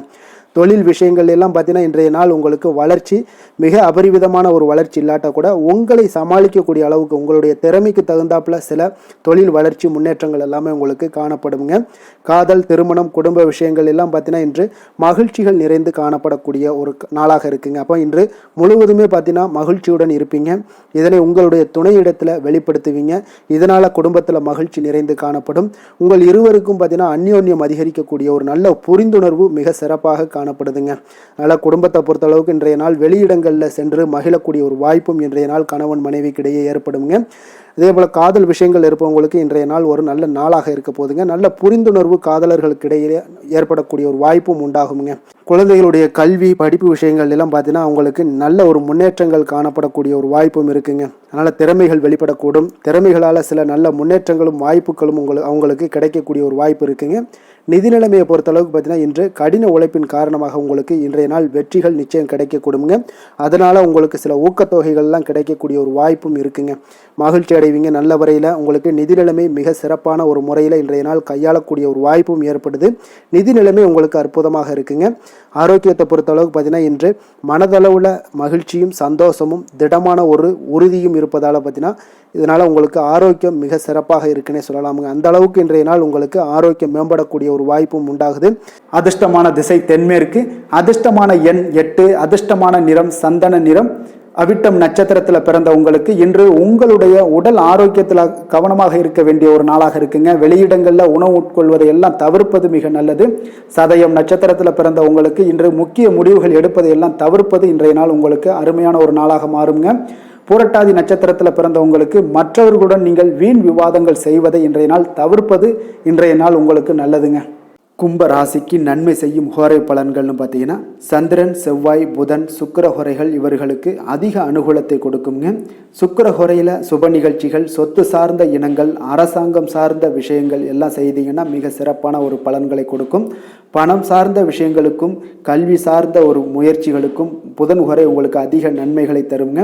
தொழில் விஷயங்கள் எல்லாம் பார்த்தீங்கன்னா இன்றைய நாள் உங்களுக்கு வளர்ச்சி மிக அபரிவிதமான ஒரு வளர்ச்சி இல்லாட்ட கூட உங்களை சமாளிக்கக்கூடிய அளவுக்கு உங்களுடைய திறமைக்கு தகுந்தாப்புல சில தொழில் வளர்ச்சி முன்னேற்றங்கள் எல்லாமே உங்களுக்கு காணப்படுங்க. காதல், திருமணம், குடும்ப விஷயங்கள் எல்லாம் பார்த்தீங்கன்னா இன்று மகிழ்ச்சிகள் நிறைந்து காணப்படக்கூடிய ஒரு நாளாக இருக்குங்க. அப்போ இன்று முழுவதுமே பார்த்தீங்கன்னா மகிழ்ச்சியுடன் இருப்பீங்க. இதனை உங்களுடைய துணையிடத்தில் வெளிப்படுத்துவீங்க. இதனால் குடும்பத்தில் மகிழ்ச்சி நிறைந்து காணப்படும். உங்கள் இருவருக்கும் பார்த்தீங்கன்னா அந்யோன்யம் அதிகரிக்கக்கூடிய ஒரு நல்ல புரிந்துணர்வு மிக சிறப்பாக காணப்படுதுங்க. அதனால் குடும்பத்தை பொறுத்தளவுக்கு இன்றைய நாள் வெளியிடங்களில் சென்று மகிழக்கூடிய ஒரு வாய்ப்பும் இன்றைய நாள் கணவன் மனைவிக்கிடையே ஏற்படுங்க. அதே போல் காதல் விஷயங்கள் இருப்பவங்களுக்கு இன்றைய நாள் ஒரு நல்ல நாளாக இருக்க போதுங்க. நல்ல புரிந்துணர்வு காதலர்களுக்கு இடையே ஏற்படக்கூடிய ஒரு வாய்ப்பும் உண்டாகுங்க. குழந்தைகளுடைய கல்வி படிப்பு விஷயங்கள் எல்லாம் பார்த்தீங்கன்னா அவங்களுக்கு நல்ல ஒரு முன்னேற்றங்கள் காணப்படக்கூடிய ஒரு வாய்ப்பும் இருக்குங்க. அதனால் திறமைகள் வெளிப்படக்கூடும். திறமைகளால் சில நல்ல முன்னேற்றங்களும் வாய்ப்புகளும் அவங்களுக்கு கிடைக்கக்கூடிய ஒரு வாய்ப்பு இருக்குங்க. நிதி நிலைமையை பொறுத்தளவுக்கு பார்த்தீங்கன்னா இன்று கடின உழைப்பின் காரணமாக உங்களுக்கு இன்றைய நாள் வெற்றிகள் நிச்சயம் கிடைக்கக்கூடுங்க. அதனால் உங்களுக்கு சில ஊக்கத்தொகைகள்லாம் கிடைக்கக்கூடிய ஒரு வாய்ப்பும் இருக்குங்க. மகிழ்ச்சி அடைவீங்க. நல்ல வரையில் உங்களுக்கு நிதி நிலைமை மிக சிறப்பான ஒரு முறையில் இன்றைய நாள் கையாளக்கூடிய ஒரு வாய்ப்பும் ஏற்படுது. நிதி நிலைமை உங்களுக்கு அற்புதமாக இருக்குங்க. ஆரோக்கியத்தை பொறுத்தளவுக்கு பார்த்தீங்கன்னா இன்று மனதளவில் மகிழ்ச்சியும் சந்தோஷமும் திடமான ஒரு உறுதியும் இருப்பதால் பார்த்தீங்கன்னா இதனால் உங்களுக்கு ஆரோக்கியம் மிக சிறப்பாக இருக்குன்னே சொல்லலாமுங்க. அந்த அளவுக்கு இன்றைய நாள் உங்களுக்கு ஆரோக்கியம் மேம்படக்கூடிய ஒரு வாய்ப்பும் உண்டாகுது. அதிர்ஷ்டமான திசை தென்மேற்கு, அதிர்ஷ்டமான எண் 8, அதிர்ஷ்டமான நிறம் சந்தன நிறம். அவிட்டம் நட்சத்திரத்தில் பிறந்த உங்களுக்கு இன்று உங்களுடைய உடல் ஆரோக்கியத்தில் கவனமாக இருக்க வேண்டிய ஒரு நாளாக இருக்குங்க. வெளியிடங்களில் உணவு உட்கொள்வதை எல்லாம் தவிர்ப்பது மிக நல்லது. சதயம் நட்சத்திரத்தில் பிறந்த உங்களுக்கு இன்று முக்கிய முடிவுகள் எடுப்பதை எல்லாம் தவிர்ப்பது இன்றைய நாள் உங்களுக்கு அருமையான ஒரு நாளாக மாறுங்க. பூரட்டாதி நட்சத்திரத்தில் பிறந்த உங்களுக்கு மற்றவர்களுடன் நீங்கள் வீண் விவாதங்கள் செய்வதை இன்றைய நாள் தவிர்ப்பது இன்றைய நாள் உங்களுக்கு நல்லதுங்க. கும்ப ராசிக்கு நன்மை செய்யும் ஹோரை பலன்கள்னு பார்த்தீங்கன்னா சந்திரன், செவ்வாய், புதன், சுக்கிர ஹோரைகள் இவர்களுக்கு அதிக அனுகூலத்தை கொடுக்குங்க. சுக்கிர ஹோரையில் சுப நிகழ்ச்சிகள், சொத்து சார்ந்த இனங்கள், அரசாங்கம் சார்ந்த விஷயங்கள் எல்லாம் செய்தீங்கன்னா மிக சிறப்பான ஒரு பலன்களை கொடுக்கும். பணம் சார்ந்த விஷயங்களுக்கும் கல்வி சார்ந்த ஒரு முயற்சிகளுக்கும் புதன் ஹோரை உங்களுக்கு அதிக நன்மைகளை தருங்க.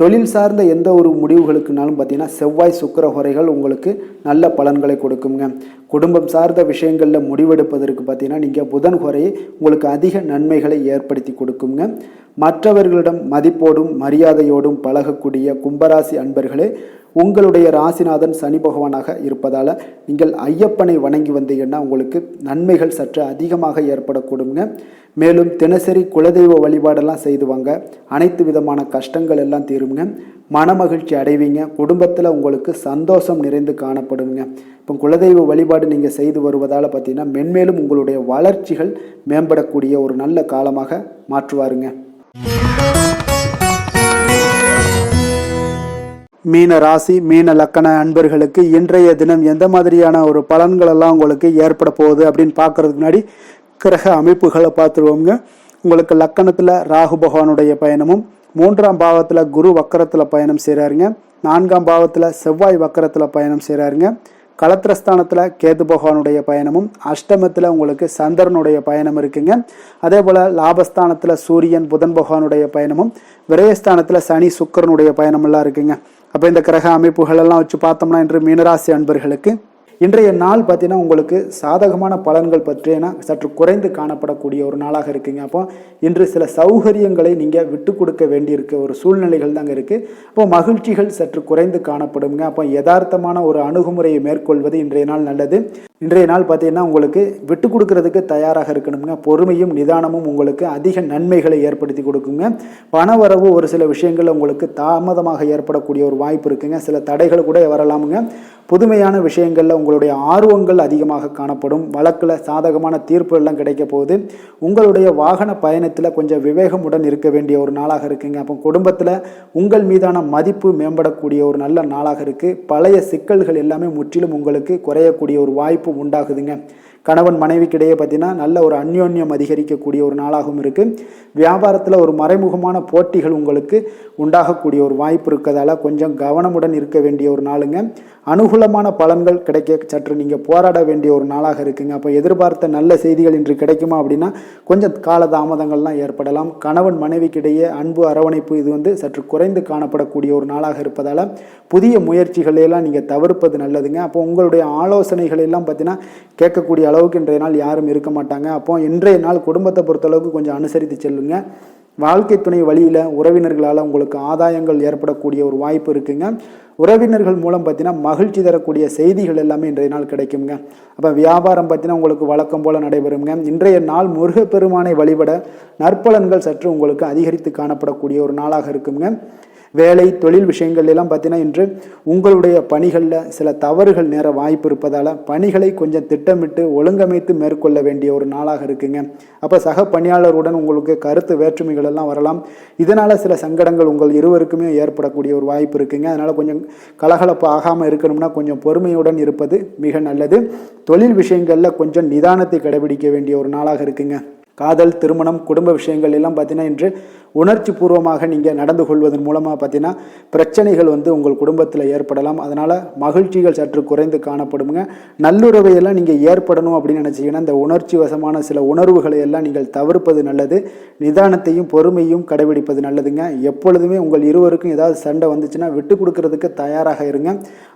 தொழில் சார்ந்த எந்த ஒரு முடிவுகளுக்குனாலும் பார்த்தீங்கன்னா செவ்வாய், சுக்கிர ஹோரைகள் உங்களுக்கு நல்ல பலன்களை கொடுக்குங்க. குடும்பம் சார்ந்த விஷயங்களில் முடிவெடுப்பதற்கு பார்த்தீங்கன்னா நீங்கள் புதன் ஹோரையை உங்களுக்கு அதிக நன்மைகளை ஏற்படுத்தி கொடுக்குங்க. மற்றவர்களிடம் மதிப்போடும் மரியாதையோடும் பழகக்கூடிய கும்பராசி அன்பர்களே, உங்களுடைய ராசிநாதன் சனி பகவானாக இருப்பதால் நீங்கள் ஐயப்பனை வணங்கி வந்தீங்கன்னா உங்களுக்கு நன்மைகள் சற்று அதிகமாக ஏற்படக்கூடுங்க. மேலும் தினசரி குலதெய்வ வழிபாடெல்லாம் செய்துவாங்க. அனைத்து விதமான கஷ்டங்கள் எல்லாம் தீருங்க. மனமகிழ்ச்சி அடைவீங்க. குடும்பத்தில் உங்களுக்கு சந்தோஷம் நிறைந்து காணப்படுங்க. இப்போ குலதெய்வ வழிபாடு நீங்கள் செய்து வருவதால் பார்த்தீங்கன்னா மென்மேலும் உங்களுடைய வளர்ச்சிகள் மேம்படக்கூடிய ஒரு நல்ல காலமாக மாற்றுவாருங்க. மீன ராசி, மீன லக்கண அன்பர்களுக்கு இன்றைய தினம் எந்த மாதிரியான ஒரு பலன்கள் எல்லாம் உங்களுக்கு ஏற்பட போகுது அப்படின்னு பார்க்கறதுக்கு முன்னாடி கிரக அமைப்புகளை பார்த்துருவோங்க. உங்களுக்கு லக்கணத்தில் ராகு பகவானுடைய பயணமும், 3ஆம் பாவத்தில் குரு வக்கரத்தில் பயணம் செய்கிறாருங்க. 4ஆம் பாவத்தில் செவ்வாய் வக்கரத்தில் பயணம் செய்கிறாருங்க. களத்திரஸ்தானத்தில் கேது பகவானுடைய பயணமும், அஷ்டமத்தில் உங்களுக்கு சந்திரனுடைய பயணம் இருக்குங்க. அதே போல் லாபஸ்தானத்தில் சூரியன் புதன் பகவானுடைய பயணமும், விரயஸ்தானத்தில் சனி சுக்கிரனுடைய பயணமெல்லாம் இருக்குங்க. அப்போ இந்த கிரக அமைப்புகளெல்லாம் வச்சு பார்த்தோம்னா இன்று மீனராசி அன்பர்களுக்கு இன்றைய நாள் பார்த்தீங்கன்னா உங்களுக்கு சாதகமான பலன்கள் பற்றினா சற்று குறைந்து காணப்படக்கூடிய ஒரு நாளாக இருக்குங்க. அப்போ இன்று சில சௌகரியங்களை நீங்கள் விட்டு கொடுக்க வேண்டியிருக்க ஒரு சூழ்நிலைகள் தாங்க இருக்குது. அப்போ மகிழ்ச்சிகள் சற்று குறைந்து காணப்படுங்க. அப்போ யதார்த்தமான ஒரு அணுகுமுறையை மேற்கொள்வது இன்றைய நாள் நல்லது. இன்றைய நாள் பார்த்தீங்கன்னா உங்களுக்கு விட்டு கொடுக்கறதுக்கு தயாராக இருக்கணுங்க. பொறுமையும் நிதானமும் உங்களுக்கு அதிக நன்மைகளை ஏற்படுத்தி கொடுக்குங்க. பணவரவு ஒரு சில விஷயங்கள் உங்களுக்கு தாமதமாக ஏற்படக்கூடிய ஒரு வாய்ப்பு இருக்குங்க. சில தடைகள் கூட வரலாமுங்க. புதுமையான விஷயங்களில் உங்களுடைய ஆர்வங்கள் அதிகமாக காணப்படும். வழக்கில் சாதகமான தீர்ப்பு எல்லாம் கிடைக்க போகுது. உங்களுடைய வாகன பயணத்தில் கொஞ்சம் விவேகமுடன் இருக்க வேண்டிய ஒரு நாளாக இருக்குங்க. அப்போ குடும்பத்தில் உங்கள் மீதான மதிப்பு மேம்படக்கூடிய ஒரு நல்ல நாளாக இருக்குது. பழைய சிக்கல்கள் எல்லாமே முற்றிலும் உங்களுக்கு குறையக்கூடிய ஒரு வாய்ப்பு உண்டாகுதுங்க. கணவன் மனைவிக்கிடையே பார்த்தீங்கன்னா நல்ல ஒரு அந்யோன்யம் அதிகரிக்கக்கூடிய ஒரு நாளாகவும் இருக்குது. வியாபாரத்தில் ஒரு மறைமுகமான போட்டிகள் உங்களுக்கு உண்டாகக்கூடிய ஒரு வாய்ப்பு இருக்கிறதால கொஞ்சம் கவனமுடன் இருக்க வேண்டிய ஒரு நாளுங்க. அனுகூலமான பலன்கள் கிடைக்க சற்று நீங்கள் போராட வேண்டிய ஒரு நாளாக இருக்குங்க. அப்போ எதிர்பார்த்த நல்ல செய்திகள் இன்று கிடைக்குமா அப்படின்னா கொஞ்சம் காலதாமதங்கள்லாம் ஏற்படலாம். கணவன் மனைவிக்கிடையே அன்பு அரவணைப்பு இது சற்று குறைந்து காணப்படக்கூடிய ஒரு நாளாக இருப்பதால் புதிய முயற்சிகளையெல்லாம் நீங்கள் தவிர்ப்பது நல்லதுங்க. அப்போ உங்களுடைய ஆலோசனைகள் எல்லாம் பார்த்தீங்கன்னா கேட்கக்கூடிய அளவுக்கு இன்றைய நாள் யாரும் இருக்க மாட்டாங்க. அப்போ இன்றைய நாள் குடும்பத்தை பொறுத்தளவுக்கு கொஞ்சம் அனுசரித்து செல்லுங்க. வாழ்க்கை துணை வழியில் உறவினர்களால் உங்களுக்கு ஆதாயங்கள் ஏற்படக்கூடிய ஒரு வாய்ப்பு இருக்குங்க. உறவினர்கள் மூலம் பார்த்தீங்கன்னா மகிழ்ச்சி தரக்கூடிய செய்திகள் எல்லாமே இன்றைய நாள் கிடைக்குங்க. அப்போ வியாபாரம் பார்த்தீங்கன்னா உங்களுக்கு வழக்கம் போல் நடைபெறுங்க. இன்றைய நாள் முருகப்பெருமானை வழிபட நற்பலன்கள் சற்று உங்களுக்கு அதிகரித்து காணப்படக்கூடிய ஒரு நாளாக இருக்குங்க. வேலை தொழில் விஷயங்கள் எல்லாம் பார்த்தீங்கன்னா இன்று உங்களுடைய பணிகளில் சில தவறுகள் நேர வாய்ப்பு இருப்பதால் பணிகளை கொஞ்சம் திட்டமிட்டு ஒழுங்கமைத்து மேற்கொள்ள வேண்டிய ஒரு நாளாக இருக்குங்க. அப்போ சக பணியாளருடன் உங்களுக்கு கருத்து வேற்றுமைகள் எல்லாம் வரலாம். இதனால் சில சங்கடங்கள் உங்கள் இருவருக்குமே ஏற்படக்கூடிய ஒரு வாய்ப்பு இருக்குங்க. அதனால் கொஞ்சம் கலகலப்பு ஆகாமல் இருக்கணும்னா கொஞ்சம் பொறுமையுடன் இருப்பது மிக நல்லது. தொழில் விஷயங்களில் கொஞ்சம் நிதானத்தை கடைபிடிக்க வேண்டிய ஒரு நாளாக இருக்குங்க. காதல், திருமணம், குடும்ப விஷயங்கள் எல்லாம் பார்த்தீங்கன்னா இன்று உணர்ச்சி பூர்வமாக நீங்கள் நடந்து கொள்வதன் மூலமாக பார்த்தீங்கன்னா பிரச்சனைகள் உங்கள் குடும்பத்தில் ஏற்படலாம். அதனால் மகிழ்ச்சிகள் சற்று குறைந்து காணப்படுங்க. நல்லுறவையெல்லாம் நீங்கள் ஏற்படணும் அப்படின்னு நினச்சிங்கன்னா இந்த உணர்ச்சி வசமான சில உணர்வுகளை எல்லாம் நீங்கள் தவிர்ப்பது நல்லது. நிதானத்தையும் பொறுமையும் கடைபிடிப்பது நல்லதுங்க. எப்பொழுதுமே உங்கள் இருவருக்கும் ஏதாவது சண்டை வந்துச்சுன்னா விட்டு கொடுக்கறதுக்கு தயாராக இருங்க.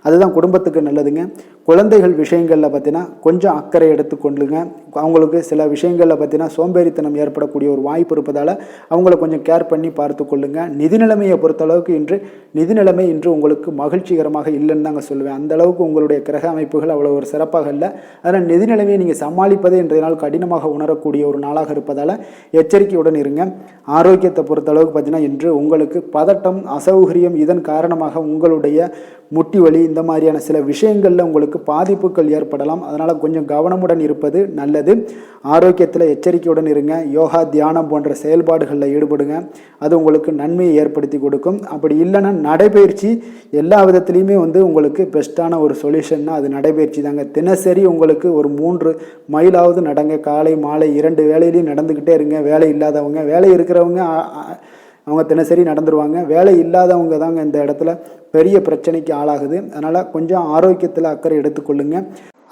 அதுதான் குடும்பத்துக்கு நல்லதுங்க. குழந்தைகள் விஷயங்களில் பார்த்தீங்கன்னா கொஞ்சம் அக்கறை எடுத்துக்கொள்ளுங்க. அவங்களுக்கு சில விஷயங்களில் பார்த்தீங்கன்னா சோம்பேறித்தனம் ஏற்படக்கூடிய ஒரு வாய்ப்பு இருப்பதால் அவங்கள கொஞ்சம் கேர் பண்ணி பார்த்து கொள்ளுங்க. நிதி நிலைமையை பொறுத்தளவுக்கு நிதி நிலைமை இன்று உங்களுக்கு மகிழ்ச்சிகரமாக இல்லைன்னு தாங்க சொல்லுவேன். அந்த அளவுக்கு உங்களுடைய கிரக அமைப்புகள் அவ்வளோ ஒரு சிறப்பாக இல்லை. அதனால் நிதி நிலைமையை நீங்கள் சமாளிப்பதே இன்றைய நாள் கடினமாக உணரக்கூடிய ஒரு நாளாக இருப்பதால் எச்சரிக்கையுடன் இருங்க. ஆரோக்கியத்தை பொறுத்தளவுக்கு பார்த்தீங்கன்னா இன்று உங்களுக்கு பதட்டம், அசௌகரியம், இதன் காரணமாக உங்களுடைய முட்டி வலி இந்த மாதிரியான சில விஷயங்களில் உங்களுக்கு பாதிப்புகள் ஏற்படலாம். அதனால் கொஞ்சம் கவனமுடன் இருப்பது நல்லது. ஆரோக்கியத்தில் எச்சரிக்கையுடன் இருங்க. யோகா, தியானம் போன்ற செயல்பாடுகளில் ஈடுபடுங்க. அது உங்களுக்கு நன்மையை ஏற்படுத்தி கொடுக்கும். அப்படி இல்லைன்னா நடைபயிற்சி எல்லா விதத்துலேயுமே உங்களுக்கு பெஸ்ட்டான ஒரு சொல்யூஷன்னா அது நடைபயிற்சி தாங்க. தினசரி உங்களுக்கு ஒரு 3 மைலாவது நடங்க. காலை மாலை 2 வேளையிலையும் நடந்துக்கிட்டே இருங்க. வேலை இல்லாதவங்க, வேலை இருக்கிறவங்க அவங்க தினசரி நடந்துருவாங்க. வேலை இல்லாதவங்க தாங்க இந்த இடத்துல பெரிய பிரச்சனைக்கு ஆளாகுது. அதனால் கொஞ்சம் ஆரோக்கியத்தில் அக்கறை எடுத்துக்கொள்ளுங்க.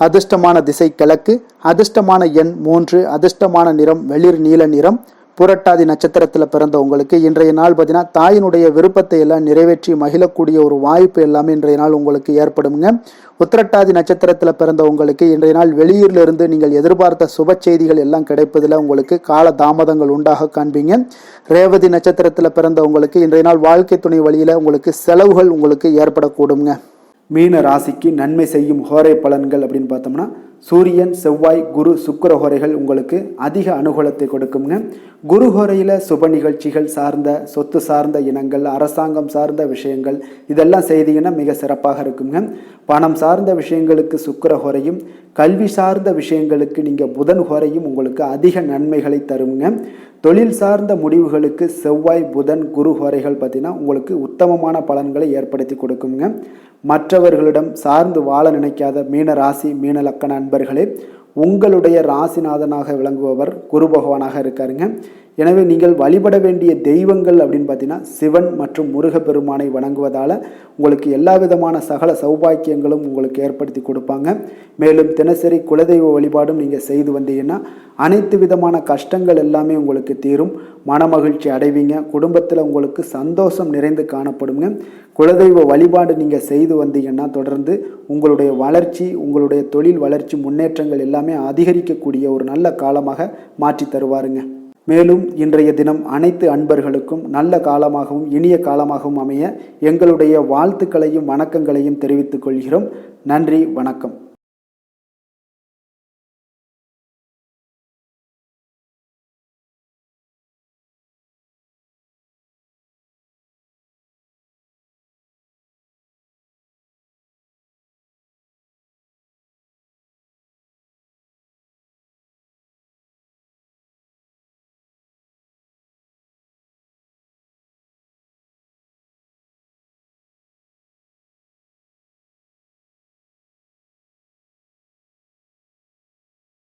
அதிர்ஷ்டமான திசை கிழக்கு, அதிர்ஷ்டமான எண் 3, அதிர்ஷ்டமான நிறம் வெளிர் நீல நிறம். புரட்டாதி நட்சத்திரத்தில் பிறந்த உங்களுக்கு இன்றைய நாள் பார்த்தீங்கன்னா தாயினுடைய விருப்பத்தை எல்லாம் நிறைவேற்றி மகிழக்கூடிய ஒரு வாய்ப்பு எல்லாமே இன்றைய நாள் உங்களுக்கு ஏற்படுங்க. உத்திரட்டாதி நட்சத்திரத்தில் பிறந்த உங்களுக்கு இன்றைய நாள் வெளியூரிலிருந்து நீங்கள் எதிர்பார்த்த சுப செய்திகள் எல்லாம் கிடைப்பதில் உங்களுக்கு கால தாமதங்கள் உண்டாக காண்பீங்க. ரேவதி நட்சத்திரத்தில் பிறந்த உங்களுக்கு இன்றைய நாள் வாழ்க்கை துணை வழியில் உங்களுக்கு செலவுகள் உங்களுக்கு ஏற்படக்கூடுங்க. மீன ராசிக்கு நன்மை செய்யும் ஹோரை பலன்கள் அப்படின்னு பார்த்தோம்னா சூரியன், செவ்வாய், குரு, சுக்கிர ஹோரைகள் உங்களுக்கு அதிக அனுகூலத்தை கொடுக்குங்க. குரு ஹோரையில் சுப நிகழ்ச்சிகள் சார்ந்த, சொத்து சார்ந்த இனங்கள், அரசாங்கம் சார்ந்த விஷயங்கள் இதெல்லாம் செய்தீங்கன்னா மிக சிறப்பாக இருக்குங்க. பணம் சார்ந்த விஷயங்களுக்கு சுக்கிர ஹோரையும், கல்வி சார்ந்த விஷயங்களுக்கு நீங்கள் புதன் ஹோரையும் உங்களுக்கு அதிக நன்மைகளை தருங்க. தொழில் சார்ந்த முடிவுகளுக்கு செவ்வாய், புதன், குரு ஹோரைகள் பார்த்தீங்கன்னா உங்களுக்கு உத்தமமான பலன்களை ஏற்படுத்தி கொடுக்குங்க. மற்றவர்களிடம் சார்ந்து வாழ நினைக்காத மீன ராசி, மீன லக்கண அன்பர்களே, உங்களுடைய ராசிநாதனாக விளங்குபவர் குரு பகவானாக இருக்காருங்க. எனவே நீங்கள் வழிபட வேண்டிய தெய்வங்கள் அப்படின்னு பார்த்தீங்கன்னா சிவன் மற்றும் முருகப்பெருமானை வணங்குவதால் உங்களுக்கு எல்லா விதமான சகல சௌபாக்கியங்களும் உங்களுக்கு ஏற்படுத்தி கொடுப்பாங்க. மேலும் தினசரி குலதெய்வ வழிபாடும் நீங்கள் செய்து வந்தீங்கன்னா அனைத்து விதமான கஷ்டங்கள் எல்லாமே உங்களுக்கு தீரும். மனமகிழ்ச்சி அடைவீங்க. குடும்பத்தில் உங்களுக்கு சந்தோஷம் நிறைந்து காணப்படுங்க. குலதெய்வ வழிபாடு நீங்கள் செய்து வந்தீங்கன்னா தொடர்ந்து உங்களுடைய வளர்ச்சி, உங்களுடைய தொழில் வளர்ச்சி, முன்னேற்றங்கள் எல்லாமே அதிகரிக்கக்கூடிய ஒரு நல்ல காலமாக மாற்றி தருவாருங்க. மேலும் இன்றைய தினம் அனைத்து அன்பர்களுக்கும் நல்ல காலமாகவும் இனிய காலமாகவும் அமைய எங்களுடைய வாழ்த்துக்களையும் வணக்கங்களையும் தெரிவித்துக் கொள்கிறோம். நன்றி, வணக்கம்.